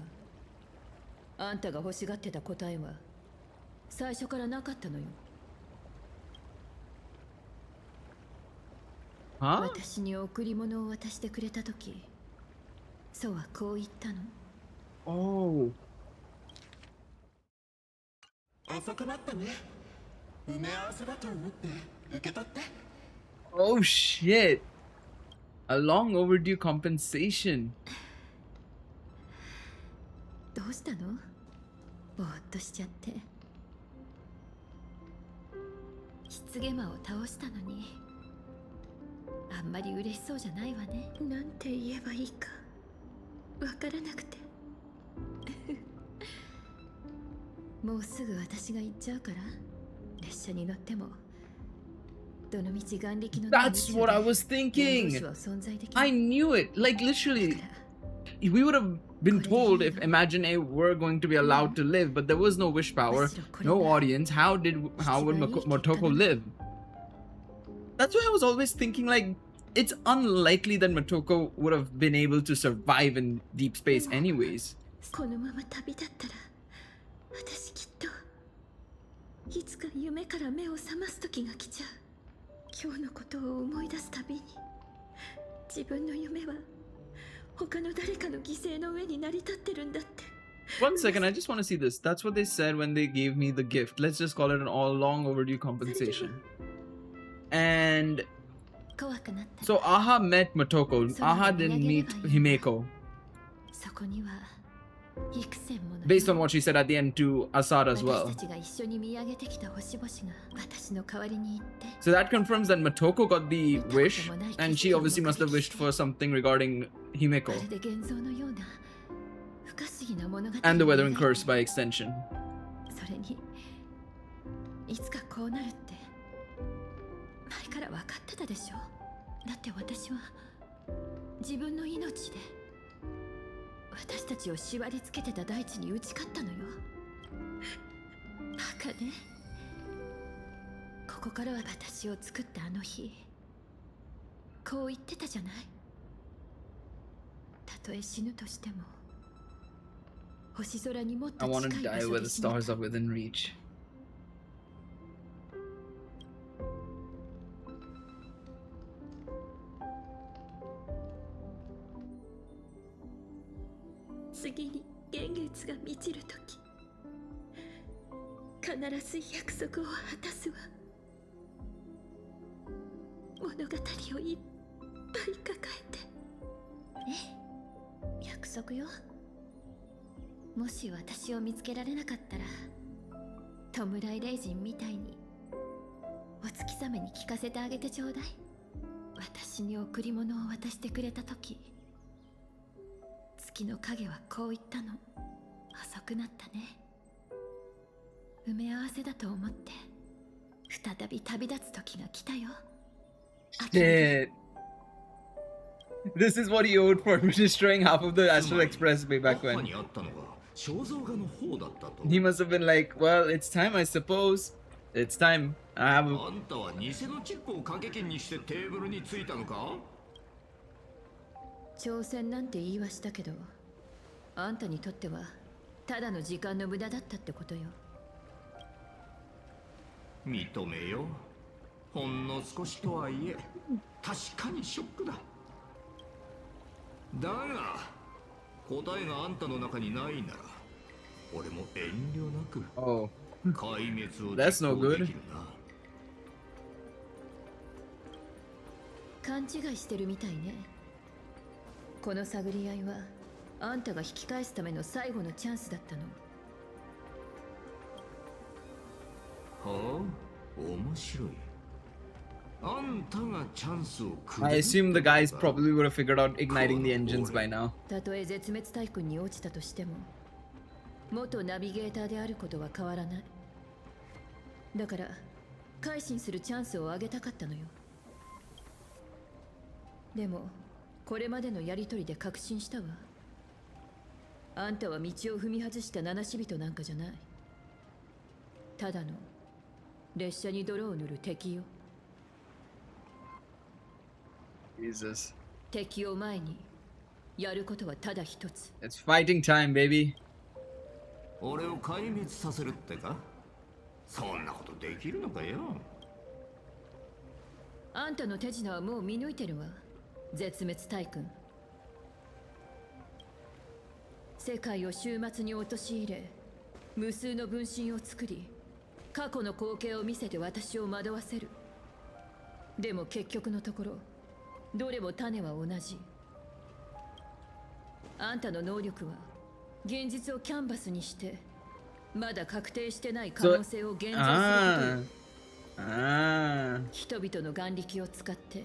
あんたが欲しがってた答えは最初からなかったのよ。私に贈り物を渡してくれたとき、そうはこう言ったの。Oh. 遅くなったね。埋め合わせだと思って受け取って。Oh shit. A long overdue compensation. どうしたの？ぼーっとしちゃって。失言魔を倒したのにあんまり嬉しそうじゃないわね。なんて言えばいいかわからなくてもうすぐ私が行っちゃうから、列車に乗ってもどのみち眼力のない。 That's what I was thinking. I knew it. Like literally, we would have been told if Imagine A were going to be allowed to live, but there was no wish power, no audience. How would Motoko live? That's why I was always thinking, like, it's unlikely that Motoko would have been able to survive in deep space anyways. このまま旅立ったら私きっといつか夢から目を覚ます時が来ちゃう。今日のことを思い出すたびに自分の夢は他の誰かの犠牲の上に成り立ってるんだって。 One second, I just want to see this. That's what they said when they gave me the gift. Let's just call it an all long overdue compensation. And so Aha met Motoko. Aha didn't meet Himeko. そこには Based on what she said at the end to Assad as well. So that confirms that Motoko got the wish, and she obviously must have wished for something regarding Himeko. And the Weathering Curse by extension. いつかこうなるって前から分かってたでしょ。だって私は自分の命で私たちを縛り付けてた大地に打ち勝ったのよ。バカね。ここからは私を作ったあの日こう言ってたじゃない。たとえ死ぬとしても星空にもっと I 近 want い to 場 die 所 where で the 死ねた。 stars are within reach. 次に幻月が満ちるとき必ず約束を果たすわ。物語をいっぱい抱えて。え、約束よ。もし私を見つけられなかったら弔い霊人みたいにお月様に聞かせてあげてちょうだい。私に贈り物を渡してくれたとき月の影はこう言ったの。遅くなったね。埋め合わせだと思って再び旅立つ時が来たよ。Shit. This is what he owed for destroying half of the Astral Expressway back when. He must have been like, well, it's time, I suppose. It's time. I have a... あんたは偽のチップを掛け金にしてテーブルについたのか？挑戦なんて言いはしたけど、あんたにとってはただの時間の無駄だったってことよ。認めよう。ほんの少しとはいえ、確かにショックだ。だが、答えがあんたの中にないなら、俺も遠慮なく壊滅を実行できるな。勘違いしてるみたいね。この探り合いはあんたが引き返すための最後のチャンスだったの。はあ、面白い。あんたがチャンスをくれる。 I assume the guys probably would have figured out igniting the engines by now. たとえ絶滅大軍に落ちたとしても、元ナビゲーターであることは変わらない。だから改心するチャンスをあげたかったのよ。でもこれまでのやりとりで確信したわ。あんたは道を踏み外した七死人なんかじゃない。ただの列車に泥を塗る敵よ。Jesus. 敵を前にやることはただ一つ。 It's fighting time, baby. 俺を壊滅させるってか？そんなことできるのかよ。あんたの手品はもう見抜いてるわ。絶滅大君。世界を終末に陥れ、無数の分身を作り、過去の光景を見せて私を惑わせる。でも結局のところ、どれも種は同じ。あんたの能力は現実をキャンバスにしてまだ確定してない可能性を現像することよ。人々の眼力を使って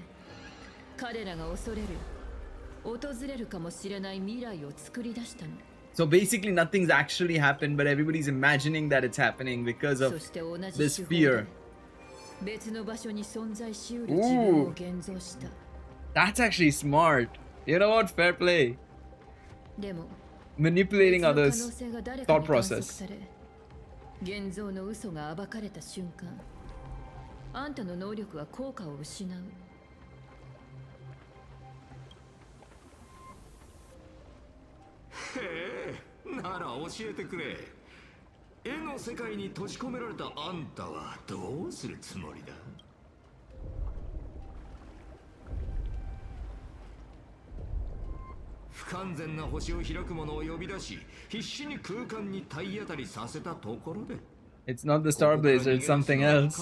彼らが恐れる訪れるかもしれない未来を作り出したの。 So basically nothing's actually happened, but everybody's imagining that it's happening because of そして同じ this 手法 fear. で別の場所に存在しうる自分を現像した。 That's actually smart. You know what? Fair play. でも Manipulating 別の可能 others' 性が誰か thought に観測 process. され現像の嘘が暴かれた瞬間、あんたの能力は効果を失う。へえ、なら教えてくれ。絵の世界に閉じ込められたあんたはどうするつもりだ？不完全な星を開くものを呼び出し、必死に空間に体当たりさせたところで。 It's not the Starblazer, it's something else.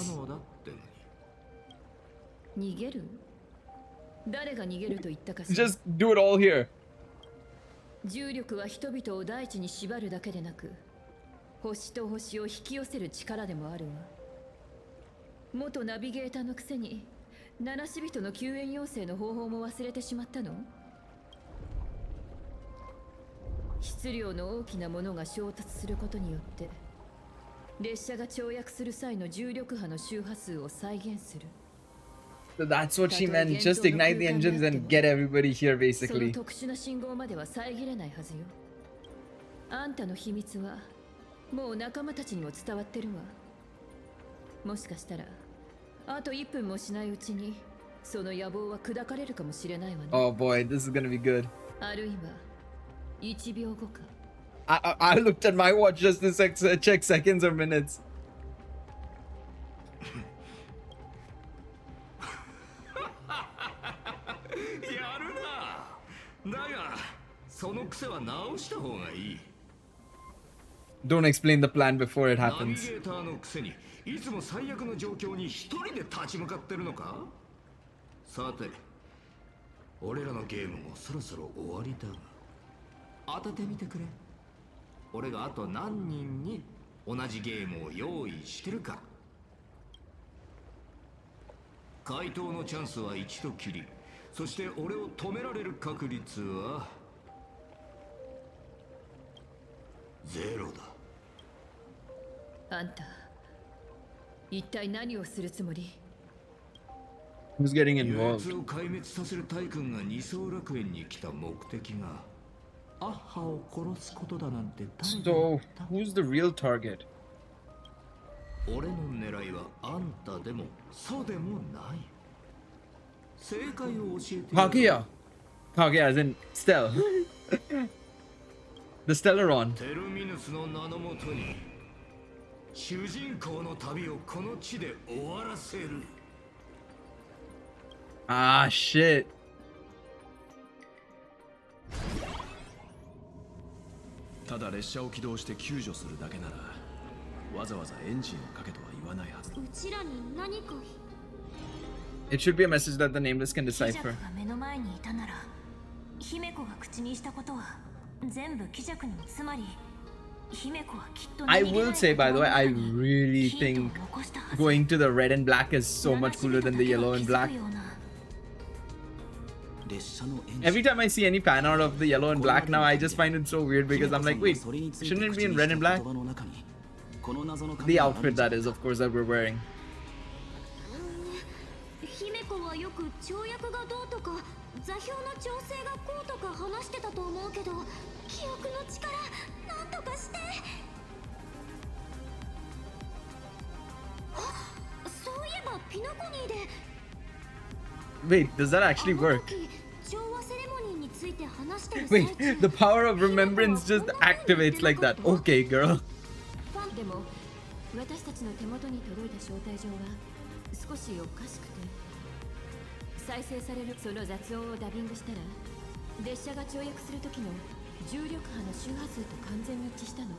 逃げる？誰が逃げると言ったかしら。 Just do it all here. 重力は人々を大地に縛るだけでなく、星と星を引き寄せる力でもあるわ。元ナビゲーターのくせに七死人の救援要請の方法も忘れてしまったの？質量の大きなものが衝突することによって列車が跳躍する際の重力波の周波数を再現する。 So that's what she meant. Just ignite the engines and get everybody here, その basically. 特殊な信号までは遮れないはずよ。あんたの秘密はもう仲間たちにも伝わってるわ。もしかしたらあと1分もしないうちにその野望は砕かれるかもしれないわね。 Oh boy, this is gonna be good. あるいは1秒後か。 I looked at my watch just to check seconds or minutes. やるな。だがその癖は直した方がいい。 Don't explain the plan before it ナビ happens. ゲーターのくせにいつも最悪の状況に一人で立ち向かってるのか。さて俺らのゲームもそろそろ終わりだが当ててみてくれ。俺があと何人に同じゲームを用意してるか。回答のチャンスは一度きり。そして俺を止められる確率はゼロだ。あんた一体何をするつもり？ Who's getting 憂 involved? 鬱を壊滅させる大君が二層楽園に来た目的がアッハを殺すことだなんて誰が言 So った？ who's the real target? 俺の狙いはあんたでもそうでもない。正解を教えてやる。 Kaguya. Kaguya as in Stell. The Stellaron. テルミヌスの名のもとに主人公の旅をこの地で終わらせる。 Ah, shit. ただ列車を起動して救助するだけならわざわざエンジンをかけとは言わないはず。うちらに何か It should be a message that the nameless can ヒジャ decipher. クが目の前にいたなら姫子が口にしたことは全部キジャクにつまり姫子はきっと I will say, by the way, I really think going to the red and black is so much cooler than the yellow and black. Every time I see any fan art of the yellow and black now, I just find it so weird because I'm like, wait, shouldn't it be in red and black? The outfit, that is, of course, that we're wearing. 姫子はよく跳躍がどうとか座標の調整がこうとか話してたと思うけど記憶の力なんとかしてあそういえばピノコニーで Wait, does that actually work? 調和セレモニーについて話してる Wait, the power of remembrance just activates like that. Okay, girl. でも私たちの手元に届いた招待状は少しおかしくて再生されるその雑音をダビングしたら列車が跳躍する時の重力波の周波数と完全に一致したの。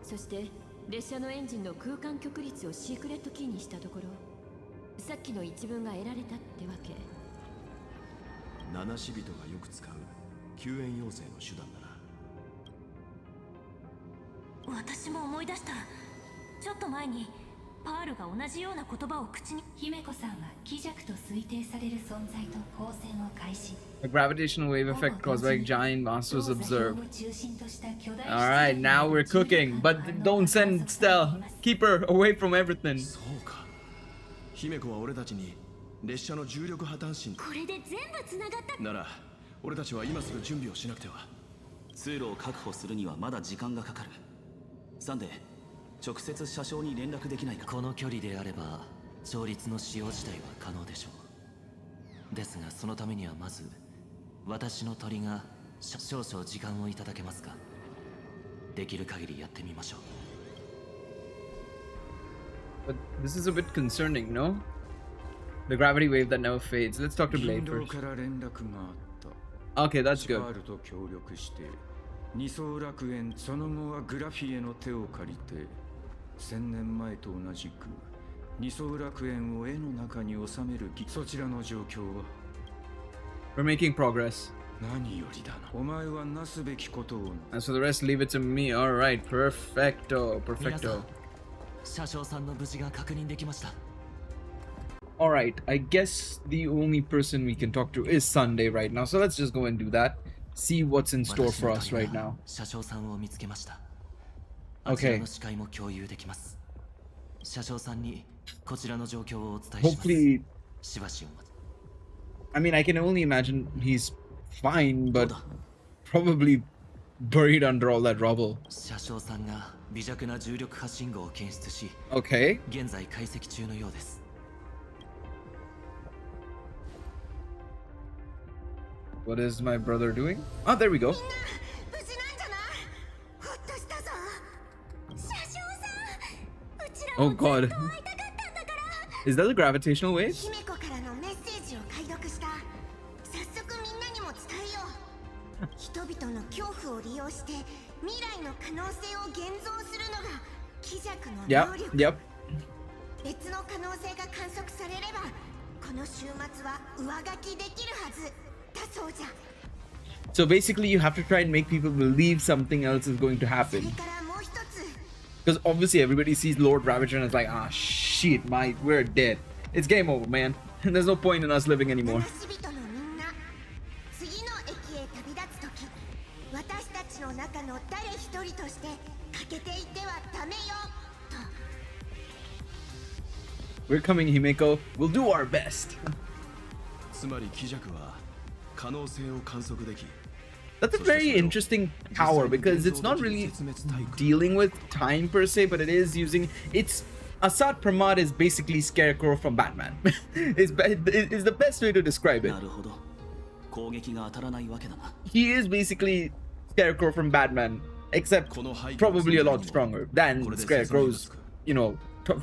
そして列車のエンジンの空間極率をシークレットキーにしたところさっきの一文が得られたってわけ。七死人がよく使う救援要請の手段だな。私も思い出した。ちょっと前にパールが同じような言葉を口に。姫子さんは気弱と推定される存在と交戦を開始。 A gravitational wave effect caused by giant mass was observed. Alright, now we're cooking. But don't send Stell. Keep her away from everything. そうか。姫子は俺たちに列車の重力破綻心。これで全部つながった。なら俺たちは今すぐ準備をしなくては。通路を確保するにはまだ時間がかかる。サンデー、直接車掌に連絡できないか。この距離であれば調律の使用自体は可能でしょう。ですがそのためにはまず私の鳥が少々時間をいただけますか。できる限りやってみましょう。 But this is a bit concerning, no? The gravity wave that never fades. Let's talk to Blade first. Okay, that's good. 二層楽園その後はグラフィエの手を借りて1000年前と同じく二層楽園を絵の中に収めるそちらの状況は We're making progress. And so the rest leave it to me. All right, perfecto, 皆さ perfecto. ん車掌さんの無事が確認できました。 All right, I guess the only person we can talk to is Sunday right now. So let's just go and do that. See what's in store 私 for の us 旅 right が now. 車掌さんを見つけました。あちらの視界も共有できます。車掌さんにこちらの状況をお伝えします。 Hopefully, しばしお待ち。 I mean, I can only imagine he's fine, but probably buried under all that rubble. 車掌さんが微弱な重力波信号を検出し、 Okay. 現在解析中のようです。 What is my brother doing? Oh, there we go. 無事なんじゃないほっとしたぞ車掌さんうちら Oh も God. ずっと会いたかったんだから Is that the gravitational wave? 姫子からのメッセージを解読した早速みんなにも伝えよう人々の恐怖を利用して未来の可能性を現像するのが気弱の Yep, 能力 yep. 別の可能性が観測されればこの週末は上書きできるはずだそうじゃ So basically, you have to try and make people believe something else is going to そ happen. れからもう一つ Because obviously everybody sees Lord Ravager and it's like, ah, shit, we're dead. It's game over, man. There's no point in us living anymore. 話し人のみんな次の駅へ旅立つとき私たちの中の誰一人として欠けていてはダメよと We're coming, Himeko. We'll do our best. つまり気弱は可能性を観測でき That's a very interesting power because it's not really dealing with time per se, but it is using it's Assad Pramad is basically Scarecrow from Batman. Is the best way to describe it. なるほど。攻撃が当たらないわけだな。 He is basically Scarecrow from Batman, except probably a lot stronger than Scarecrow's, you know,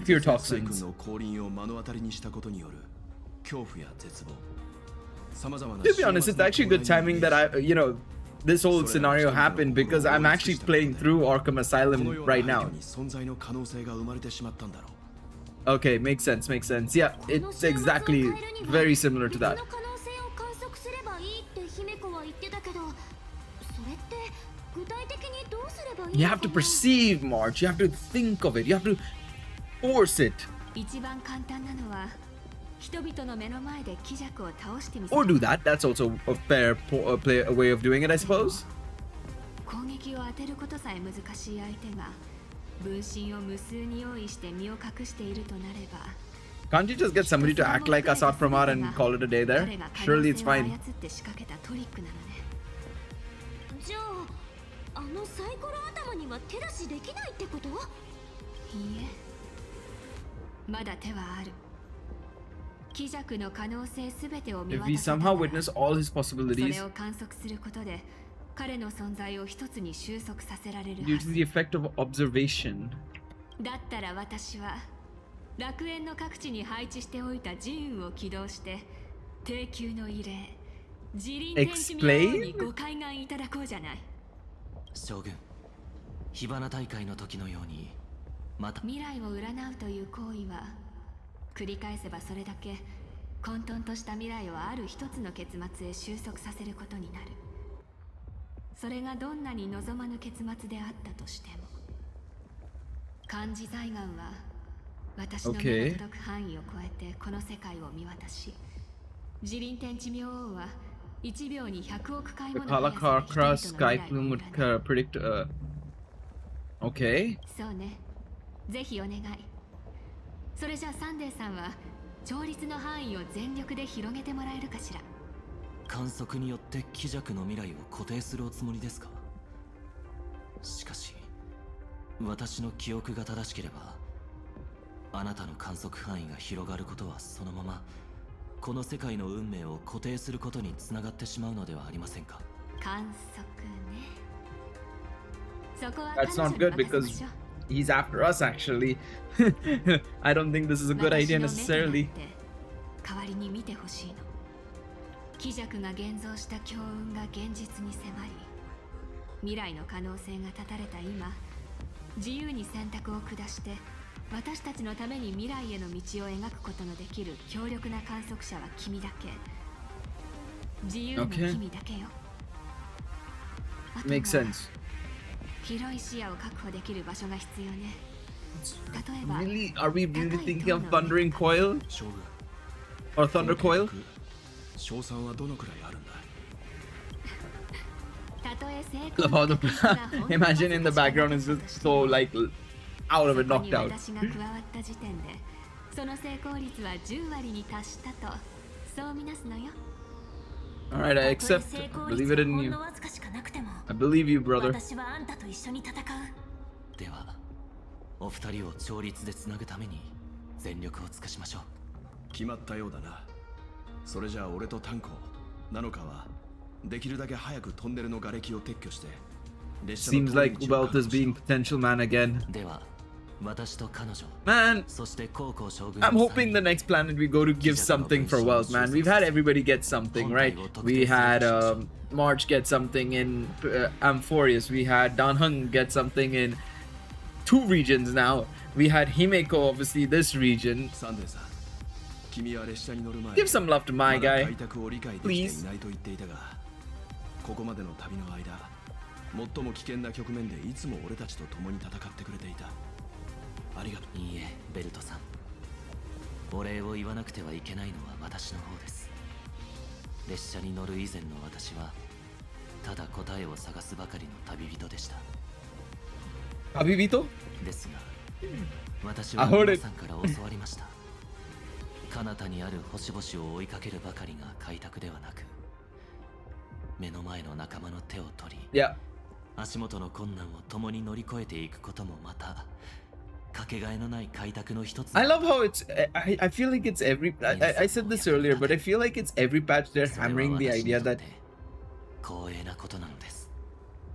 fear 君 toxins. の降臨を目の当たりにしたことによる恐怖や絶望 To be honest, it's actually good timing that this whole scenario happened because I'm actually playing through Arkham Asylum right now. 存在の可能性が生まれてしまったんだろう Okay, makes sense, makes sense. Yeah, it's exactly very similar to that. 別の可能性を観測すればいいって姫子は言ってたけどそれって具体的にどうすればいい You の have か to な perceive March, you have to think of it, you have to force it. 一番簡単なのは人々の目の前で気弱を倒してみせ Or る do that, that's also a fair way of doing it, I suppose. 攻撃を当てることさえ難しい相手が分身を無数に用意して身を隠しているとなれば Can't you just get somebody to act like Assad Pramad and call it a day there? 彼が可 Surely 能 it's 性を操 fine. って仕掛けたトリックなのねじゃああのサイコロ頭には手出しできないってこといいえまだ手はある気弱の可能性すべてを見 If 渡 we せた somehow なら witness all his そ possibilities れを観測することで彼の存在を一つに収束させられる due は to ず the effect of observation. だったら私は楽園の各地に配置しておいた寺院を起動して低級の異例自臨天地明王にご開眼いただこうじゃない将軍火花大会の時のようにまた未来を占うという行為は繰り返せばそれだけ混沌とした未来をある一つの結末へ収束させることになるそれがどんなに望まぬ結末であったとしても漢字財願は私の目の届く範囲を超えてこの世界を見渡し自臨天地明王は1秒に100億回 The もの速 Kalakara さで Sky 人々 Plume の would 未来を predict. Okay. そうねぜひお願いそれじゃあサンデーさんは調律の範囲を全力で広げてもらえるかしら観測によって気弱の未来を固定するおつもりですかしかし私の記憶が正しければあなたの観測範囲が広がることはそのままこの世界の運命を固定することにつながってしまうのではありませんか観測ねそこは That's 彼 not 女 good に任せま because しょう he's after us, actually. I don't think this is a good idea 私の目となっ necessarily. て代わりに見てほしいの気弱が現像した強運が現実に迫り未来の可能性が絶たれた今自由に選択を下して私たちのために未来への道を描くことのできる強力な観測者は君だけ自由の君だけよ、Makes sense. 広い視野を確保できる場所が必要ね。例えば Really? Are we really thinking of Thundering Coil? Or Thunder Coil? 賞賛はどのくらいあるんだ。 Love how the imagine in the background is just so like out of it, knocked out. 私が加わった時点でその成功率は10割に達したとそうみなすのよ。 Alright, I accept. Believe it in you. I believe you, brother. では、お二人を調律でつなぐために全力を尽くしましょう。決まったようだな。それじゃあ俺とタンコ、ナノカはできるだけ早くトンネルの瓦礫を撤去して。Seems like Welt is being potential man again. では、私と彼女。Man, そして高校将軍。 I'm hoping the next planet we go to gives something for Welt, man. We've had everybody get something, right? We had March get something in Amphorius. We had Danheng get something in 2 regions now. We had Himeko, obviously, this region. Give some love to my guy, please. ここまでの旅の間、最も危険な局面でいつも俺たちと共に戦ってくれていた。ありがとう。いいえ、ベルトさん。お礼を言わなくてはいけないのは私の方です。列車に乗る以前の私は、ただ答えを探すばかりの旅人でした。旅人？ですが、私は皆さんから教わりました。彼方にある星々を追いかけるばかりが開拓ではなく、目の前の仲間の手を取り、足元の困難を共に乗り越えていくこともまたかけがえのない開拓の一つ。 I love how it's I feel like it's every I said this earlier, but I feel like it's every patch they're hammering the idea that 光栄なことなのです。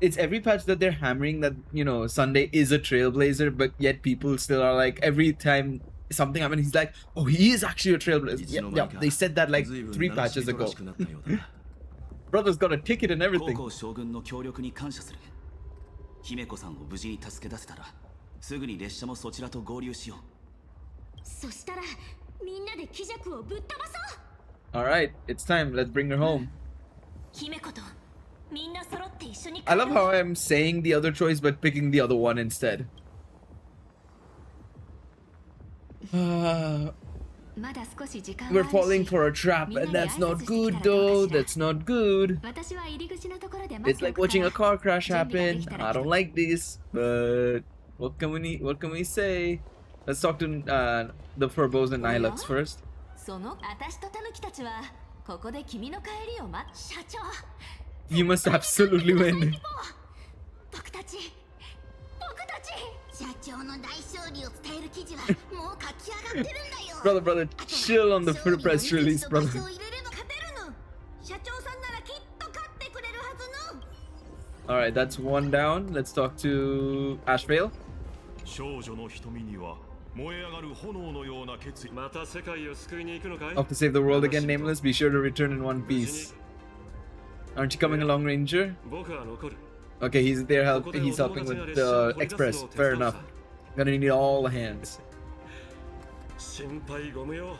it's every patch that they're hammering that, you know, Sunday is a trailblazer, but yet people still are like, every time something happens, he's like, oh, he is actually a trailblazer. Yeah, they said that like 3 patches ago. Brother's got a ticket and everything. 姫子さんを無事に助け出せたらすぐに列車もそちらと合流しよう。そしたらみんなで気弱をぶっ飛ばそう。 All right, it's time. Let's bring her home. 姫子とみんな揃って一緒に。 I love how I'm saying the other choice but picking the other one instead. We're falling for a trap, and that's not good, though. That's not good. It's like watching a car crash happen. I don't like this, but what can we say? Let's talk to the Furbos and Nihilux first. その私とタヌキたちはここで君の帰りを待つ。社長。 You must absolutely win. 僕たち社長の大勝利を伝える記事はもう書き上がってるんだよ。Brother, chill on the press release, brother. 社長さんならきっと勝ってくれるはずの。 All right, that's 1 down. Let's talk to Ashvale. 少女の瞳には燃え上がる炎のような決意。また世界を救いに行くのかい？ Off to save the world again, Nameless. Be sure to return in one piece. Aren't you coming along, Ranger? 僕は残る。 Okay, he's there he's helping with the express. Fair enough. Gonna need all the hands. 心配ご無用。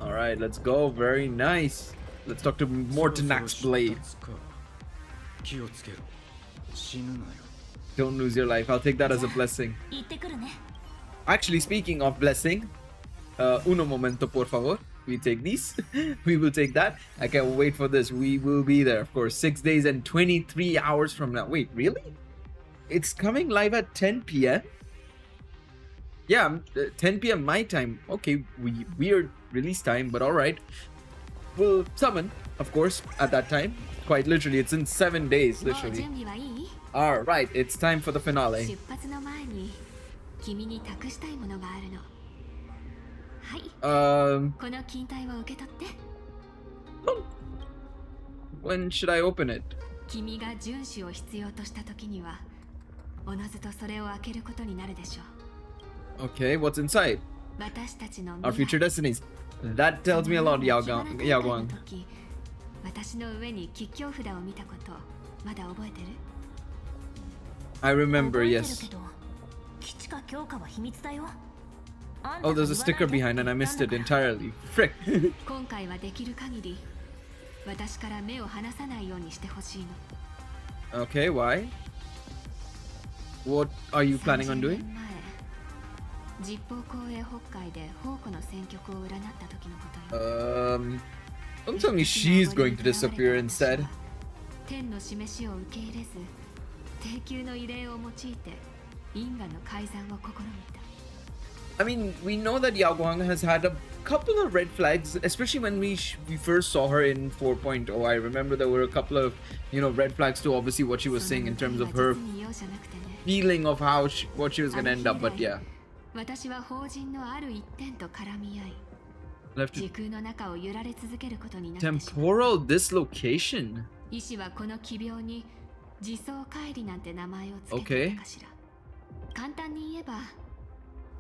Alright, let's go. Very nice. Let's talk to Mortenax Blade. 気をつけろ。死ぬなよ。 Don't lose your life. I'll take that as a blessing. 行ってくるね。 Actually, speaking of blessing, uno momento, por favor. We take these. We will take that. I can't wait for this. We will be there, of course. 6 days and 23 hours from now. Wait, really? It's coming live at 10 p.m.? Yeah, 10 p.m. my time. Okay, weird release time, but alright. We'll summon, of course, at that time. Quite literally, it's in 7 days, literally. Alright, it's time for the finale. 出発の前に君に託したいものがあるの。はい。この金体を受け取って。 When should I open it? 君が遵守を必要とした時には、おのずとそれを開けることになるでしょう。 Okay, what's inside? 私たちの Our future destinies. That tells me a lot, Yao Guang. 私の上に吉祥札を見たこと、まだ覚えてる？ I remember, yes. 基地か強化は秘密だよ。 Oh, there's a sticker behind and I missed it entirely. Frick. 今回はできる限り私から目を離さないようにしてほしいの。Okay, why? What are you planning on doing? 実報公営北海で宝庫の戦局を占った時のことよ。Don't tell me she's going to disappear instead. 天の示しを受け入れず、低級の異例を用いて因果の改ざんを試みた。I mean, we know that Yao Guang has had a couple of red flags, especially when we first saw her in 4.0. I remember there were a couple of, red flags to obviously what she was saying in terms of her feeling of how what she was going to end up, but yeah. 私は法人のある一点と絡み合い、 Left 時 to 空の中を揺られ続けることになってしまう。 temporal dislocation. 医師はこの奇病に自走乖離なんて名前をつけていたかしら。簡単に言えば、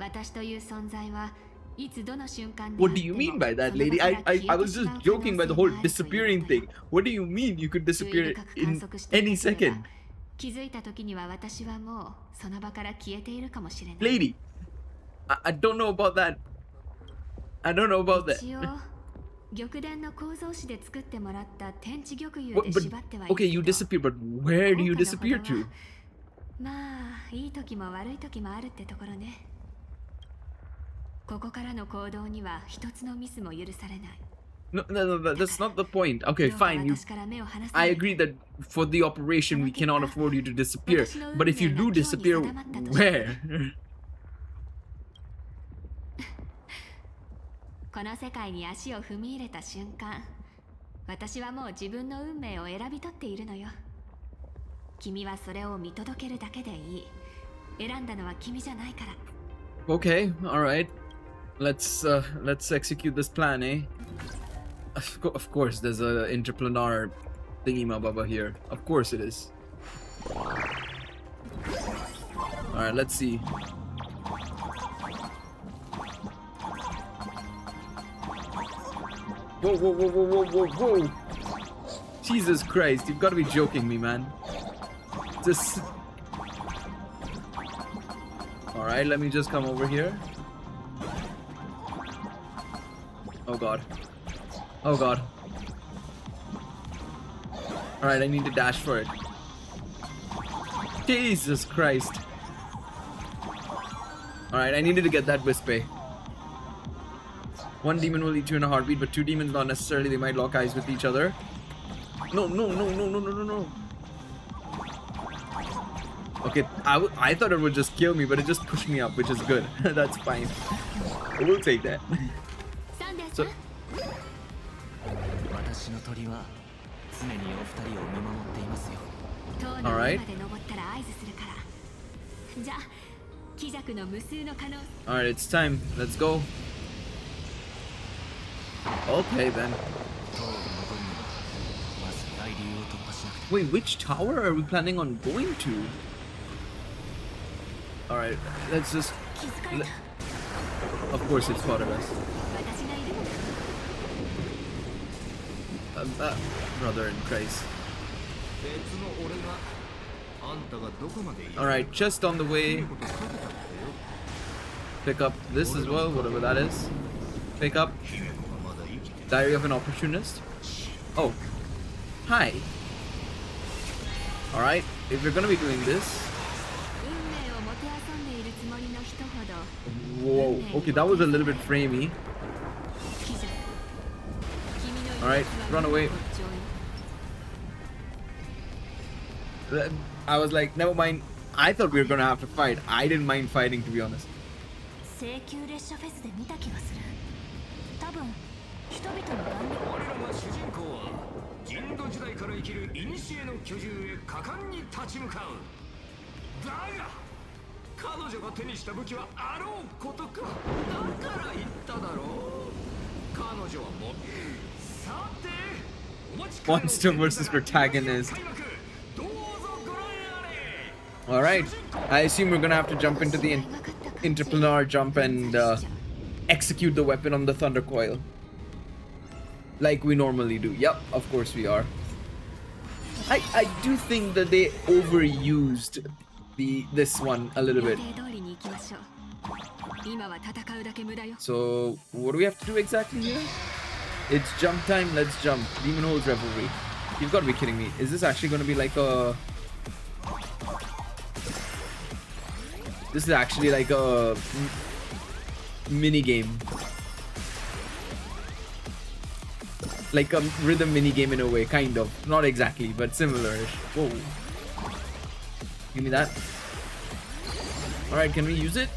私という存在はいつどの瞬間で What do you mean by that, lady? I was just joking by the whole disappearing thing. What do you mean you could disappear in any second? 気づいた時には私はもうその場から消えているかもしれない。 Lady, I don't know about that. I don't know about that. 一応玉殿の構造紙で作ってもらった天地玉猷 What, で but 縛ってはいる okay, you disappear, but where do you disappear to? まあいい時も悪い時もあるってところね。ここからの行動には一つのミスも許されない。 No, that's not the point. Okay, fine. I agree that for the operation we cannot afford you to disappear. But if you do disappear, where? この世界に足を踏み入れた瞬間、私はもう自分の運命を選び取っているのよ。君はそれを見届けるだけでいい。選んだのは君じゃないから。 Okay, all right. Let's execute this plan, eh? Of course, there's a interplanar thingy mababa here. Of course it is. All right, let's see. Whoa, whoa, whoa, whoa, whoa, whoa, whoa! Jesus Christ, you've got to be joking me, man. Just... Alright, let me just come over here. Oh god. Oh god. Alright, I need to dash for it. Jesus Christ. Alright, I needed to get that Wispe. One demon will eat you in a heartbeat, but two demons not necessarily. They might lock eyes with each other. No, no, no, no, no, no, no, no. Okay, I thought it would just kill me, but it just pushed me up, which is good. That's fine. We'll take that. So, alright. Alright, it's time. Let's go. Okay then. Wait, which tower are we planning on going to? Alright, let's just... Of course it's spotted us. Brother in Christ. Alright, just on the way. Pick up this as well, whatever that is. Pick up. Diary of an Opportunist. Oh. Hi. Alright, if we're gonna be doing this... Whoa, okay, that was a little bit framey. Alright, run away. I was like, never mind. I thought we were gonna have to fight. I didn't mind fighting, to be honest. 人道時代から生きる古の巨獣へ果敢に立ち向かう。だが彼女が手にした武器はあろうことか。だから言っただろう。彼女はもうさてお待ちかね Monster versus protagonist. Alright, I assume we're gonna have to jump into the interplanar jump and execute the weapon on the Thunder Coil. Like we normally do. Yep, of course we are. I do think that they overused this one a little bit. So what do we have to do exactly here? It's jump time, let's jump. Demon Holes Revelry. You've got to be kidding me. Is this actually going to be like a This is actually like a mini game. Like a rhythm mini game in a way, kind of. Not exactly, but similar-ish. Whoa. Give me that. Alright, can we use it?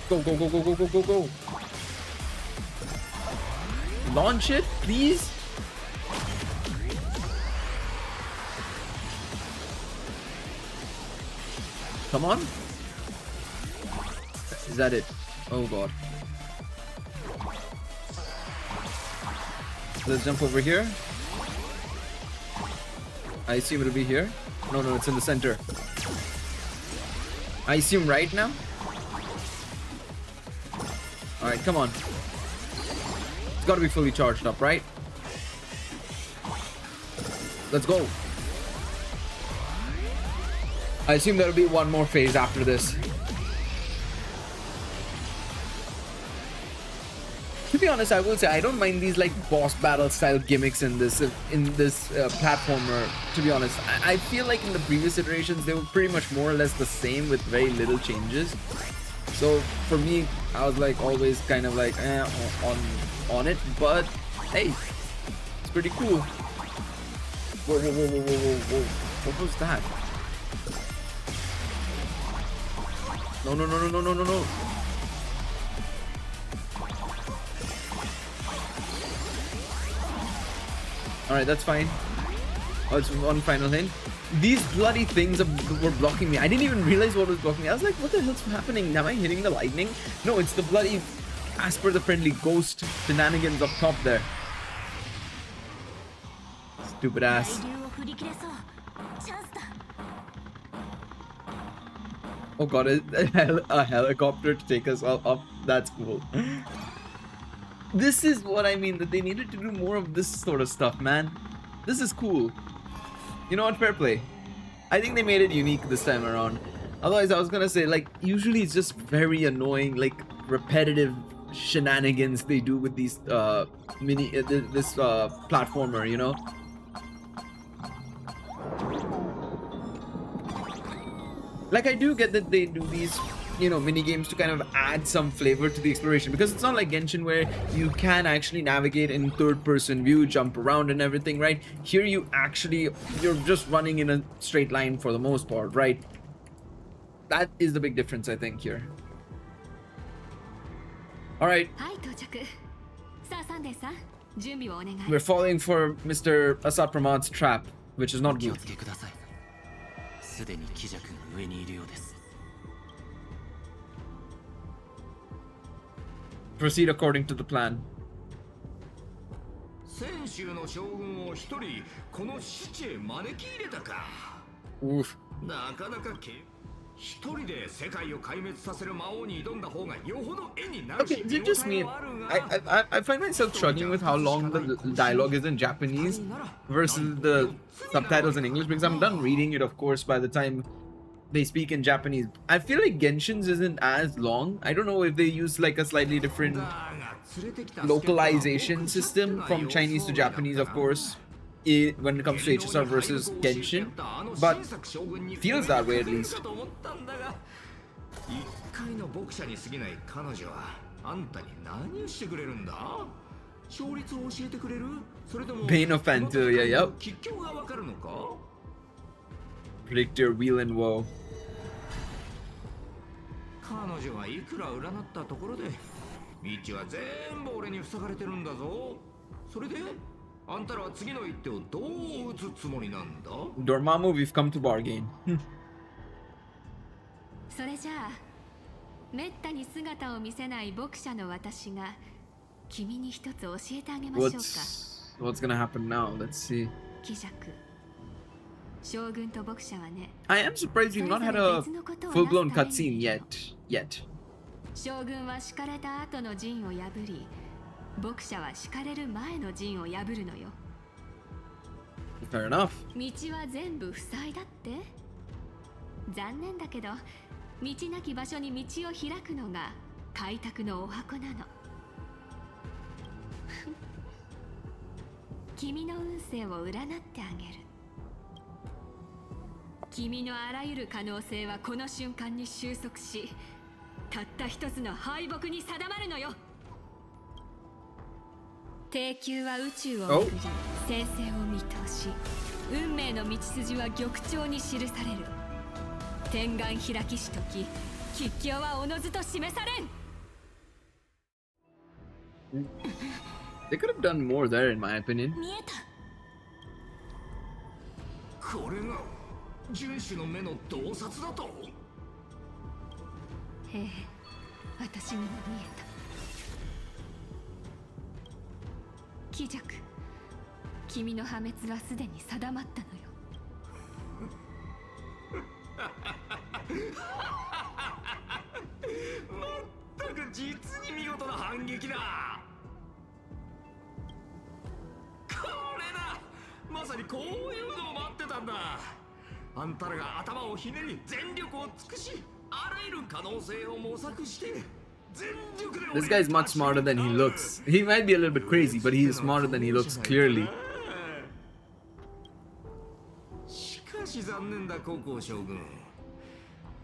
Go, go, go, go, go, go, go, go. Launch it, please. Come on. Is that it? Oh god. Let's jump over here. I assume it'll be here. No, no, it's in the center. I assume right now. Alright, come on. It's gotta be fully charged up, right? Let's go. I assume there'll be one more phase after this. To be honest, I will say I don't mind these like boss battle style gimmicks in this platformer. To be honest, I feel like in the previous iterations they were pretty much more or less the same with very little changes. So for me, I was like always kind of like on it, but hey, it's pretty cool. Whoa, whoa, whoa, whoa, whoa, whoa, whoa! What was that? No, no, no, no, no, no, no, no! Alright, that's fine. Oh, it's one final hit. These bloody things were blocking me. I didn't even realize what was blocking me. I was like, what the hell's happening? Am I hitting the lightning? No, it's the bloody, as per the friendly ghost shenanigans up top there. Stupid ass. Oh god, a helicopter to take us all up. That's cool. This is what I mean, that they needed to do more of this sort of stuff, man. This is cool. You know what, fair play. I think they made it unique this time around. Otherwise, I was gonna say, like, usually it's just very annoying, like, repetitive shenanigans they do with these, platformer, you know? Like, I do get that they do these, you know, mini games to kind of add some flavor to the exploration, because it's not like Genshin where you can actually navigate in third-person view, jump around and everything, right? Here you're just running in a straight line for the most part, right? That is the big difference, I think, here. All right. We're falling for Mr. Asad Pramad's trap, which is not good. Proceed according to the plan. Oof. Okay, is it just me? I find myself struggling with how long the dialogue is in Japanese versus the subtitles in English, because I'm done reading it, of course, by the time they speak in Japanese. I feel like Genshin's isn't as long. I don't know if they use like a slightly different localization system from Chinese to Japanese, of course, when it comes to HSR versus Genshin, but feels that way at least. Bane of Pantelia, yep. Predict your wheel and woe. Dormammu, we've come to bargain. それじゃあ、めったに姿を見せない牧者の私が君に一つ教えてあげましょうか。What's gonna happen now? Let's see. 貴爵、将軍と牧者はね。I am surprised you've not had a full-blown cutscene yet. 将軍は敷かれた後の陣を破り、牧者は敷かれる前の陣を破るのよ。Fair enough. 道は全部塞いだって？残念だけど、道なき場所に道を開くのが開拓のお箱なの。君の運勢を占ってあげる。君のあらゆる可能性はこの瞬間に収束し、たった一つの敗北に定まるのよ。低級は宇宙を巡り、先生を見通し、運命の道筋は玉鳥に記される。天眼開きし時、吉凶はおのずと示されん。They could have done more there, in my opinion. これが純種の目の洞察だと。ええ、私にも見えた。貴弱、君の破滅はすでに定まったのよ。まったく実に見事な反撃だ。これだ、まさにこういうのを待ってたんだ。あんたらが頭をひねり全力を尽くし、あらゆる可能性を模索して This guy's much smarter than he looks. He might be a little bit crazy, but he is smarter than he looks, clearly. しかし残念だ、高校将軍。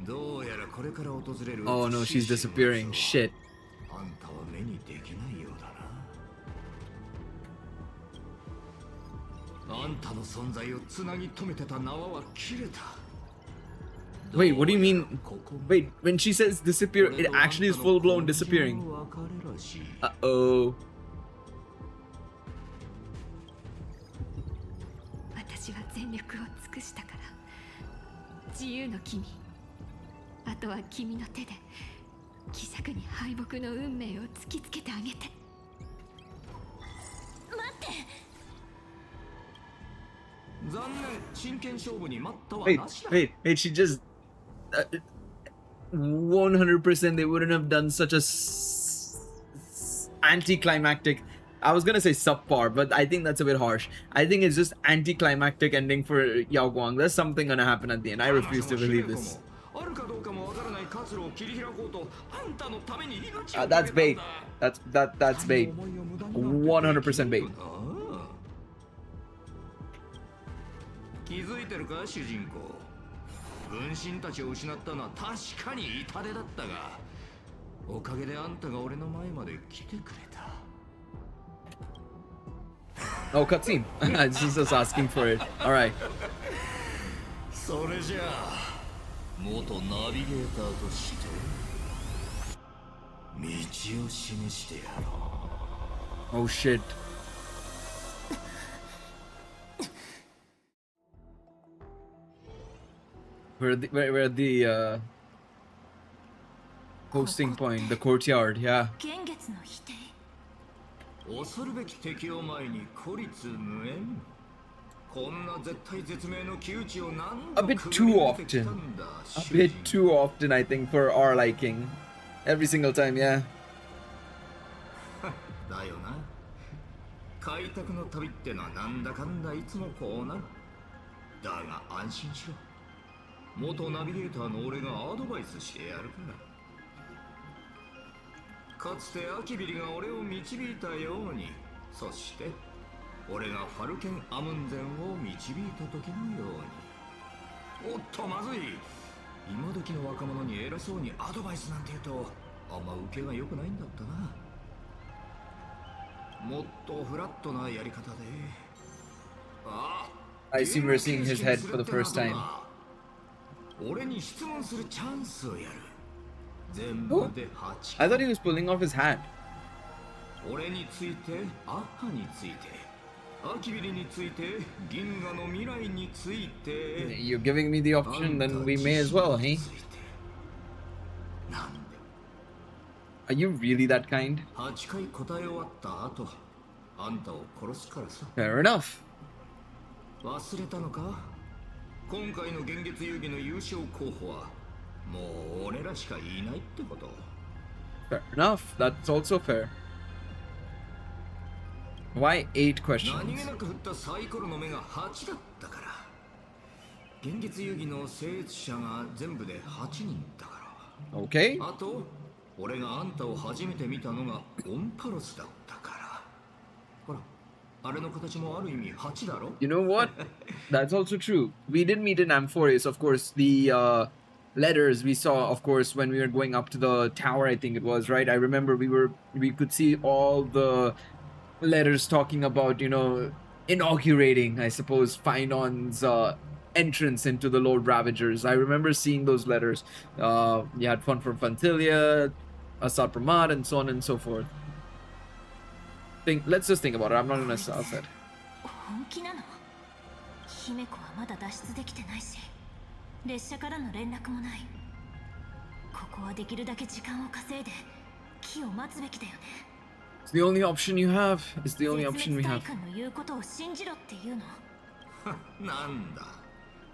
どうやらこれから訪れる。 Oh no, she's disappearing. Shit. あんたは目にできないようだな。あんたの存在をつなぎ止めてた縄は切れた。 Wait, what do you mean? Wait, when she says disappear, it actually is full-blown disappearing. Uh-oh. 私は全力を尽くしたから。自由の君。あとは君の手で希釈に敗北の運命を突きつけてあげて。待って。残念、真剣勝負に待ったは Wait, なしだ。 wait, she just... 100% they wouldn't have done such a anticlimactic... I was gonna say subpar, but I think that's a bit harsh. I think it's just anticlimactic ending for Yao Guang. There's something gonna happen at the end. I refuse to believe this. That's bait. That's bait. 100% bait. 気づいてるか、主人公。分身たちを失ったのは確かに痛手だったが、おかげであんたが俺の前まで来てくれた。 Oh, cutscene. She's just asking for it. Alright. それじゃあ、元ナビゲーターとして道を示してやろう。 Oh shit. Where the hosting point, the courtyard, yeah. 恐るべき敵を前に孤立無縁。こんな絶対絶命の窮地を何度 A bit too often. A bit too often, I think, for our liking. Every single time, yeah. だよな。開拓の旅ってのはなんだかんだいつもこうなる。だが安心しろ。元ナビゲーターの俺がアドバイスしてやるから。かつてアキビリが俺を導いたように、そして俺がファルケン・アムンゼンを導いた時のように。おっとまずい。今時の若者に偉そうにアドバイスなんて言うとあんま受けが良くないんだったな。もっとフラットなやり方で。ああ、 I assume we're seeing his head for the first time. 俺に質問するチャンスをやる。全部で8。 I thought he was pulling off his hat. 俺について、アッハについて、アキビリについて、銀河の未来について。 You're giving me the option, then we may as well, hey? Are you really that kind? 8回答え終わった後、あんたを殺すからさ。 Fair enough. 忘れたのか？今回の現月遊戯の優勝候補はもう俺らしかいないってこと。 Fair enough. That's also fair. Why 8 questions? 何気なく振ったサイコロの目が8だったから。現月遊戯の生越者が全部で8人だから。 Okay. あと俺があんたを初めて見たのがオンパロスだったから。ほら、You know what? That's also true. We did meet in Amphoreus, of course. The letters we saw, of course, when we were going up to the tower, I think it was, right? I remember we could see all the letters talking about, you know, inaugurating, I suppose, Finon's entrance into the Lord Ravagers. I remember seeing those letters. You had fun from Fantilia, Asad Pramad, and so on and so forth. Let's just think about it. I'm not gonna sell it. 本気なの？姫子はまだ脱出できてないし、列車からの連絡もない。ここはできるだけ時間を稼いで機を待つべきだよね。It's the only option you have. It's the only option we have. 君の言うことを信じろっていうの？なんだ、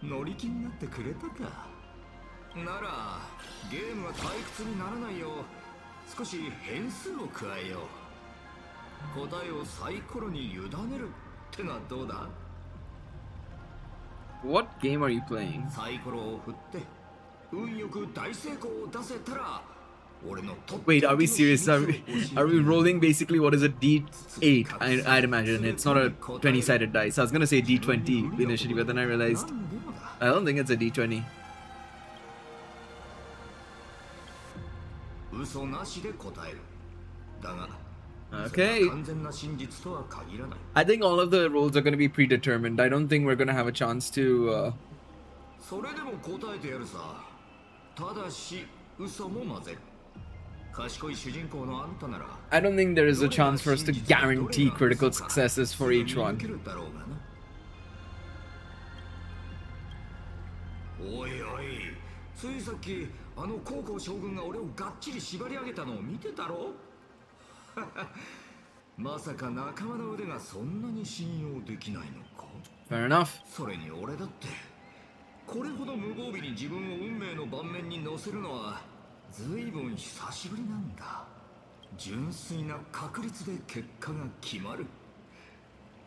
乗り気になってくれたか。ならゲームは退屈にならないよ。少し変数を加えよう。答えをサイコロに委ねるってのはどうだ？ What game are you playing? サイコロを振って運よく大成功を出せたら俺のトップ。 Wait, are we serious? Are we rolling basically what is a D8? I'd imagine it's not a 20-sided dice. I was gonna say D20 initially, but then I realized I don't think it's a D20. 嘘なしで答える。だが Okay. I think all of the rolls are going to be predetermined. I don't think we're going to have a chance to... I don't think there is a chance for us to guarantee critical successes for each one. Fair enough. それに俺だってこれほど無防備に自分を運命の盤面に乗せるのは随分久しぶりなんだ。純粋な確率で結果が決まる。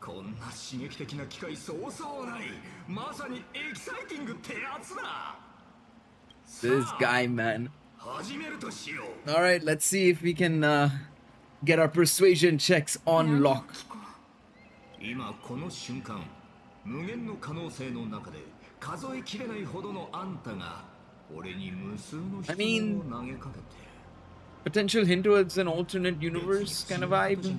こんな刺激的な機会そうそうない。まさにエキサイティングってやつだ。 This guy, man. 始めるとしよう。 All right, let's see if we can get our persuasion checks on lock. 今この瞬間、無限の可能性の中で数えきれないほどのあんたが俺に無数の質問を投げかけて。Potential hint towards an alternate universe kind of vibe.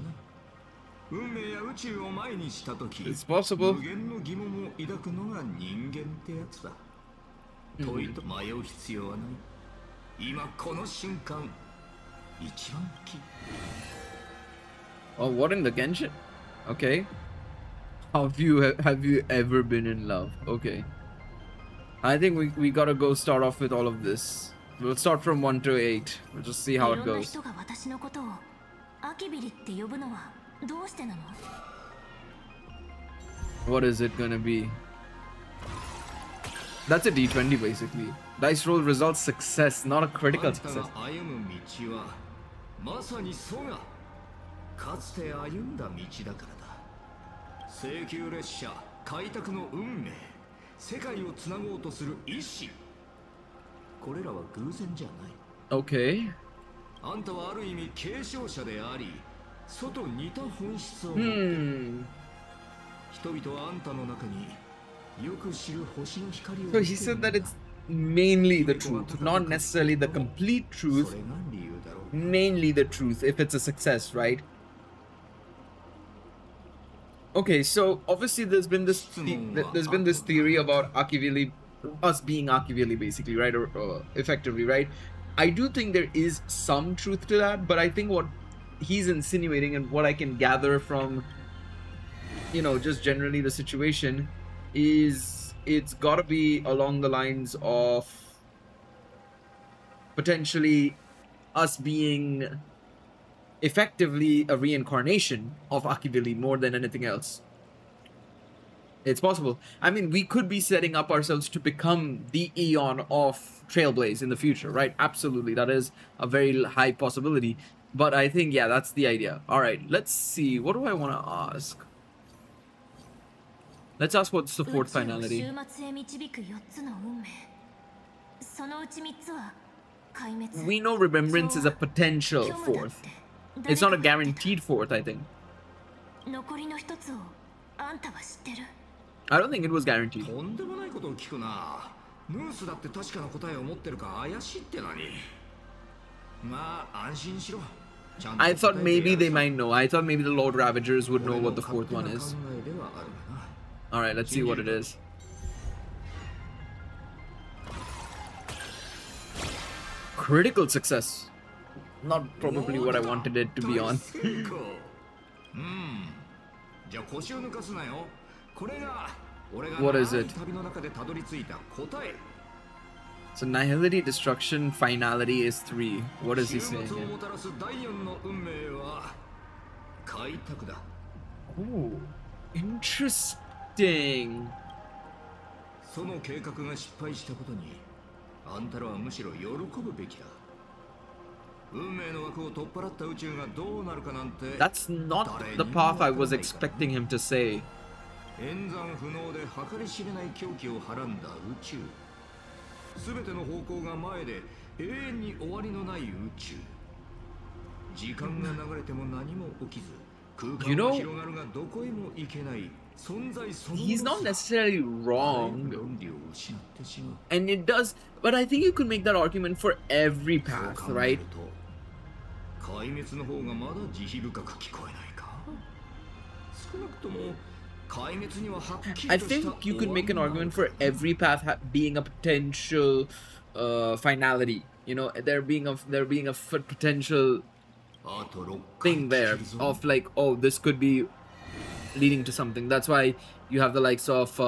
運命や宇宙を前にしたとき、 It's possible. 無限の疑問を抱くのが人間ってやつだ。問いと迷う必要はない。今この瞬間、一番き。 Oh, what in the Genshin? Okay. Have you ever been in love? Okay. I think we gotta go start off with all of this. We'll start from 1 to 8. We'll just see how it goes. What is it gonna be? That's a D20 basically. Dice roll results success, not a critical success. まさにそうがかつて歩んだ道だからだ。請求列車開拓の運命、世界をつなごうとする意志、これらは偶然じゃない。 Okay. あんたはある意味継承者であり、外似た本質を持っている。人々はあんたの中によく知る星の光を。 So he said that it's mainly the truth, not necessarily the complete truth. Mainly the truth if it's a success, right? Okay, so obviously there's been this theory about Akivili, us being Akivili basically, right? Or effectively, right? I do think there is some truth to that, but I think what he's insinuating and what I can gather from, you know, just generally the situation is it's got to be along the lines of potentially us being effectively a reincarnation of Akivili more than anything else. It's possible. I mean, we could be setting up ourselves to become the Eon of Trailblaze in the future, right? Absolutely. That is a very high possibility. But I think, yeah, that's the idea. All right, let's see. What do I want to ask? Let's ask what's the fourth finality. We know remembrance is a potential fourth. It's not a guaranteed fourth, I think. 残りの一つをあんたは知ってる？ I don't think it was guaranteed. とんでもないことを聞くな。ヌースだって確かな答えを持ってるか怪しいってのに。まあ安心しろ。 I thought maybe they might know. I thought maybe the Lord Ravagers would know what the fourth one is. Alright, let's see what it is. Critical success. Not probably what I wanted it to be on. What is it? So nihility, destruction, finality is 3. What is he saying here? Oh, interesting. その計画が失敗したことにあんたらはむしろ喜ぶべきだ。運命の枠を取っ払った宇宙がどうなるかなんて。 That's not the path I was expecting him to say. 演算不能で計り知れない狂気をはらんだ宇宙。すべての方向が前で永遠に終わりのない宇宙。時間が流れても何も起きず、空間が広がるがどこへも行けない。 He's not necessarily wrong, and it does, but I think you could make that argument for every path, right? I think you could make an argument for every path being a potential finality. You know, there being a potential thing there of like, oh, this could be leading to something. That's why you have the likes of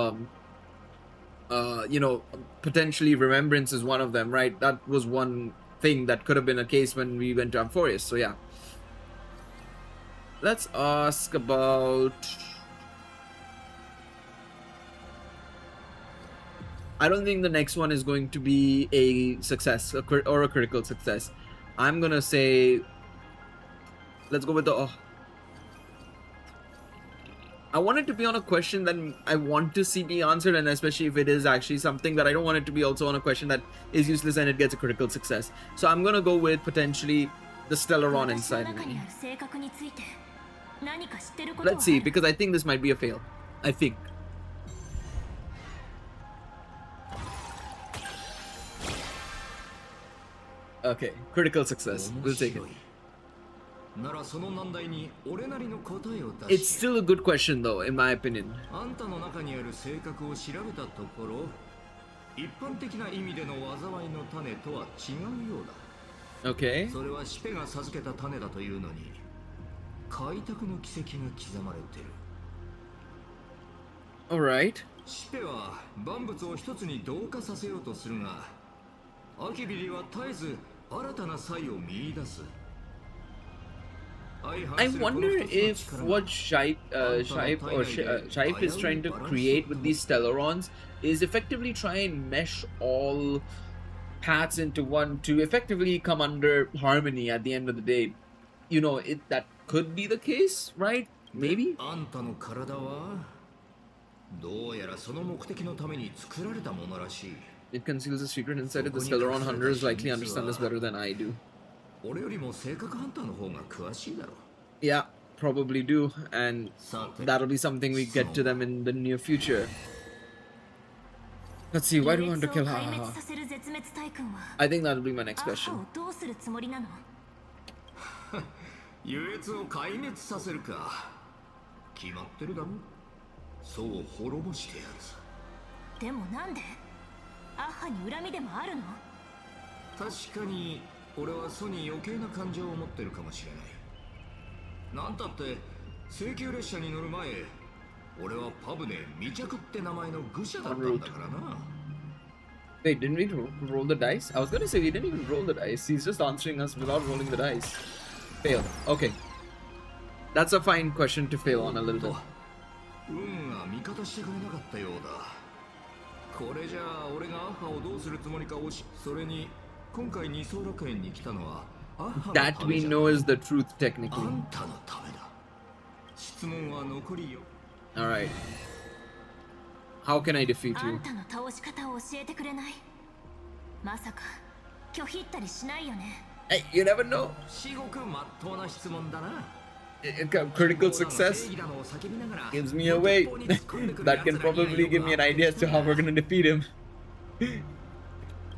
you know, potentially remembrance is one of them, right? That was one thing that could have been a case when we went to Amphorius. So yeah, let's ask about, I don't think the next one is going to be a success or a critical success. I'm gonna say, let's go with the I want it to be on a question that I want to see be answered, and especially if it is actually something that I don't want it to be also on a question that is useless and it gets a critical success. So I'm gonna go with potentially the Stellaron inside me. Let's see, because I think this might be a fail. I think. Okay, critical success. We'll take it. It's still a good question though, in my opinion. Okay. Alright. I wonder if what Shipe is trying to create with these Stellarons is effectively try and mesh all paths into one to effectively come under harmony at the end of the day. You know, that could be the case, right? Maybe? It conceals a secret inside it. The Stellaron hunters likely understand this better than I do. Yeah, probably do, and that'll be something we get to them in the near future. Let's see, why do you want to kill Haha? I think that'll be my next question. Wait, didn't we roll the dice? I was gonna say we didn't even roll the dice. He's just answering us without rolling the dice. Fail. Okay. That's a fine question to fail on a little bit. That we know is the truth, technically. Alright. How can I defeat you? Hey, you never know. Critical success gives me a way that can probably give me an idea as to how we're gonna defeat him.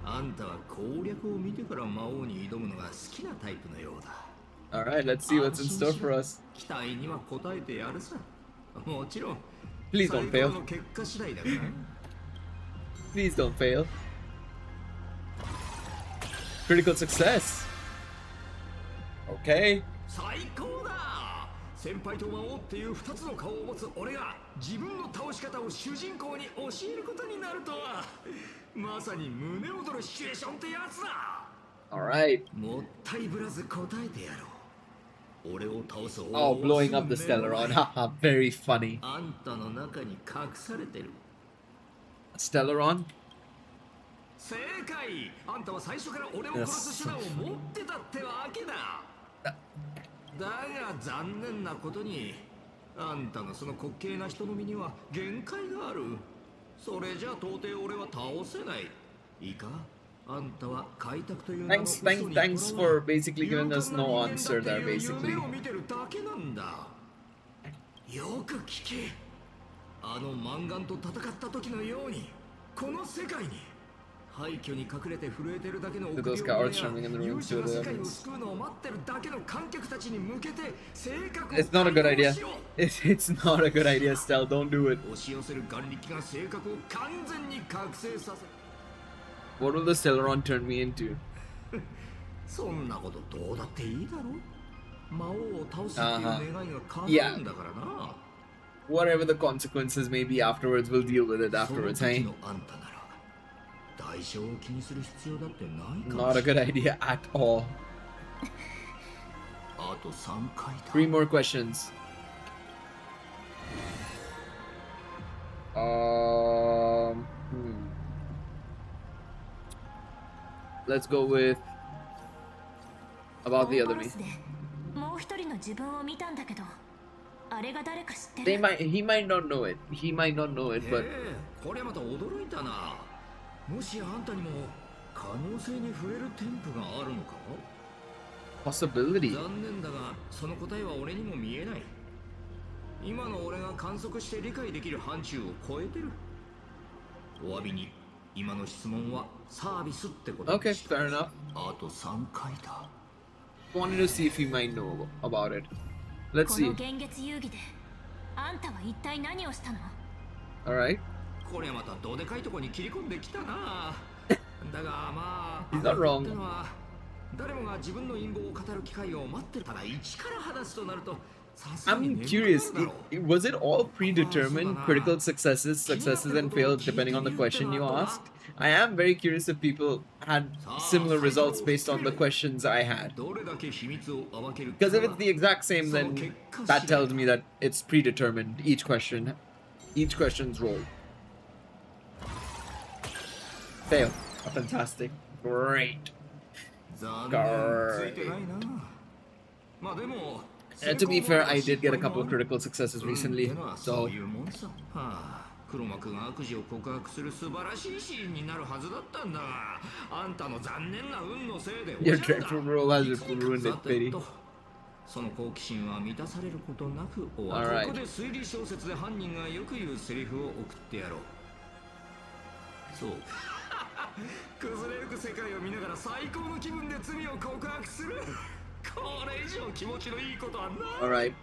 あんたは攻略を見てから魔王に挑むのが好きなタイプのようだ。Alright, let's see what's in store for us. 期待には応えてやるさ。もちろん。 Please don't fail. の結果次第だから。Please don't fail. Critical success. Okay. 最高だ。先輩と魔王っていう2つの顔を持つ俺が自分の倒し方を主人公に教えることになるとは。まさに胸躍るシチュエーションってやつだ。Alright. もったいぶらず答えてやろう。 Oh, blowing up the Stellaron. Haha, very funny. Stellaron? Thanks for basically giving us no answer there, basically. よく聞け。あのマンガンと戦った時のように、この世界に廃墟に隠れて震えてるだけの臆病者や勇者が世界を救うのを待ってるだけの観客たちに向けて性格を It's not a good idea. It's not a good idea, Stell. Don't do it. 押し寄せる眼力が性格を完全に覚醒させ。 What will the Stellaron turn me into? そんなことどうだっていいだろ。魔王を倒すっていう願いが叶うんだからな。Whatever the consequences may be afterwards, we'll deal with it afterwards, hey? Not a good idea at all. 3 more questions. Let's go with about the other me. He might not know it. He might not know it, but これまた驚いたな。もしあんたにも可能性に触れる添付があるのか？ possibility. 残念だが、その答えは俺にも見えない。今の俺が観測して理解できる範疇を超えてる。お詫びに、今の質問はサービスってこと。 Okay, fair enough. あと3回だ。 Wanted to see if he might know about it. Let's see. この幻月遊戯であんたは一体何をしたの？ Alright. これまたどでかいとこに切り込んできたな。だがまあ、 He's not wrong. 誰もが自分の陰謀を語る機会を待ってる。ただ一から話すとなると。 I'm curious, was it all predetermined critical successes and fails depending on the question you asked? I am very curious if people had similar results based on the questions I had. Because if it's the exact same, then that tells me that it's predetermined, each question's role. Fail. Oh, fantastic. Great. Great. And to be fair, I did get a couple of critical successes recently, so... 黒幕が悪事を告白する素晴らしいシーンになるはずだったんだが、あんたの残念な運のせいで Your dreadful role has ruined it, Pity. その好奇心は満たされることなく終わる。ここで推理小説で犯人がよく言うセリフを送ってやろう。そう。崩れゆく世界を見ながら最高の気分で罪を告白する。これ以上気持ちのいいことはない。Alright.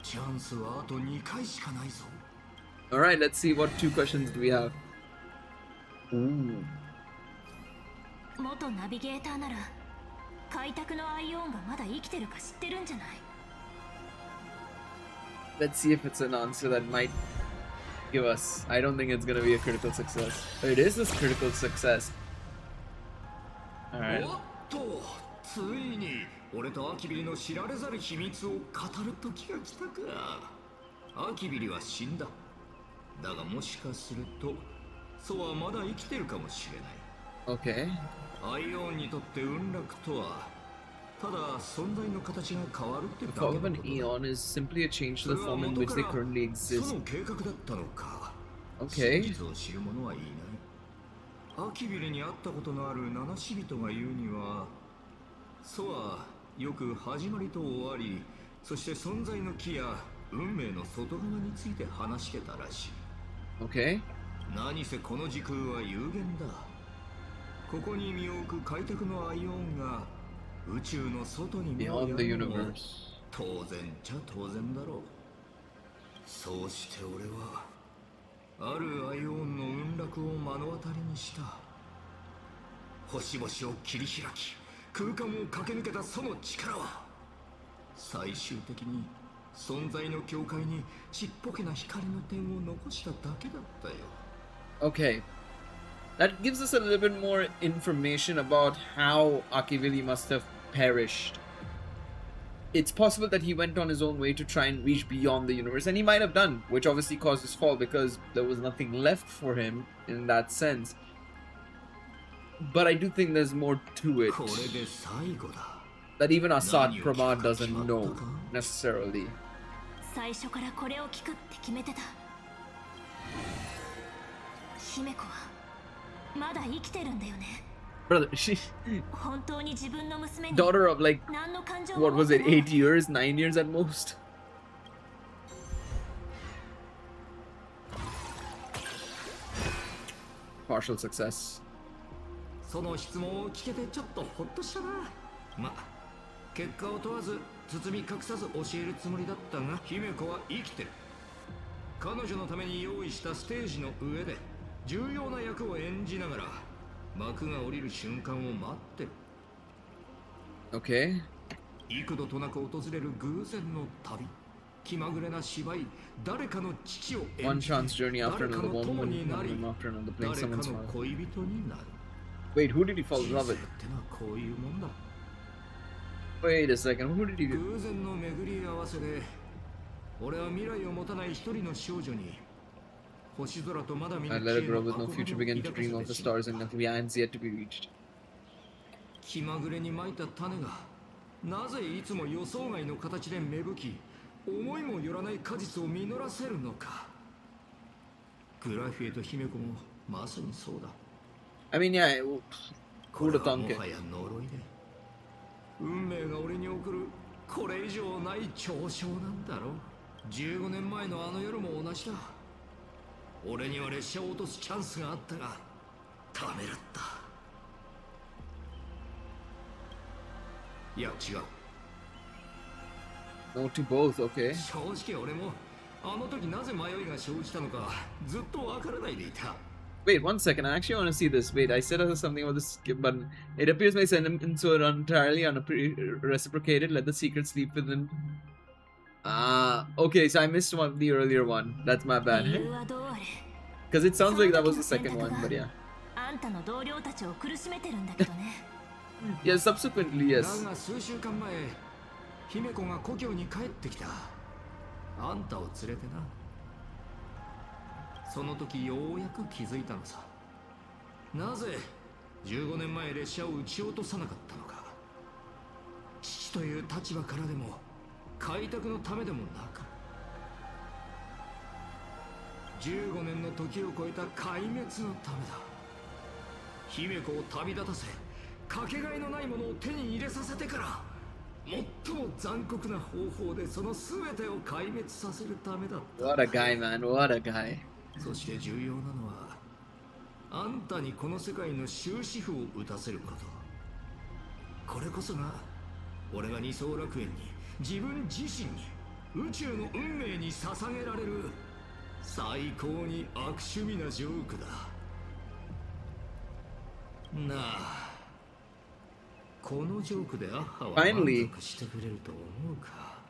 チャンスはあと2回しかないぞ。Alright, let's see what 2 questions do we have. Ooh. 元ナビゲーターなら開拓のアイオンがまだ生きてるか知ってるんじゃない？ Let's see if it's an answer that might give us. I don't think it's gonna be a critical success. It is a critical success. Alright. ついに俺とアキビリの知られざる秘密を語る時が来たか。アキビリは死んだ。だがもしかするとソはまだ生きてるかもしれない。 Okay. アイオンにとって運楽とはただ存在の形が変わるってだけ。 The fall of an eon is simply a change to the form in which they currently exist. その計画だったのか。 Okay. 真実を知る者はいない。アキビリに会ったことのある七死人が言うには、ソはよく始まりと終わり、そして存在の木や運命の外側について話してたらしい。 Okay. 何せこの時空は有限だ。ここに身を置く開拓のアイオンが宇宙の外に目をやるのも当然ちゃ当然だろう。そうして俺はあるアイオンの運絡を目の当たりにした。星々を切り開き空間を駆け抜けたその力は最終的に存在の境界にちっぽけな光の点を残しただけだったよ。 Okay. That gives us a little bit more information about how Akivili must have perished. It's possible that he went on his own way to try and reach beyond the universe, and he might have done, which obviously caused his fall because there was nothing left for him in that sense. But I do think there's more to it that even Assad Pramad doesn't know necessarily. 最初からこれを聞くって決めてた。姫子はまだ生きてるんだよね。 Brother, she 本当に自分の娘に daughter of like 何の感情も what was it, 8 years, 9 years at most. Partial success. その質問を聞けてちょっとホッとしたな。ま、結果を問わず包み隠さず教えるつもりだったが、姫子は生きてる。彼女のために用意したステージの上で重要な役を演じながら幕が降りる瞬間を待ってる。 Okay. 幾度となく訪れる偶然の旅、気まぐれな芝居、誰かの父を演じて One chance journey after 誰か another の woman, 友にな one り woman after another, playing 誰か someone's の mother. 恋人になる。 Wait, who did he fall in love with? ってのはこういうもんだ。 Wait a second, who did he do? 偶然の巡り合わせで俺は未来を持たない一人の少女に星空とまだ見ぬ I let it grow with no future, begin to dream of the stars and nothing behind yet to be reached. 気まぐれにまいた種がなぜいつも予想外の形で芽吹き思いもよらない果実を実らせるのか。グラフィエと姫子もまさにそうだ。 I mean, yeah, who こ would れ have は thunk も it? はや呪いで運命が俺に送るこれ以上ない嘲笑なんだろう。15年前のあの夜も同じだ。俺には列車を落とすチャンスがあったがためらった。いや違う。 No to both, okay. 正直俺もあの時なぜ迷いが生じたのかずっとわからないでいた。 Wait, 1 second, I actually want to see this. Wait, I said something about the skip button. It appears my sentiments were entirely reciprocated. Let the secret sleep within. Ah, okay, so I missed one, the earlier one. That's my bad. Because it sounds like that was the second one, but yeah. あんたの同僚たちを苦しめてるんだけどね。Yeah, subsequently, yes. だが数週間前姫子が故郷に帰ってきた。あんたを連れてな。その時ようやく気づいたのさ。なぜ15年前列車を撃ち落とさなかったのか。父という立場からでも開拓のためでもなく15年の時を超えた壊滅のためだ。姫子を旅立たせかけがえのないものを手に入れさせてから最も残酷な方法でその全てを壊滅させるためだった。 What a guy, man. What a guy. そして重要なのはあんたにこの世界の終止符を打たせること。これこそが俺が二層楽園に自分自身に宇宙の運命に捧げられる最高に悪趣味なジョークだなあ。このジョークでアッハは満足してくれると思うか。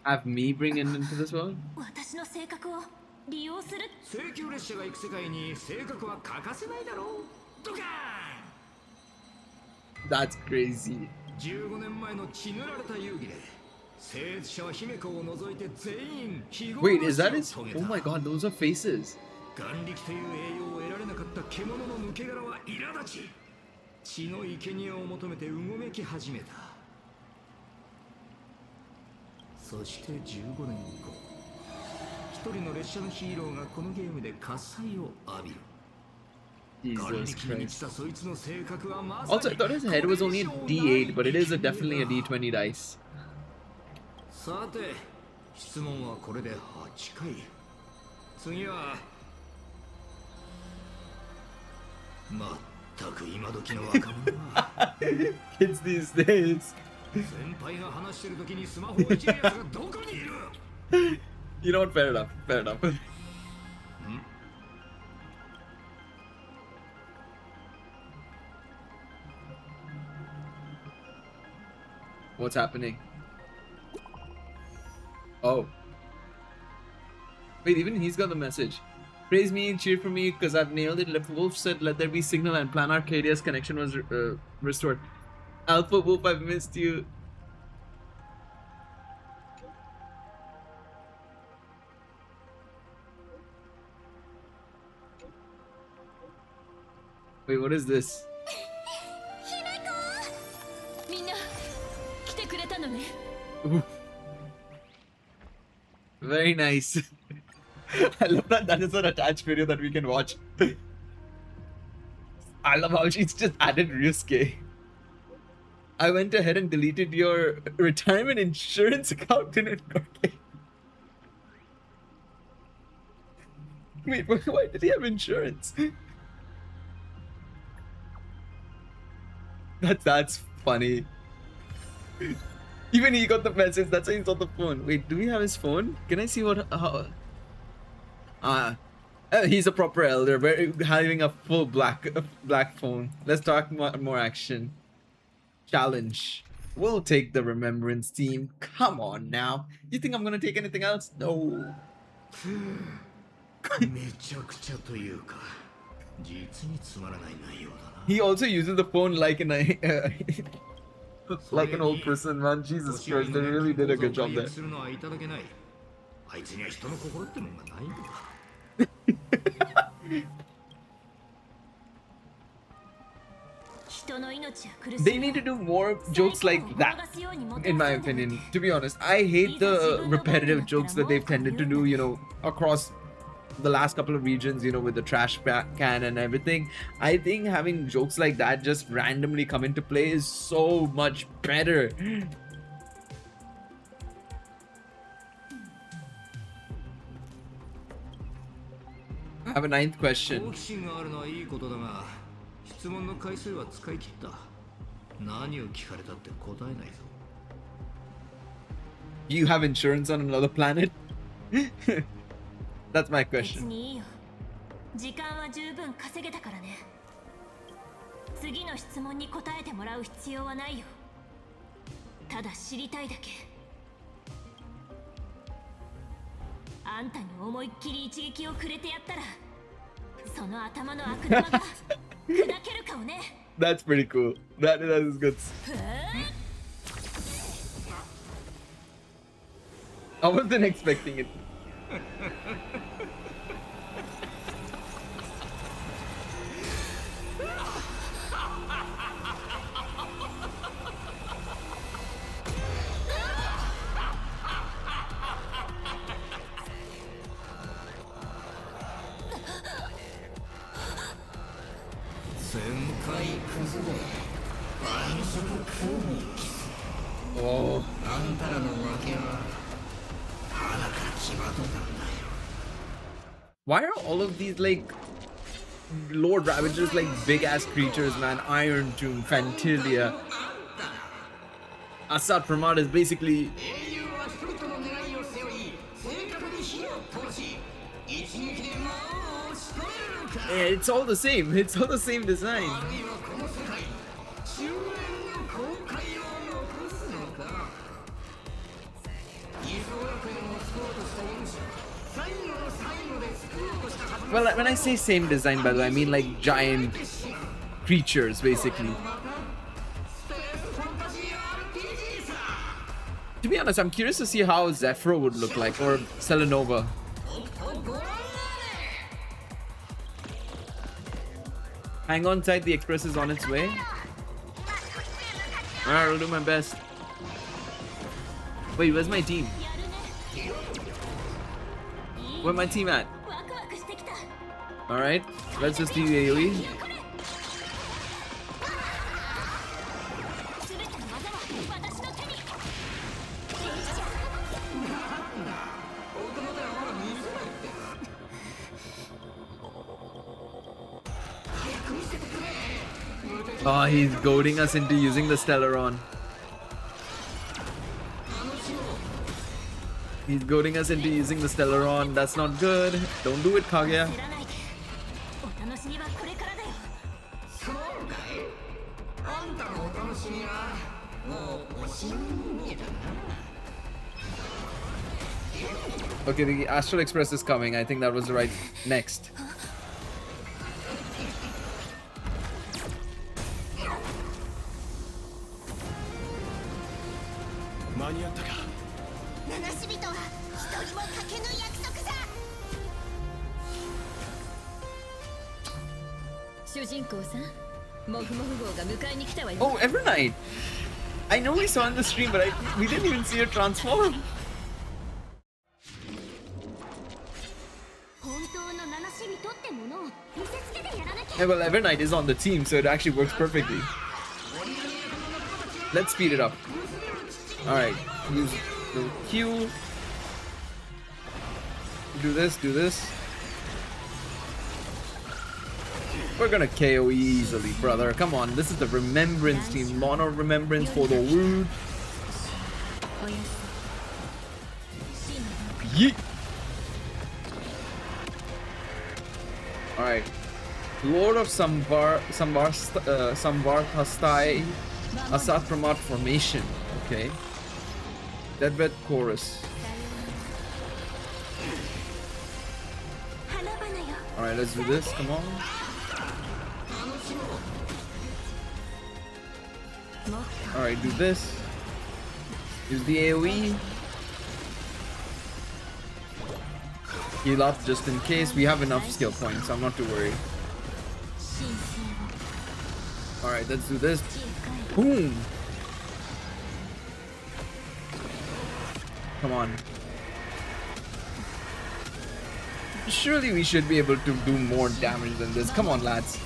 Have me bring it into this world? 私の性格を利用する。請求列車が行く世界に性格は欠かせないだろう。ドカーン。 That's crazy. 15年前の血塗られた遊戯で聖越者は姫子を除いて全員非業 Wait, is that his? Oh my god, those are faces. 眼力という栄養を得られなかった獣の抜け殻は苛立ち血の生贄を求めてうごめき始めた。そして15年後一人の列車のヒーローがこのゲームで喝采を浴びる。Jesus Christ. Also, I thought his head was only a D8, but it is definitely a D20 dice. さて、質問はこれで8回。次はまったく今時の若者は Kids these days. 先輩が話してる時にスマホをいじるやつがどこにいる You know what? Fair enough. Fair enough. What's happening? Oh. Wait, even he's got the message. Praise me and cheer for me because I've nailed it. Wolf said, let there be signal, and Plan Arcadia's connection was restored. Alpha Wolf, I've missed you. Wait, what is this? Ooh. Very nice. I love that that is an attached video that we can watch. I love how she's just added Ryusuke. I went ahead and deleted your retirement insurance account in it. Wait, why did he have insurance? That's funny. Even he got the message. That's why he's on the phone. Wait, do we have his phone? Can I see what? He's a proper elder. We're having a full black phone. Let's talk more action. Challenge. We'll take the remembrance team. Come on now. You think I'm gonna take anything else? No. He also uses the phone like an like an old person, man. Jesus Christ, they really did a good job there. They need to do more jokes like that, in my opinion. To be honest, I hate the repetitive jokes that they've tended to do, you know, across the last couple of regions, you know, with the trash can and everything. I think having jokes like that just randomly come into play is so much better. I have a 9th question. You have insurance on another planet? That's my question. 時間は十分稼げたからね。次の質問に答えてもらう必要はないよ。ただ知りたいだけ。あんたに思いっきり一撃をくれてやったら、その頭の悪玉が砕けるかもね。That's pretty cool. That is good. I wasn't expecting it. Oh. Why are all of these like Lord Ravagers like big ass creatures, man? Iron Tomb, Fantilia. Assad Pramad is basically. Yeah, it's all the same. It's all the same design. Well, when I say same design, by the way, I mean like giant creatures, basically. To be honest, I'm curious to see how Zephyro would look like, or Selenova. Hang on tight, the express is on its way. Alright, I'll do my best. Wait, where's my team? Where's my team at? Alright, let's just do AoE. Oh, he's goading us into using the Stellaron. He's goading us into using the Stellaron. That's not good. Don't do it, Kaguya. Okay, the Astral Express is coming. I think that was the right next. Oh, Evernight! I know we saw in the stream, but we didn't even see her transform. Yeah, well, Evernight is on the team, so it actually works perfectly. Let's speed it up. Alright, use the Q. Do this, do this. We're gonna KO easily, brother. Come on, this is the Remembrance team. Mono Remembrance for the Wood. Yeet! Alright. Lord of Samvarthastai Asat Pramat Formation. Okay. Deadbed Chorus. Alright, let's do this. Come on. Alright, do this. Use the AoE. Heal up just in case. We have enough skill points, I'm not too worried. Alright, let's do this. Boom! Come on. Surely we should be able to do more damage than this. Come on, lads.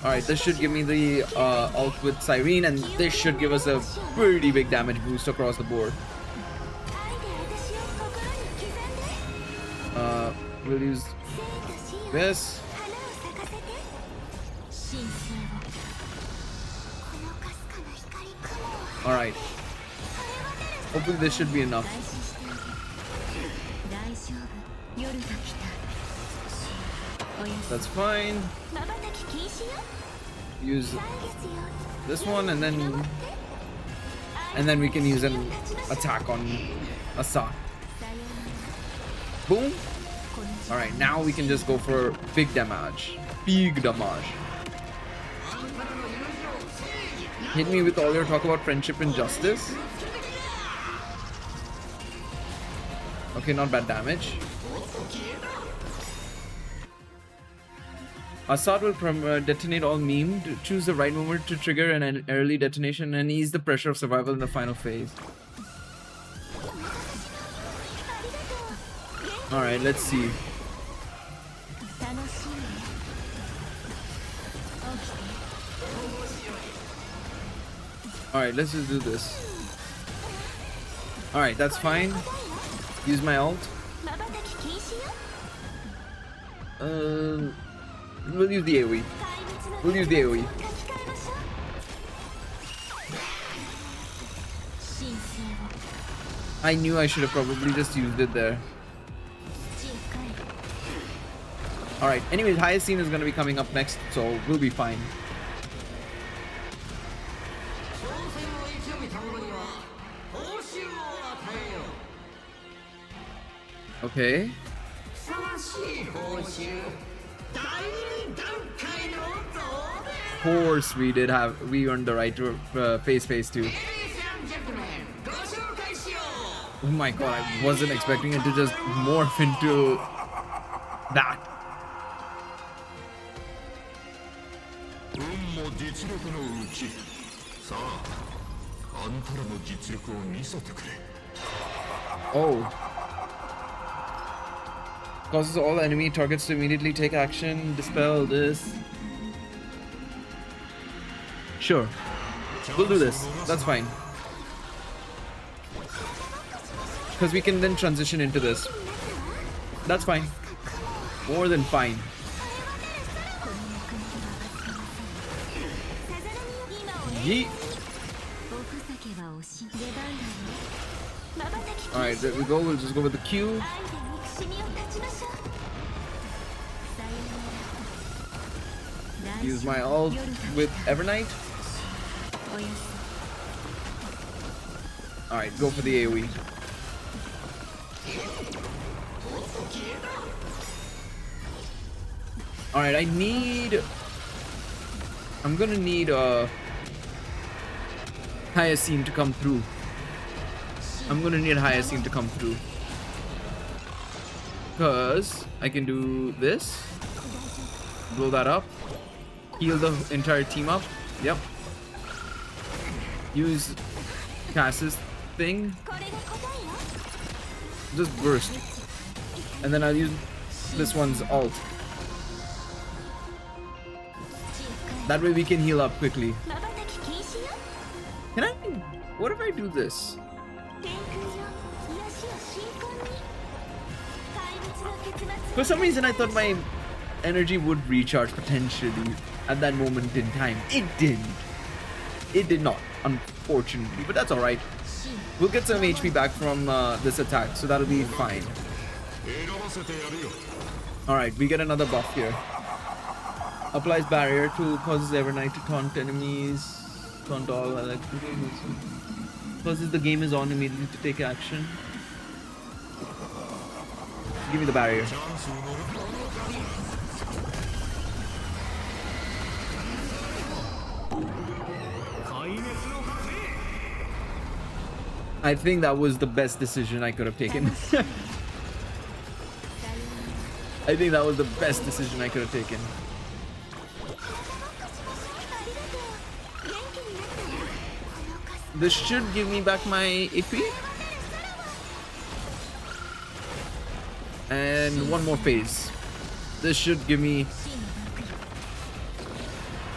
Alright, this should give me the ult with Cyrene, and this should give us a pretty big damage boost across the board. We'll use this. Alright. Hopefully this should be enough. That's fine. Use this one and then we can use an attack on Asat. Boom. Alright, now we can just go for big damage. Big damage. Hit me with all your talk about friendship and justice. Okay, not bad damage. Assad will detonate all meme. Choose the right moment to trigger an early detonation and ease the pressure of survival in the final phase. Alright, let's see. Alright, let's just do this. Alright, that's fine. Use my ult. We'll use the AoE. We'll use the AoE. I knew I should have probably just used it there. Alright, anyways, highest scene is going to be coming up next, so we'll be fine. Okay. Of course we earned the right to phase 2. Oh my god, I wasn't expecting it to just morph into that. Oh. Causes all enemy targets to immediately take action. Dispel this. Sure. We'll do this. That's fine. Because we can then transition into this. That's fine. More than fine. Yeet. Alright, there we go. We'll just go with the Q. Use my ult with Evernight. Alright, go for the AoE. Alright, I'm gonna need Hyacinth to come through. Because I can do this. Blow that up. Heal the entire team up. Yep. Use Cass's thing. Just burst. And then I'll use this one's ult. That way we can heal up quickly. Can I? What if I do this? For some reason I thought my energy would recharge potentially at that moment in time. It didn't. It did not, unfortunately, but that's alright. We'll get some HP back from this attack, so that'll be fine. Alright, we get another buff here. Applies barrier to causes Evernight to taunt enemies. Taunt all electric. Causes the game is on immediately to take action. Give me the barrier. I think that was the best decision I could have taken. I think that was the best decision I could have taken. This should give me back my AP. And one more phase. This should give me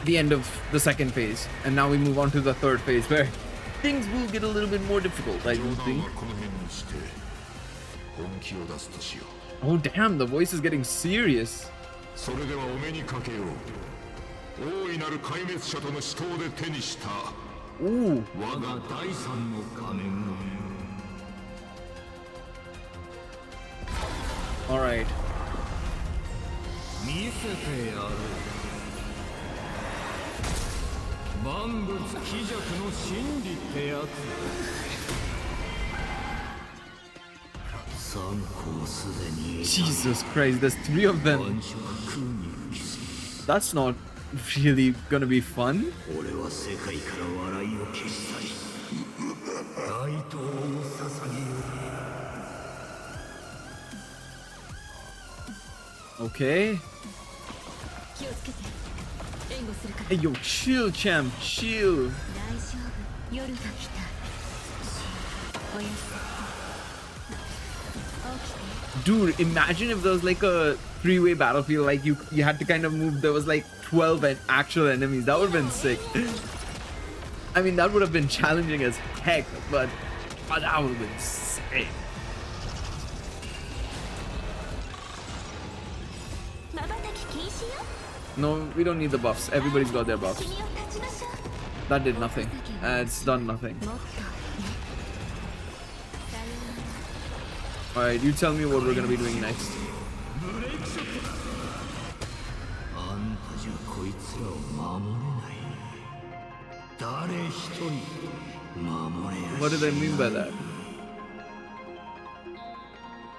the end of the second phase. And now we move on to the third phase where things will get a little bit more difficult, I do think. Oh damn, the voice is getting serious. Ooh. Alright. Jesus Christ, there's 3 of them. That's not really gonna be fun. Okay. Hey yo, chill champ, chill. Dude, imagine if there was like a 3-way battlefield, like you had to kind of move, there was like 12 actual enemies. That would have been sick. I mean, that would have been challenging as heck, but that would have been sick. No, we don't need the buffs. Everybody's got their buffs. That did nothing. It's done nothing. Alright, you tell me what we're gonna be doing next. What do they mean by that?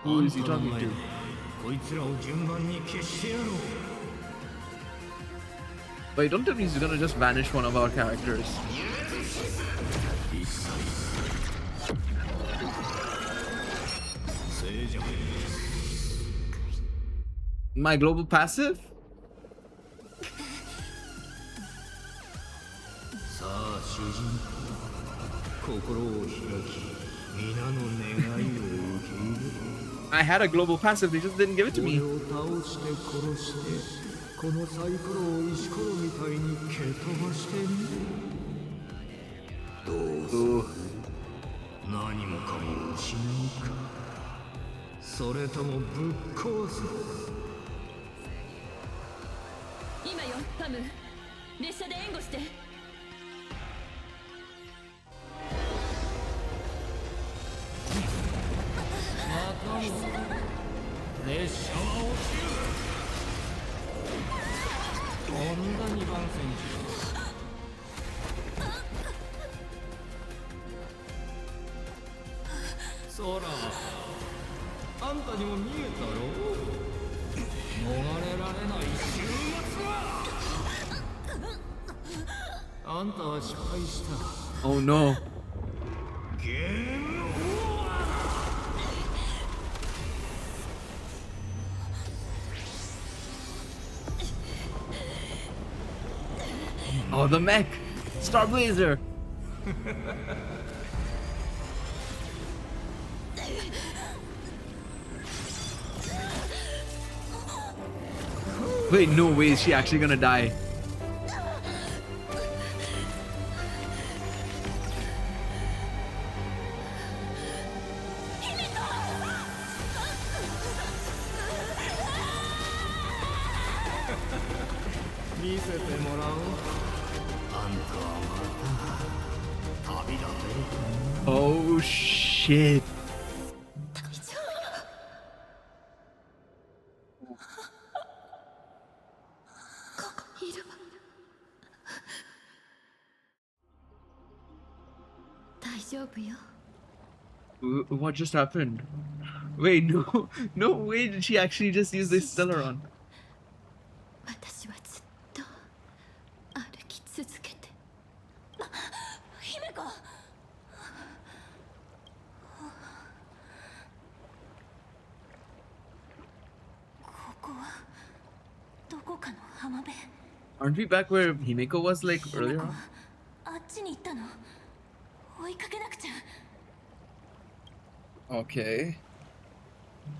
Who is he talking to? Wait, don't tell me he's gonna just vanish one of our characters. My global passive? I had a global passive, they just didn't give it to me. 俺を倒して殺してこのサイコロを石ころみたいに蹴飛ばしてみどうする何もかも失うかそれともぶっ壊す今よパム、列車で援護して。列車は落ちるとんだ2番線そらあんたにも見えたろ逃れられない終末はあんたは失敗した Oh no. ゲームオーバー Oh, the mech! Starblazer! Wait, no way, is she actually gonna die? Oh shit. What just happened? Wait, no way did she actually just use this Stellaron? 私はずっと歩き続けて。姫子。ここはどこかの浜辺。 Aren't we back where Himeko was like earlier on? あっちに行ったの。追いかけなくちゃ。 Okay.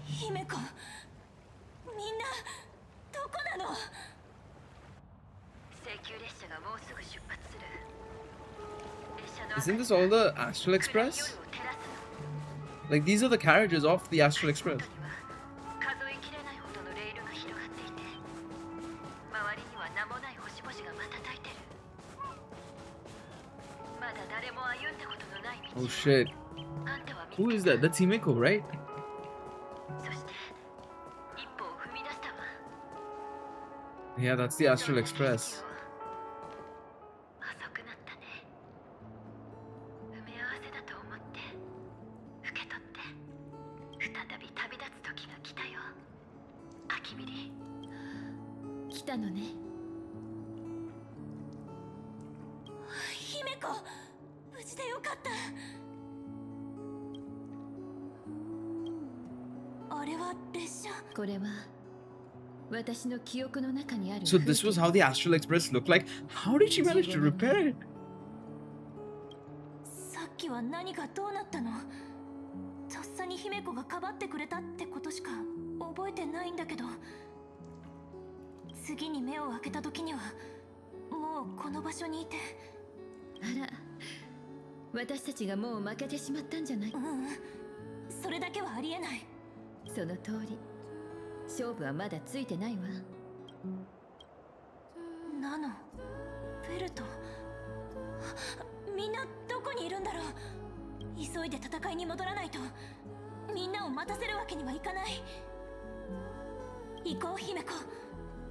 姫子。みんなどこなの？ Isn't this all the Astral Express? Like these are the carriages of the Astral Express. Oh shit. Who is that? That's Himeko, right? Yeah, that's the Astral Express. So this was how the Astral Express looked like? How did she manage to repair it? さっきは何がどうなったの？とっさに姫子がかばってくれたってことしか覚えてないんだけど、次に目を開けた時にはもうこの場所にいて。あら、私たちがもう負けてしまったんじゃない？それだけはありえない。その通り。勝負はまだついてないわ。ナノ、フェルト、みんなどこにいるんだろう。急いで戦いに戻らないとみんなを待たせるわけにはいかない。行こう姫子。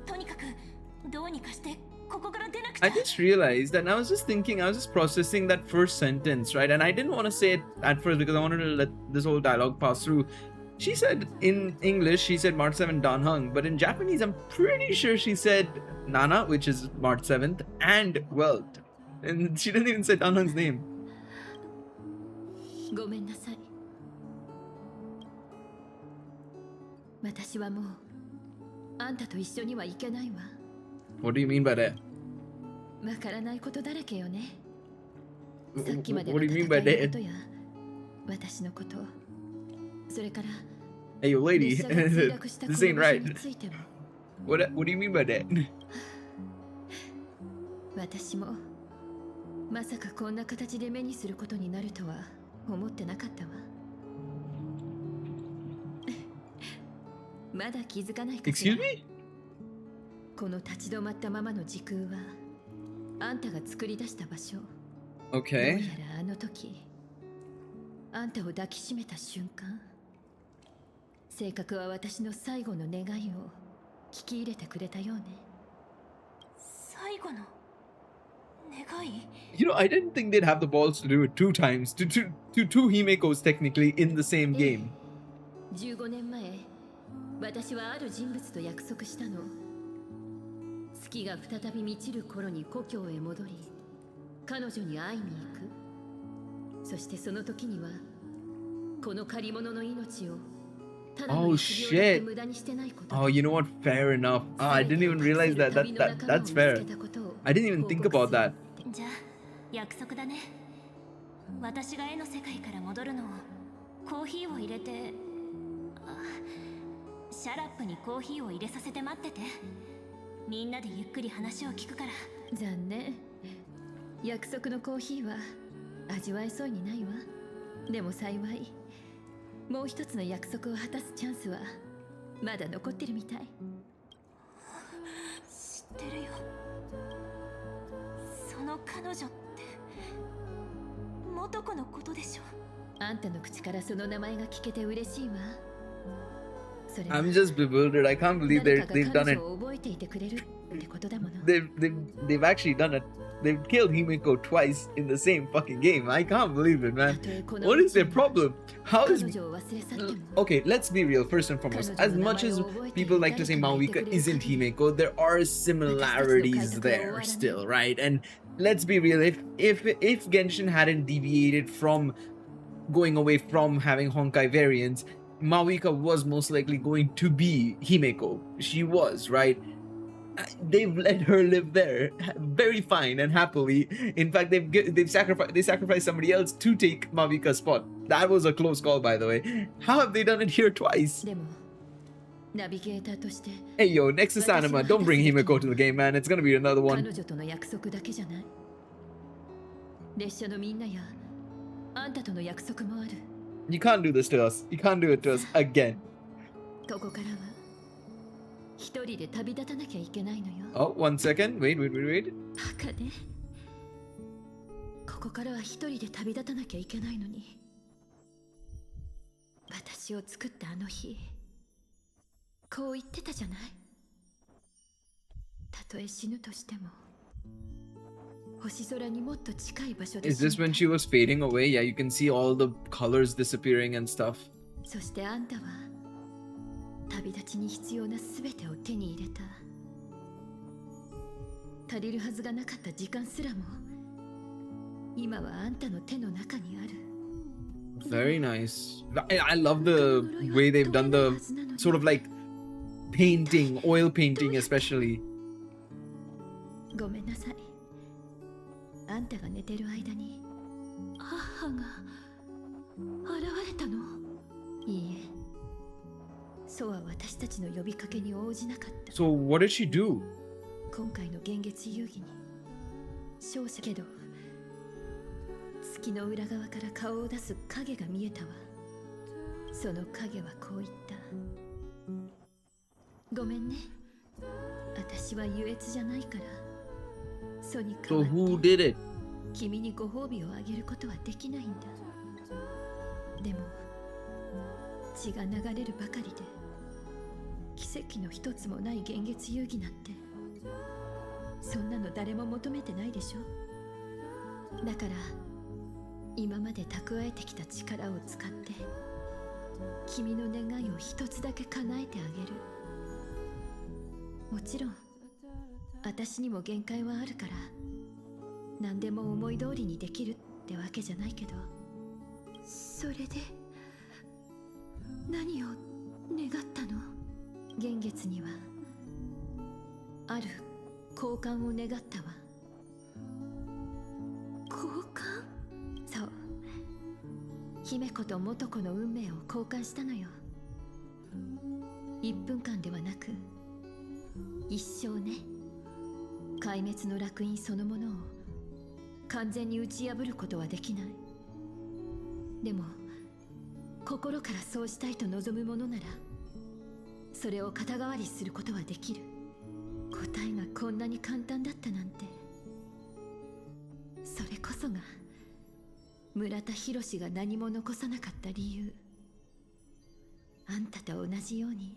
とにかくどうにかしてここから出なくちゃ。I just realized that I was just thinking, I was just processing that first sentence, right? And I didn't want to say it at first because I wanted to let this whole dialogue pass through. She said in English, she said March 7th Dan Hung, but in Japanese, I'm pretty sure she said Nana, which is March 7th, and Welt. And she didn't even say Dan Hung's name. ごめんなさい。私はもうあんたと一緒には行けないわ。What do you mean by that? わからないことだらけよね。さっきまで What do you mean by that? 私のこと、それから Hey, yo, lady, 列車が墜落したこ this の ain't 場所 right. についても What do you mean by that? 私もまさかこんな形で目にすることになるとは思ってなかったわ。まだ気づかないかしら。 Excuse me? この立ち止まったままの時空はあんたが作り出した場所。 Okay. どうやらあの時あんたを抱きしめた瞬間、性格は私の最後の願いを聞き入れてくれたようね。最後の願い？ You know, I didn't think they'd have the balls to do it 2 times. To two Himekos technically in the same game. 15年前、私はある人物と約束したの。月が再び満ちる頃に故郷へ戻り、彼女に会いに行く。そしてその時には、この借り物の命をただの疫病だけ無駄にしてないこと。 Oh, you know what? Fair enough. Ah, I didn't even realize that's fair. I didn't even think about that. じゃあ約束だね。私が絵の世界から戻るのをコーヒーを入れて、シャラップにコーヒーを入れさせて待ってて。みんなでゆっくり話を聞くから。残念。約束のコーヒーは味わえそうにないわ。でも幸い、もう一つの約束を果たすチャンスはまだ残ってるみたい。知ってるよ。その彼女って元子のことでしょ。あんたの口からその名前が聞けて嬉しいわ。 I'm just bewildered. I can't believe they've done it. They've actually done it. They've killed Himeko twice in the same fucking game. I can't believe it, man. What is their problem? How is... Okay, let's be real first and foremost. As much as people like to say Maoika isn't Himeko, there are similarities there still, right? And let's be real. If Genshin hadn't deviated from going away from having Honkai variants, Maoika was most likely going to be Himeko. She was, right? They've let her live there very fine and happily. In fact, they've sacrificed somebody else to take Maoika's spot. That was a close call, by the way. How have they done it here twice? Hey yo, Nexus Anima, don't bring Himeko to the game, man. It's gonna be another one. You can't do this to us. You can't do it to us again. Oh, 1 second. Wait. ここからは一人で旅立たなきゃいけないのに。私を作ったあの日、こう言ってたじゃない。たとえ死ぬとしても、星空にもっと近い場所で。 Is this when she was fading away? Yeah, you can see all the colors disappearing and stuff. そしてあんたは旅立ちに必要なすべてを手に入れた。足りるはずがなかった時間すらも今はあんたの手の中にある。 Very nice. I love the way they've done the sort of like painting, oil painting especially. ごめんなさい。あんたが寝てる間に母が現れたの？いいえ。そうは私たちの呼びかけに応じなかった。 So what did she do? 今回の幻月遊戯に勝者けど月の裏側から顔を出す影が見えたわ。その影はこう言った。ごめんね。私は優越じゃないから。ソニカ So who did it? 君にご褒美をあげることはできないんだ。でも血が流れるばかりで奇跡の一つもない幻月遊戯なんてそんなの誰も求めてないでしょ。だから今まで蓄えてきた力を使って君の願いを一つだけ叶えてあげる。もちろん私にも限界はあるから何でも思い通りにできるってわけじゃないけど。それで何を願ったの？幻月にはある交換を願ったわ。交換？そう。姫子と元子の運命を交換したのよ。1分間ではなく一生ね。壊滅の烙印そのものを完全に打ち破ることはできない。でも心からそうしたいと望むものなら、それを肩代わりすることはできる。答えがこんなに簡単だったなんて。それこそが村田博が何も残さなかった理由。あんたと同じように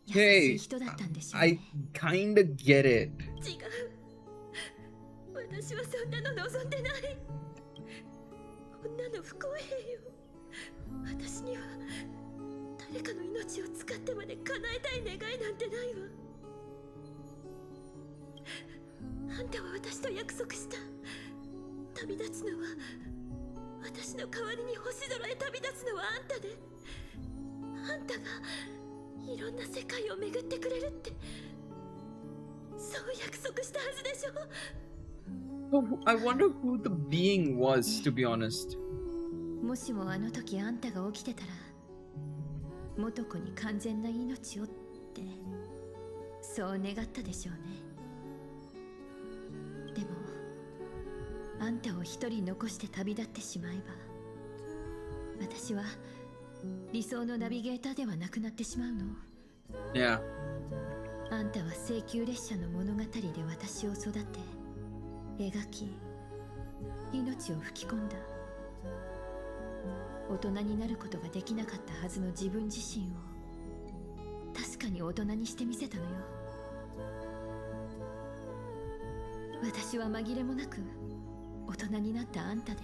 優しい人だったんでしょうね。I kinda get it. 違う、私はそんなの望んでない。女の不公平よ。私には誰かの命を使ってまで叶えたい願いなんてないわ。あんたは私と約束した。旅立つのは、私の代わりに星空へ旅立つのはあんたで、あんたがいろんな世界を巡ってくれるって、そう約束したはずでしょ。I wonder who the being was, to be honest. もしもあの時あんたが起きてたら、元子に完全な命をって、そう願ったでしょうね。でもあんたを一人残して旅立ってしまえば、私は理想のナビゲーターではなくなってしまうの。Yeah. あんたは請求列車の物語で私を育て、描き、命を吹き込んだ。大人になることができなかったはずの自分自身を確かに大人にしてみせたのよ。私は紛れもなく大人になったあんたで、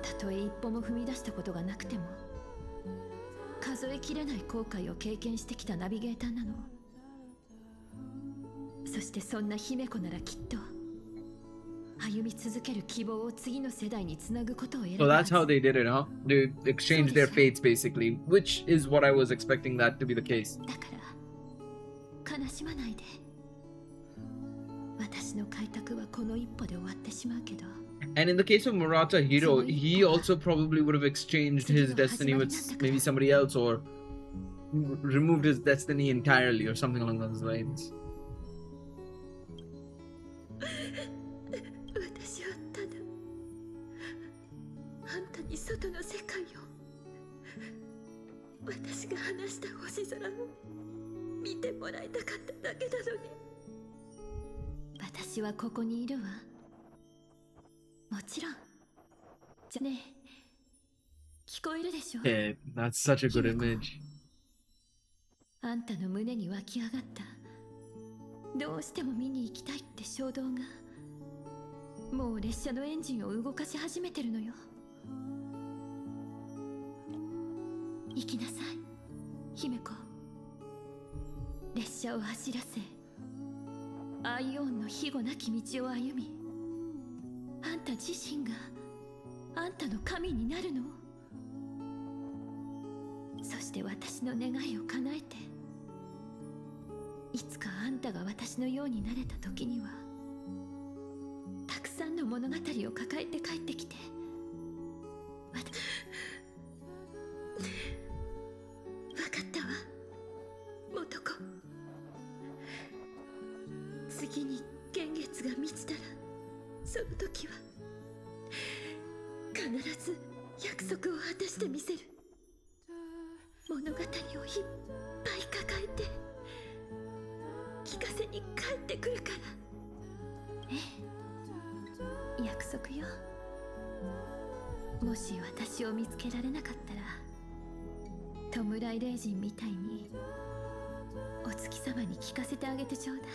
たとえ一歩も踏み出したことがなくても数えきれない後悔を経験してきたナビゲーターなの。そしてそんな姫子ならきっと歩み続ける希望を次の世代につなぐことを選ぶ。 So that's how they did it, huh? They exchanged their fates basically, which is what I was expecting that to be the case. だから悲しまないで。私の開拓はこの一歩で終わってしまうけど。 And in the case of Murata Hiro, he also probably would have exchanged his destiny with maybe somebody else, or removed his destiny entirely, or something along those lines. 私はただあんたに外の世界を、私が話した星空を見てもらいたかっただけなのに。私はここにいるわ。もちろん。じゃねえ、聞こえるでしょ。 Yeah, that's such a good image. あんたの胸に湧き上がったどうしても見に行きたいって衝動が、もう列車のエンジンを動かし始めてるのよ。行きなさい、姫子。列車を走らせ、アイオンの庇護なき道を歩み、あんた自身があんたの神になるの。そして私の願いを叶えて、いつかあんたが私のようになれた時には、たくさんの物語を抱えて帰ってきて、わかったわ、元子。次に幻月が満ちたら、その時は必ず約束を果たしてみせる。物語をいっぱい抱えて聞かせに帰ってくるから。ええ、約束よ。もし私を見つけられなかったら、弔い霊人みたいにお月様に聞かせてあげてちょうだい。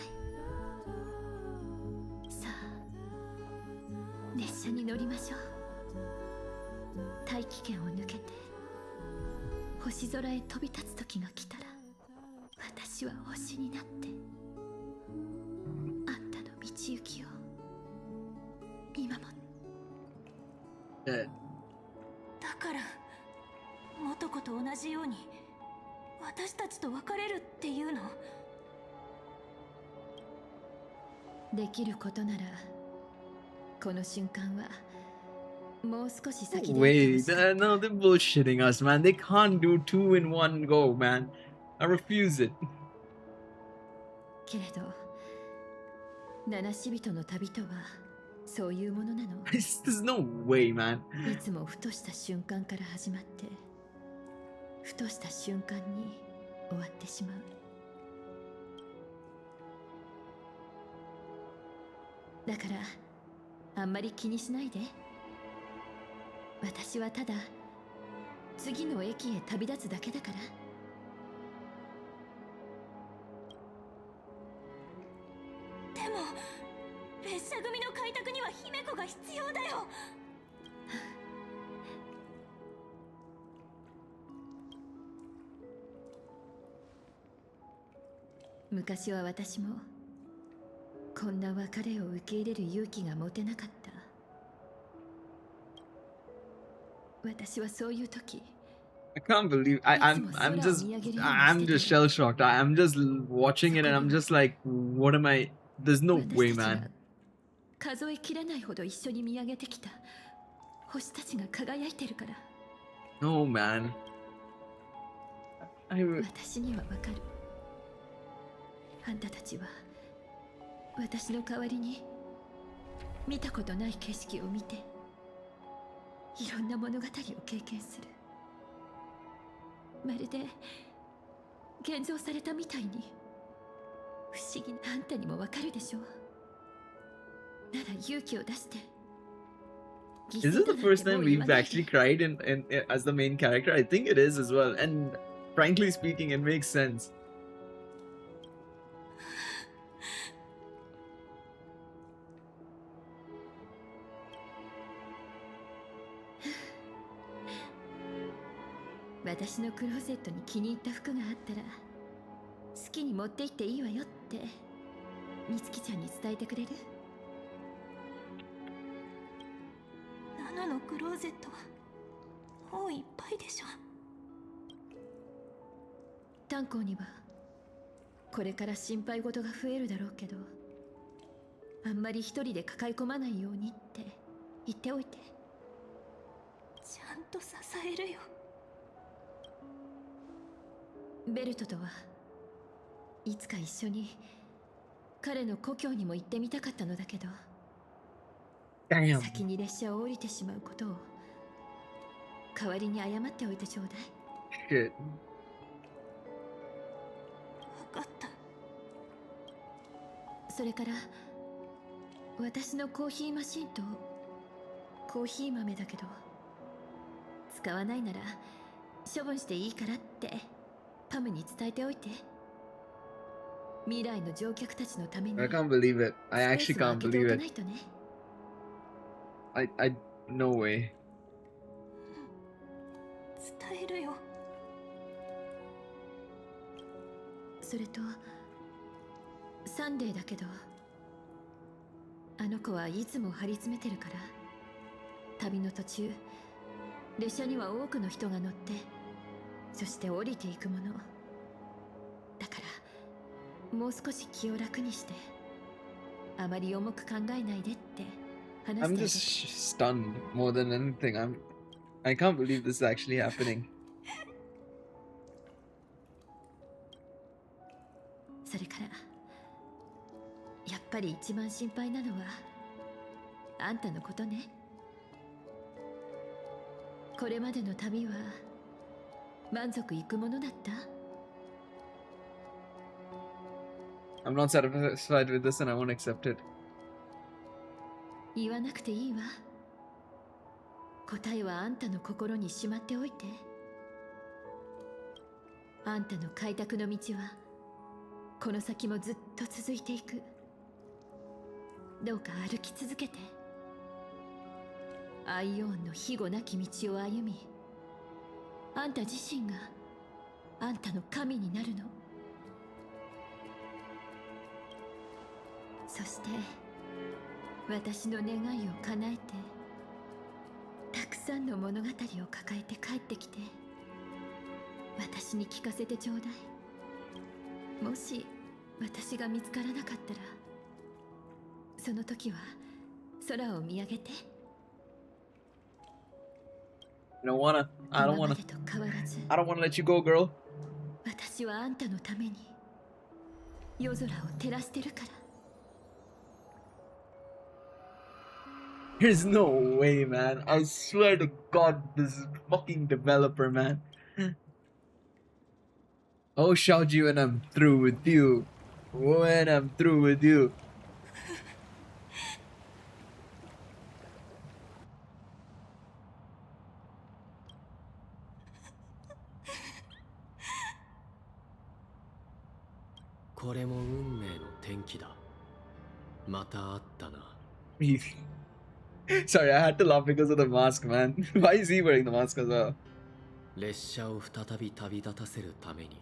さあ、列車に乗りましょう。大気圏を抜けて星空へ飛び立つ時が来たら、私は星になってあんたの道行きを見守って。だから元子と同じように私たちと別れるっていうの？できることならこの瞬間はもう少し先で Wait, no, they're bullshitting us, man. They can't do 2 in 1 go, man. I refuse it. けれど七死人の旅とはそういうものなの。There's no way, man. いつもふとした瞬間から始まってふとした瞬間に終わってしまう。だからあんまり気にしないで。私はただ次の駅へ旅立つだけだから。でも列車組の開拓には姫子が必要だよ。昔は私もこんな別れを受け入れる勇気が持てなかった。私はそういう時 I can't believe I'm just shell shocked. I'm just watching it and I'm just like, what am I? There's no way, man. 数えきれないほど一緒に見上げてきた星たちが輝いてるから。 No, man. 私にはわかる。あんたたちは私の代わりに見たことない景色を見ていろんな物語を経験する。まるで現像されたみたいに不思議な。あんたにもわかるでしょ。なら勇気を出して。 Is this the first time we've actually cried in as the main character? I think it is as well. And frankly speaking, it makes sense. 私のクローゼットに気に入った服があったら好きに持って行っていいわよって美月ちゃんに伝えてくれる？ナノのクローゼットはもういっぱいでしょ。炭鉱にはこれから心配事が増えるだろうけど、あんまり一人で抱え込まないようにって言っておいて。ちゃんと支えるよ。ベルトとはいつか一緒に彼の故郷にも行ってみたかったのだけど、先に列車を降りてしまうことを代わりに謝っておいてちょうだい。Shit. 分かった。それから私のコーヒーマシンとコーヒー豆だけど使わないなら処分していいからってパムに伝えておいて。未来の乗客たちのために。 I can't believe it. I actually can't believe it. No way. 伝えるよ。それとサンデーだけど、あの子はいつも張り詰めてるから、旅の途中列車には多くの人が乗って、そして降りていくものだから、もう少し気を楽にしてあまり重く考えないでって話して。 I'm just stunned more than anything. I can't believe this is actually happening. それからやっぱり一番心配なのはあんたのことね。これまでの旅は満足いくものだった？ I'm not satisfied with this and I won't accept it. 言わなくていいわ。答えはあんたの心にしまっておいて。あんたの開拓の道はこの先もずっと続いていく。どうか歩き続けて。アイオーンの庇護なき道を歩み、あんた自身があんたの神になるの。そして私の願いを叶えて、たくさんの物語を抱えて帰ってきて私に聞かせてちょうだい。もし私が見つからなかったら、その時は空を見上げて。I don't wanna let you go, girl. 私はあんたのために夜空を照らしてるから。 There's no way, man. I swear to God, this fucking developer, man. Oh, Xiaoji, when I'm through with you. When I'm through with you. Sorry, I had to laugh because of the mask, man. Why is he wearing the mask as well? 列車を再び旅立たせるために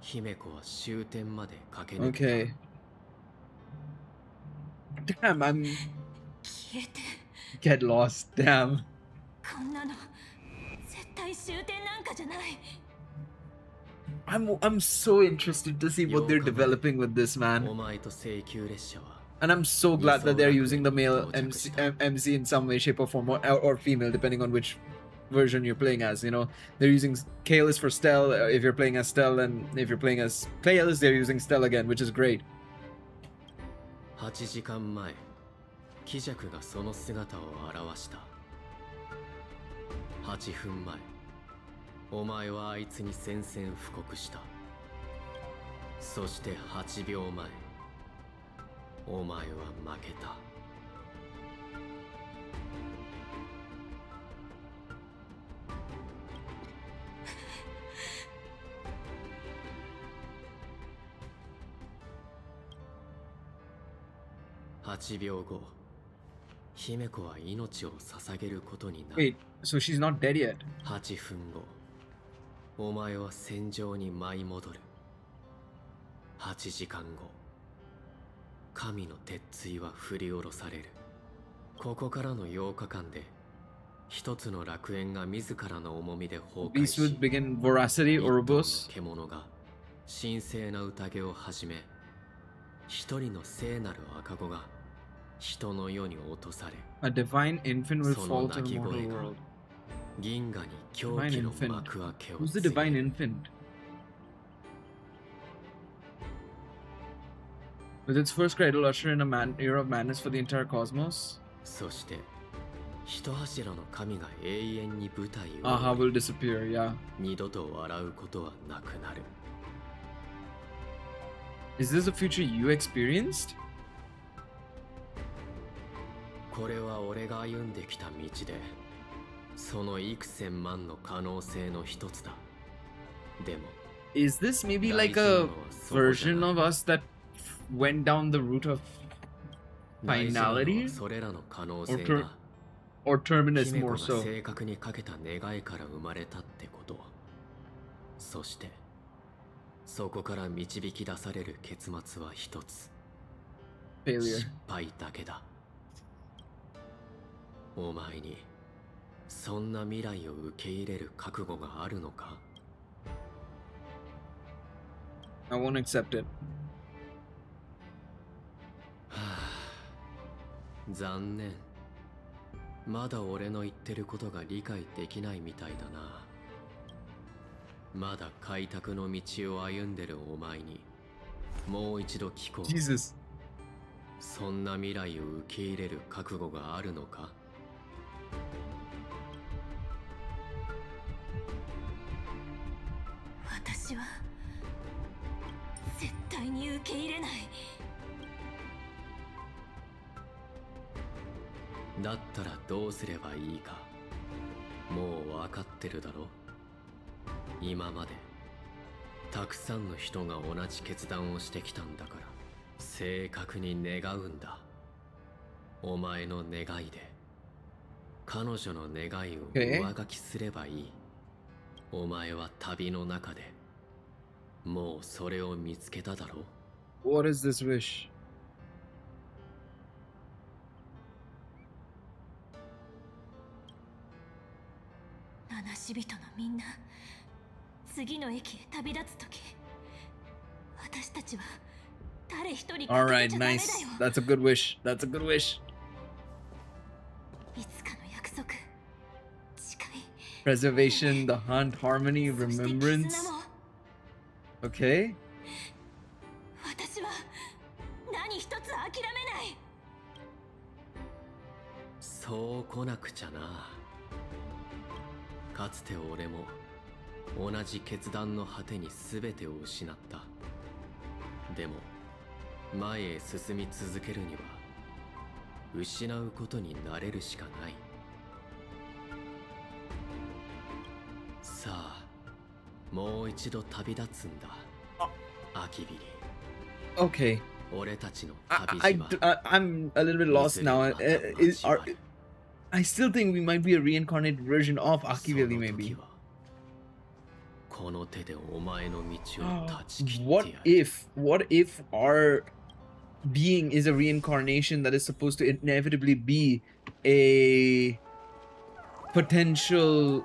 姫子は終点まで駆け抜けた。 Okay. Damn, I'm... Get lost, damn. こんなの絶対終点なんかじゃない。 I'm so interested to see what they're developing with this, man. お前と請求列車は And I'm so glad that they're using the male MC in some way, shape, or form, or female, depending on which version you're playing as. You know, they're using Kale is for Stell if you're playing as Stell, and if you're playing as Kale, they're using Stell again, which is great. 8時間前、貴弱がその姿を現した。8分前、お前はあいつに宣戦布告した。そして8秒前、お前は負けた。8秒後、姫子は命を捧げることになる。 Wait, so she's not dead yet? 8分後、お前は戦場に舞い戻る。8時間後、神の鉄槌は振り下ろされる。ここからの8日間で、一つの楽園が自らの重みで崩壊し、 Beast would begin voracity, Ouroboros. 獣が神聖な宴を始め、一人の聖なる赤子が人の世に落とされ、 A divine infant will その fall to 泣 the き mortal 声が world. 銀河に狂 Divine 気の infant. 幕開けを Who's the 告げ divine る。 infant? With its first cry, it'll usher in a era of madness for the entire cosmos. そして一柱の神が永遠に舞台を Aha will disappear, yeah. 二度と笑うことはなくなる。 Is this a future you experienced? これは俺が歩んできた道で、その幾千万の可能性の一つだ。でも、 Is this maybe like a version of us that went down the route of finality? それらの可能性が Or terminus 姫子 more が so? 正確にかけた願いから生まれたってこと。そして、そこから導き出される結末は一つ。 Failure. 失敗だけだ。お前にそんな未来を受け入れる覚悟があるのか？ I won't accept it. 残念。まだ俺の言ってることが理解できないみたいだな。まだ開拓の道を歩んでるお前にもう一度聞こう。 Jesus. そんな未来を受け入れる覚悟があるのか？私は絶対に受け入れない。だったらどうすればいいかもう分かってるだろ。今までたくさんの人が同じ決断をしてきたんだから正確に願うんだ。お前の願いで彼女の願いを上書きすればいい。お前は旅の中でもうそれを見つけただろう。 What is this wish? 七死人のみんな次の駅へ旅立つとき、私たちは誰一人欠けてちゃダメだよ。 Alright, nice. That's a good wish. That's a good wish. いつかの約束誓い Preservation, the hunt, harmony, remembrance. Okay. 私は何一つ諦めない。そう来なくちゃな。かつて俺も同じ決断の果てに全てを失った。でも前へ進み続けるには失うことになれるしかない。さあ、もう一度旅立つんだ。アキビリ。Okay. 俺たちの I'm a little bit lost now. I still think we might be a reincarnated version of Akivili, maybe. What if our being is a reincarnation that is supposed to inevitably be a potential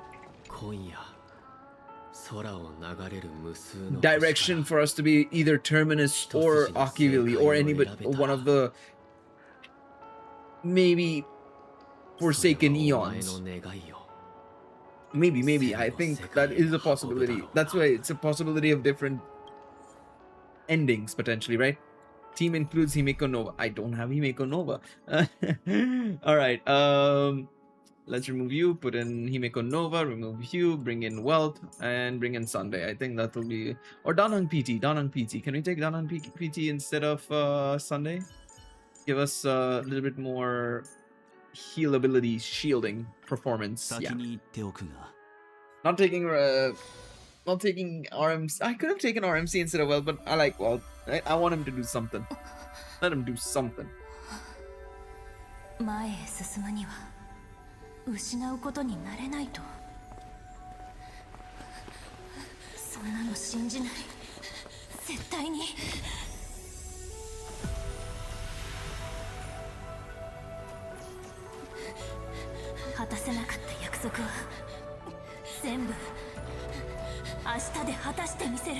direction for us to be either Terminus or Akivili or anybody, one of the maybe Forsaken Eons. Maybe. I think that is a possibility. That's why it's a possibility of different endings potentially, right? Team includes Himeko Nova. I don't have Himeko Nova. Alright, let's remove you, put in Himeko Nova, remove you, bring in Wealth, and bring in Sunday. I think that will be... Or Danang PT. Can we take Danang PT instead of Sunday? Give us a little bit more heal ability, shielding, performance. Yeah. Not taking RMC. I could have taken RMC instead of Wealth, but I like Wealth. Right? I want him to do something. Let him do something. 前へ進むには失うことになれないと。そんなの信じない。絶対に。果たせなかった約束は全部明日で果たしてみせる。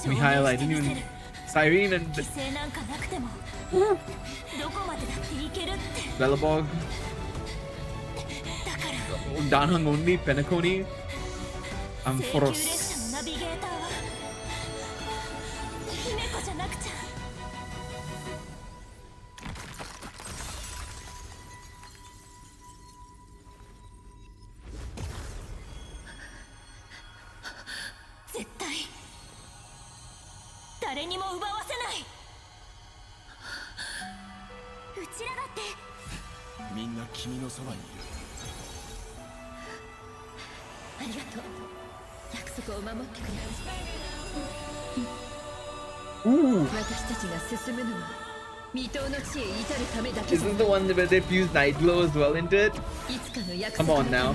Mihail, I didn't even... Cyrene and... 犠牲なんかなくてもどこまでだっていけるって。Velabog. Danang only, Penacony. Amphoros. ナビゲーターは姫子じゃなくちゃ。絶対誰にも奪わせない。うちらだってみんな君のそばにいる。ありがとう。約束を守ってくれ。私たちが進むのは未踏の地へ至るためだけ。 Isn't the one where they fuse Night Glow as well into it? いつかの約 Come 束。 on now.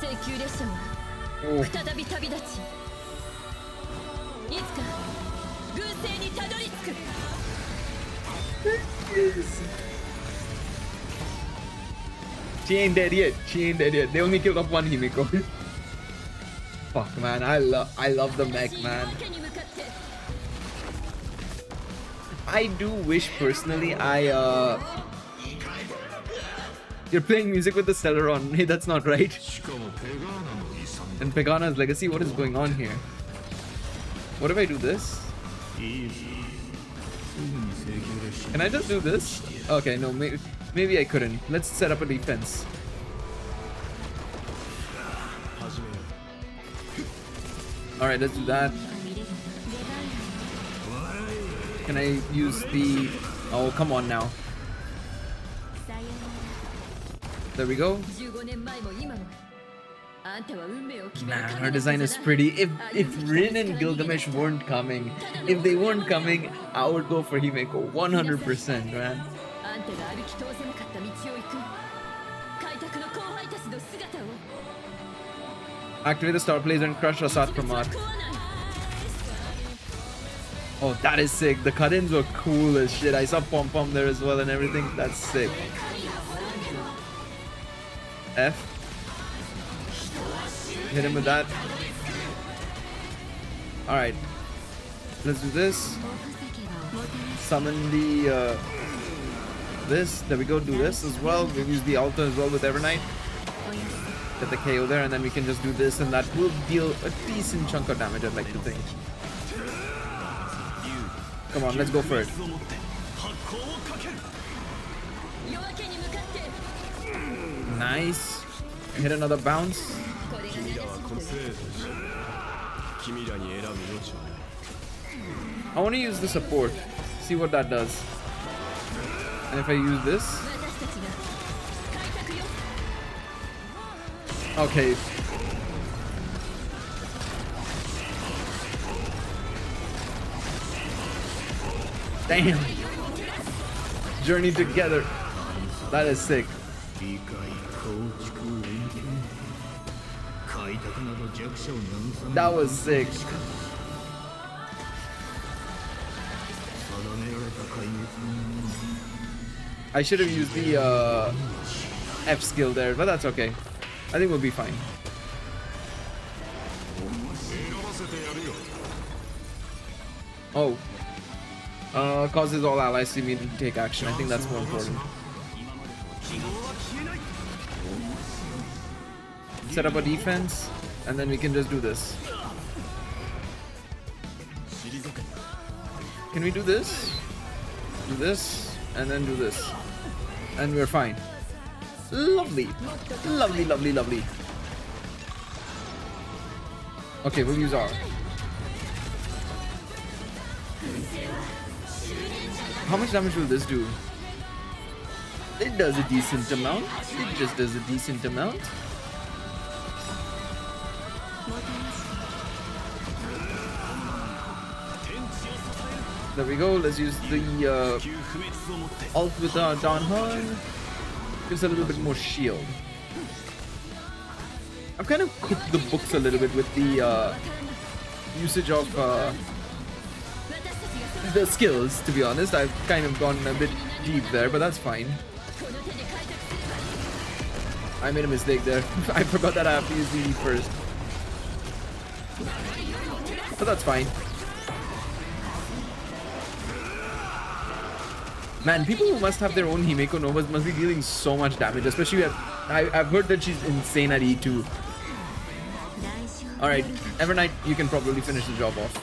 請求列車は再び旅立ち、いつか軍政にたどり着く。She ain't dead yet. They only killed off one Himeko. Fuck man, I love the mech, man. I do wish personally you're playing music with the Celeron. Hey, that's not right. And Pegana's legacy, what is going on here? What if I do this? Can I just do this? Okay, no, maybe I couldn't. Let's set up a defense. Alright, let's do that. Can I use the... Oh, come on now. There we go. Man, her design is pretty. If Rin and Gilgamesh weren't coming, if they weren't coming, I would go for Himeko 100%, man. Activate the Star Blaze and crush Asat Pramad. Oh, that is sick. The cut-ins were cool as shit. I saw Pom Pom there as well and everything. That's sick. F. Hit him with that. Alright. Let's do this. Summon the this. There we go. Do this as well. We'll use the altar as well with Evernight. Get the KO there, and then we can just do this, and that will deal a decent chunk of damage, I'd like to think. Come on, let's go for it. Nice. Hit another bounce. I want to use the support. See what that does. And if I use this... Okay. Damn. Journey together. That is sick. That was sick. I should have used the F skill there, but that's okay. I think we'll be fine. Oh. Causes all allies to immediately take action. I think that's more important. Set up a defense, and then we can just do this. Can we do this? Do this, and then do this. And we're fine. Lovely. Lovely, lovely, lovely. Okay, we'll use R. How much damage will this do? It does a decent amount. It just does a decent amount. There we go. Let's use the ult with our Don Horn. Gives a little bit more shield. I've kind of cooked the books a little bit with the usage of the skills, to be honest. I've kind of gone a bit deep there, but that's fine. I made a mistake there. I forgot that I have to use the E first. But that's fine. Man, people who must have their own Himeko Novas must be dealing so much damage, especially I've heard that she's insane at E2. Alright, Evernight, you can probably finish the job off.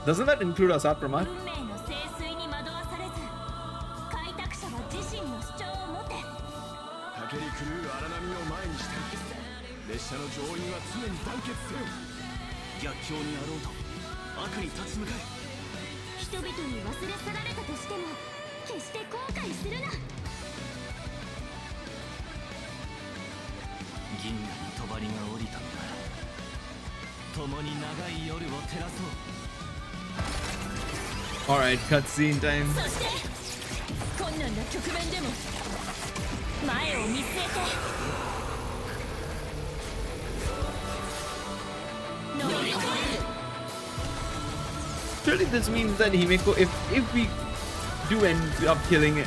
Doesn't that include Asat Pramat? Alright, cutscene time. Surely this means that Himeko, if we do end up killing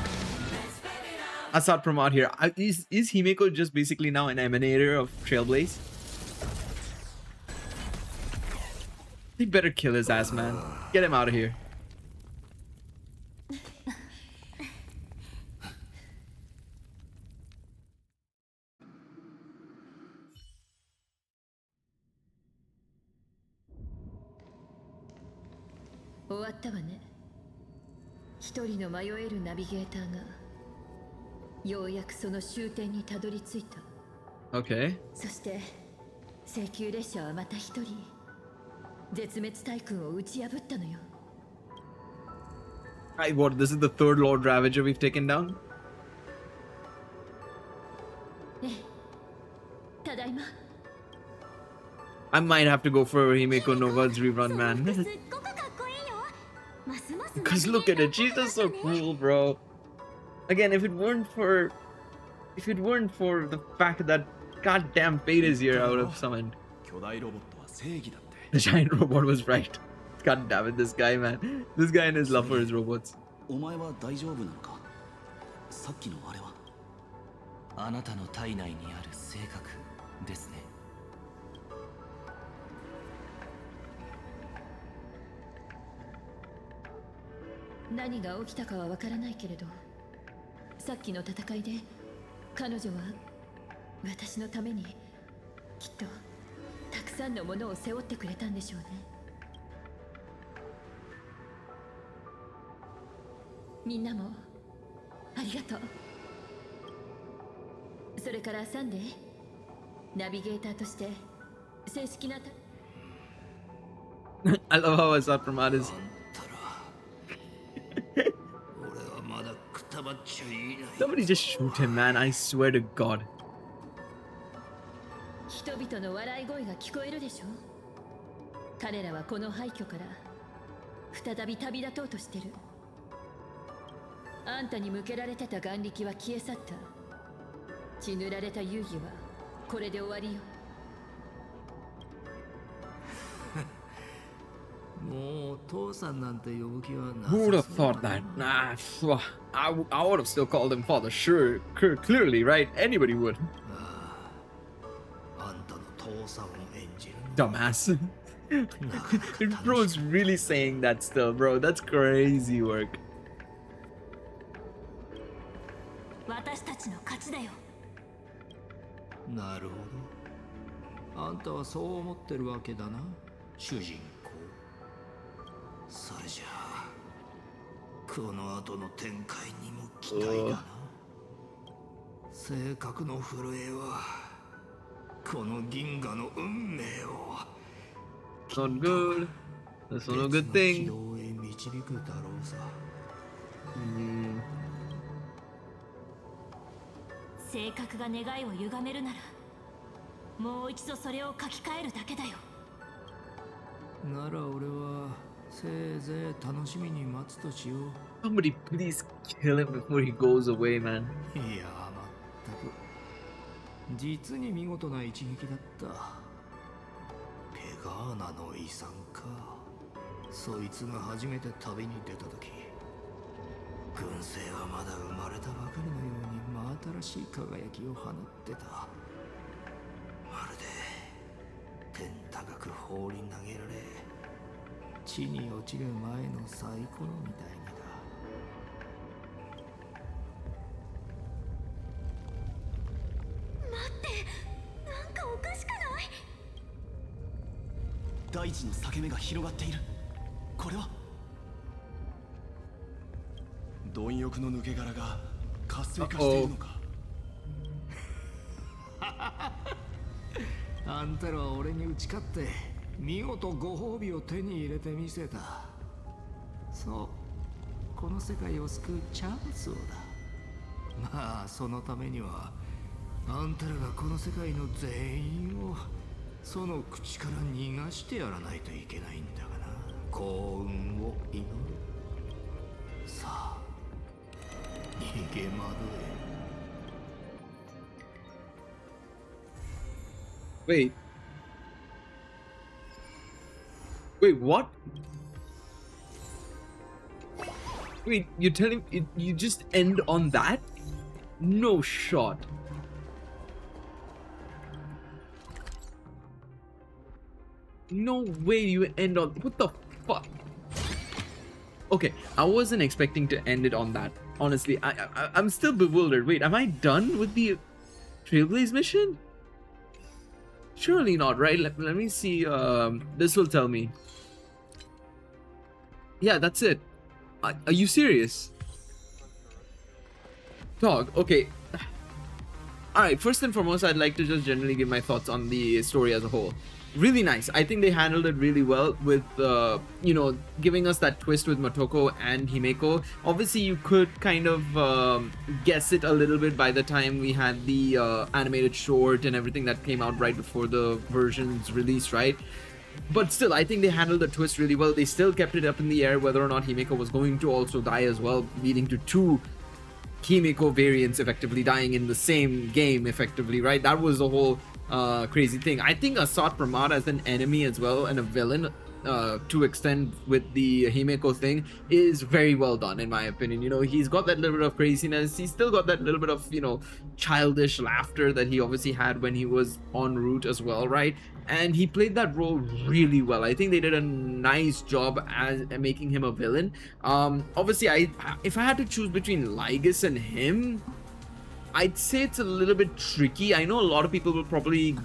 Asat Pramat here, is Himeko just basically now an emanator of Trailblaze? He better kill his ass, man. Get him out of here. Okay. What, this is the third Lord Ravager we've taken down? I might have to go for Himeko Nova's rerun, man. Because look at it, she's just so cool, bro. Again, if it weren't for the fact that goddamn Fate is here, I would have summoned. The giant robot was right. God damn it, this guy, man. This guy and his love for his robots. あなたの体内にある性格ですね。何が起きたかはわからないけれど、さっきの戦いで彼女は私のためにきっとたくさんのものを背負ってくれたんでしょうね。みんなもありがとう。それからサンデー、ナビゲーターとして正式なI love how Asad Pramad is. Somebody just shoot him, man. I swear to God. 人々の笑い声が聞こえるでしょ。彼らはこの廃墟から再び旅立とうとしてる。あんたに向けられてた眼力は消え去った。血塗られた遊戯はこれで終わりよ。もう父さんなんて呼ぶ気はなさ Who would have thought that? Nah, I would have still called him father. Sure, clearly, right? Anybody would. あんたの父さんを演じる Dumbass. Bro's really saying that still, bro. That's crazy work. 私たちの勝ちだよ。なるほど。あんたはそう思ってるわけだな、主人公。それじゃあこの後の展開にも期待だな。性格の震えはこの銀河の運命を Not good. That's not a good thing. 軌道へ導くだろうさ。性格が願いを歪めるなら、もう一度それを書き換えるだけだよ。なら俺はせいぜい楽しみに待つとしよう。 Somebody please kill him before he goes away, man. いや、まったく実に見事な一撃だった。ペガーナの遺産か。そいつが初めて旅に出た時、軍勢はまだ生まれたばかりのように真新しい輝きを放ってた。まるで天高く放り投げられ地に落ちる前のサイコロみたいにだ。待って、なんかおかしくない？大地の裂け目が広がっている。これは貪欲の抜け殻が活性化しているのか。あんたらは俺に打ち勝って見事ご褒美を手に入れてみせた。そう、この世界を救うチャンスをだ。まあそのためにはあんたらがこの世界の全員をその口から逃がしてやらないといけないんだがな。幸運を祈る。さあ逃げ惑え。Wait. Wait, what? Wait, you're telling you just end on that? No shot. No way you end on... What the fuck? Okay, I wasn't expecting to end it on that. Honestly, I'm still bewildered. Wait, am I done with the Trailblaze mission? Surely not, right? Let me see. This will tell me. Yeah, that's it. Are you serious? Dog, okay. Alright, first and foremost, I'd like to just generally give my thoughts on the story as a whole. Really nice. I think they handled it really well with, you know, giving us that twist with Motoko and Himeko. Obviously, you could kind of guess it a little bit by the time we had the animated short and everything that came out right before the version's release, right? But still, I think they handled the twist really well. They still kept it up in the air whether or not Himeko was going to also die as well, leading to two Himeko variants effectively dying in the same game, effectively, right? That was the whole crazy thing. I think Asad Pramad as an enemy as well and a villain to extend with the Himeko thing is very well done, in my opinion. You know, he's got that little bit of craziness. He's still got that little bit of, you know, childish laughter that he obviously had when he was en route as well, right? And he played that role really well. I think they did a nice job as making him a villain. Obviously, if I had to choose between Lygus and him, I'd say it's a little bit tricky. I know a lot of people will probably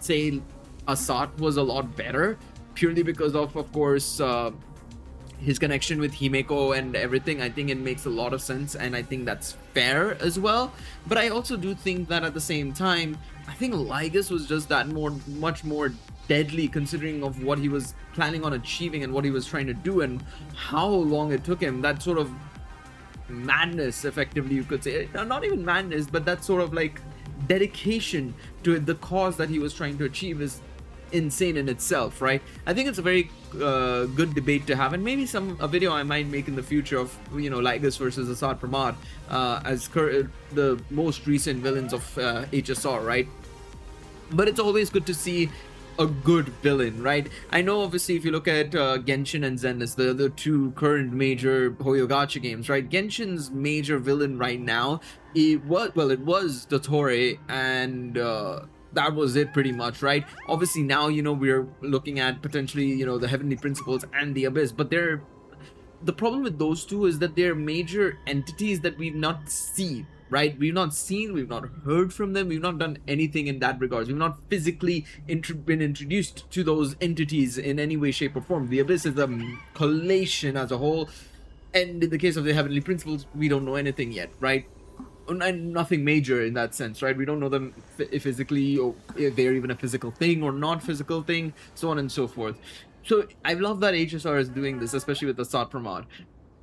say Asat was a lot better, purely because of course, his connection with Himeko and everything. I think it makes a lot of sense, and I think that's fair as well. But I also do think that at the same time, I think Lygus was just that much more deadly, considering of what he was planning on achieving and what he was trying to do and how long it took him. That sort of madness, effectively, you could say. Not even madness, but that sort of like dedication to the cause that he was trying to achieve is insane in itself, right? I think it's a very good debate to have, and maybe a video I might make in the future of, you know, Lygus versus Asad Pramad as the most recent villains of HSR, right? But it's always good to see a good villain, right? I know obviously if you look at Genshin and Zenless, the two current major Hoyogacha games, right? Genshin's major villain right now, it was Dottore, and that was it pretty much, right? Obviously now, you know, we're looking at potentially, you know, the Heavenly Principles and the Abyss, but the problem with those two is that they're major entities that we've not seen, right? We've not seen, we've not heard from them, we've not done anything in that regards. We've not physically been introduced to those entities in any way, shape, or form. The Abyss is a collation as a whole, and in the case of the Heavenly Principles, we don't know anything yet, right? And nothing major in that sense, right? We don't know them physically, or if they're even a physical thing or not physical thing, so on and so forth. So I love that HSR is doing this, especially with the Asat Pramad.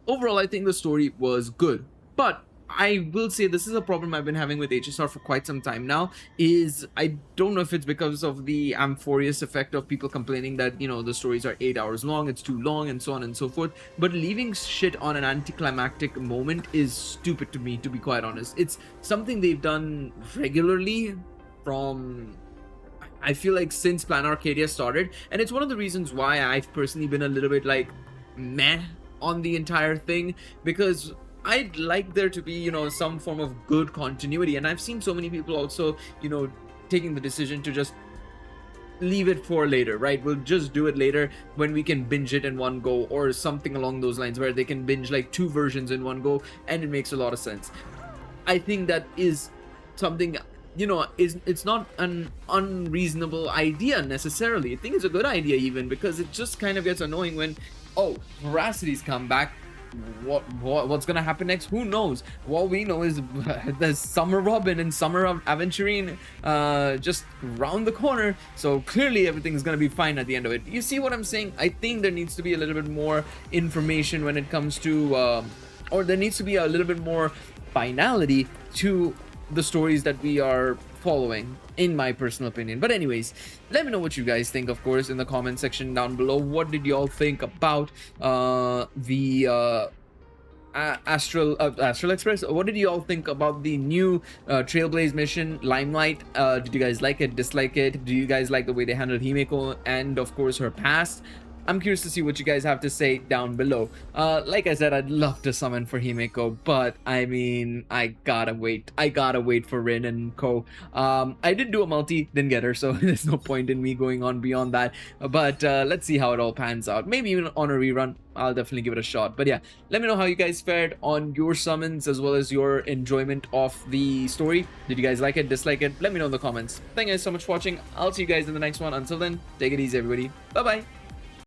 Overall, I think the story was good, but I will say this is a problem I've been having with HSR for quite some time now, is I don't know if it's because of the Amphorius effect of people complaining that, you know, the stories are 8 hours long, it's too long, and so on and so forth, but leaving shit on an anticlimactic moment is stupid to me, to be quite honest. It's something they've done regularly from, I feel like, since Plan Arcadia started, and it's one of the reasons why I've personally been a little bit like meh on the entire thing, because I'd like there to be, you know, some form of good continuity, and I've seen so many people also, you know, taking the decision to just leave it for later, right? We'll just do it later when we can binge it in one go, or something along those lines, where they can binge like 2 versions in one go, and it makes a lot of sense. I think that is something, you know, it's not an unreasonable idea necessarily. I think it's a good idea even, because it just kind of gets annoying when, oh, Veracity's come back. What's gonna happen next? Who knows? What we know is there's Summer Robin and Summer Aventurine just round the corner, so clearly everything's gonna be fine at the end of it. You see what I'm saying? I think there needs to be a little bit more information when it comes to or there needs to be a little bit more finality to the stories that we are following, in my personal opinion. But anyways, let me know what you guys think, of course, in the comment section down below. What did y'all think about the Astral Express? What did you all think about the new Trailblaze mission, Limelight? Did you guys like it, dislike it? Do you guys like the way they handled Himeko and, of course, her past? I'm curious to see what you guys have to say down below. Like I said, I'd love to summon for Himeko, but I mean, I gotta wait. I gotta wait for Rin and Co. I did do a multi, didn't get her, so there's no point in me going on beyond that. But let's see how it all pans out. Maybe even on a rerun, I'll definitely give it a shot. But yeah, let me know how you guys fared on your summons, as well as your enjoyment of the story. Did you guys like it, dislike it? Let me know in the comments. Thank you guys so much for watching. I'll see you guys in the next one. Until then, take it easy, everybody. Bye-bye.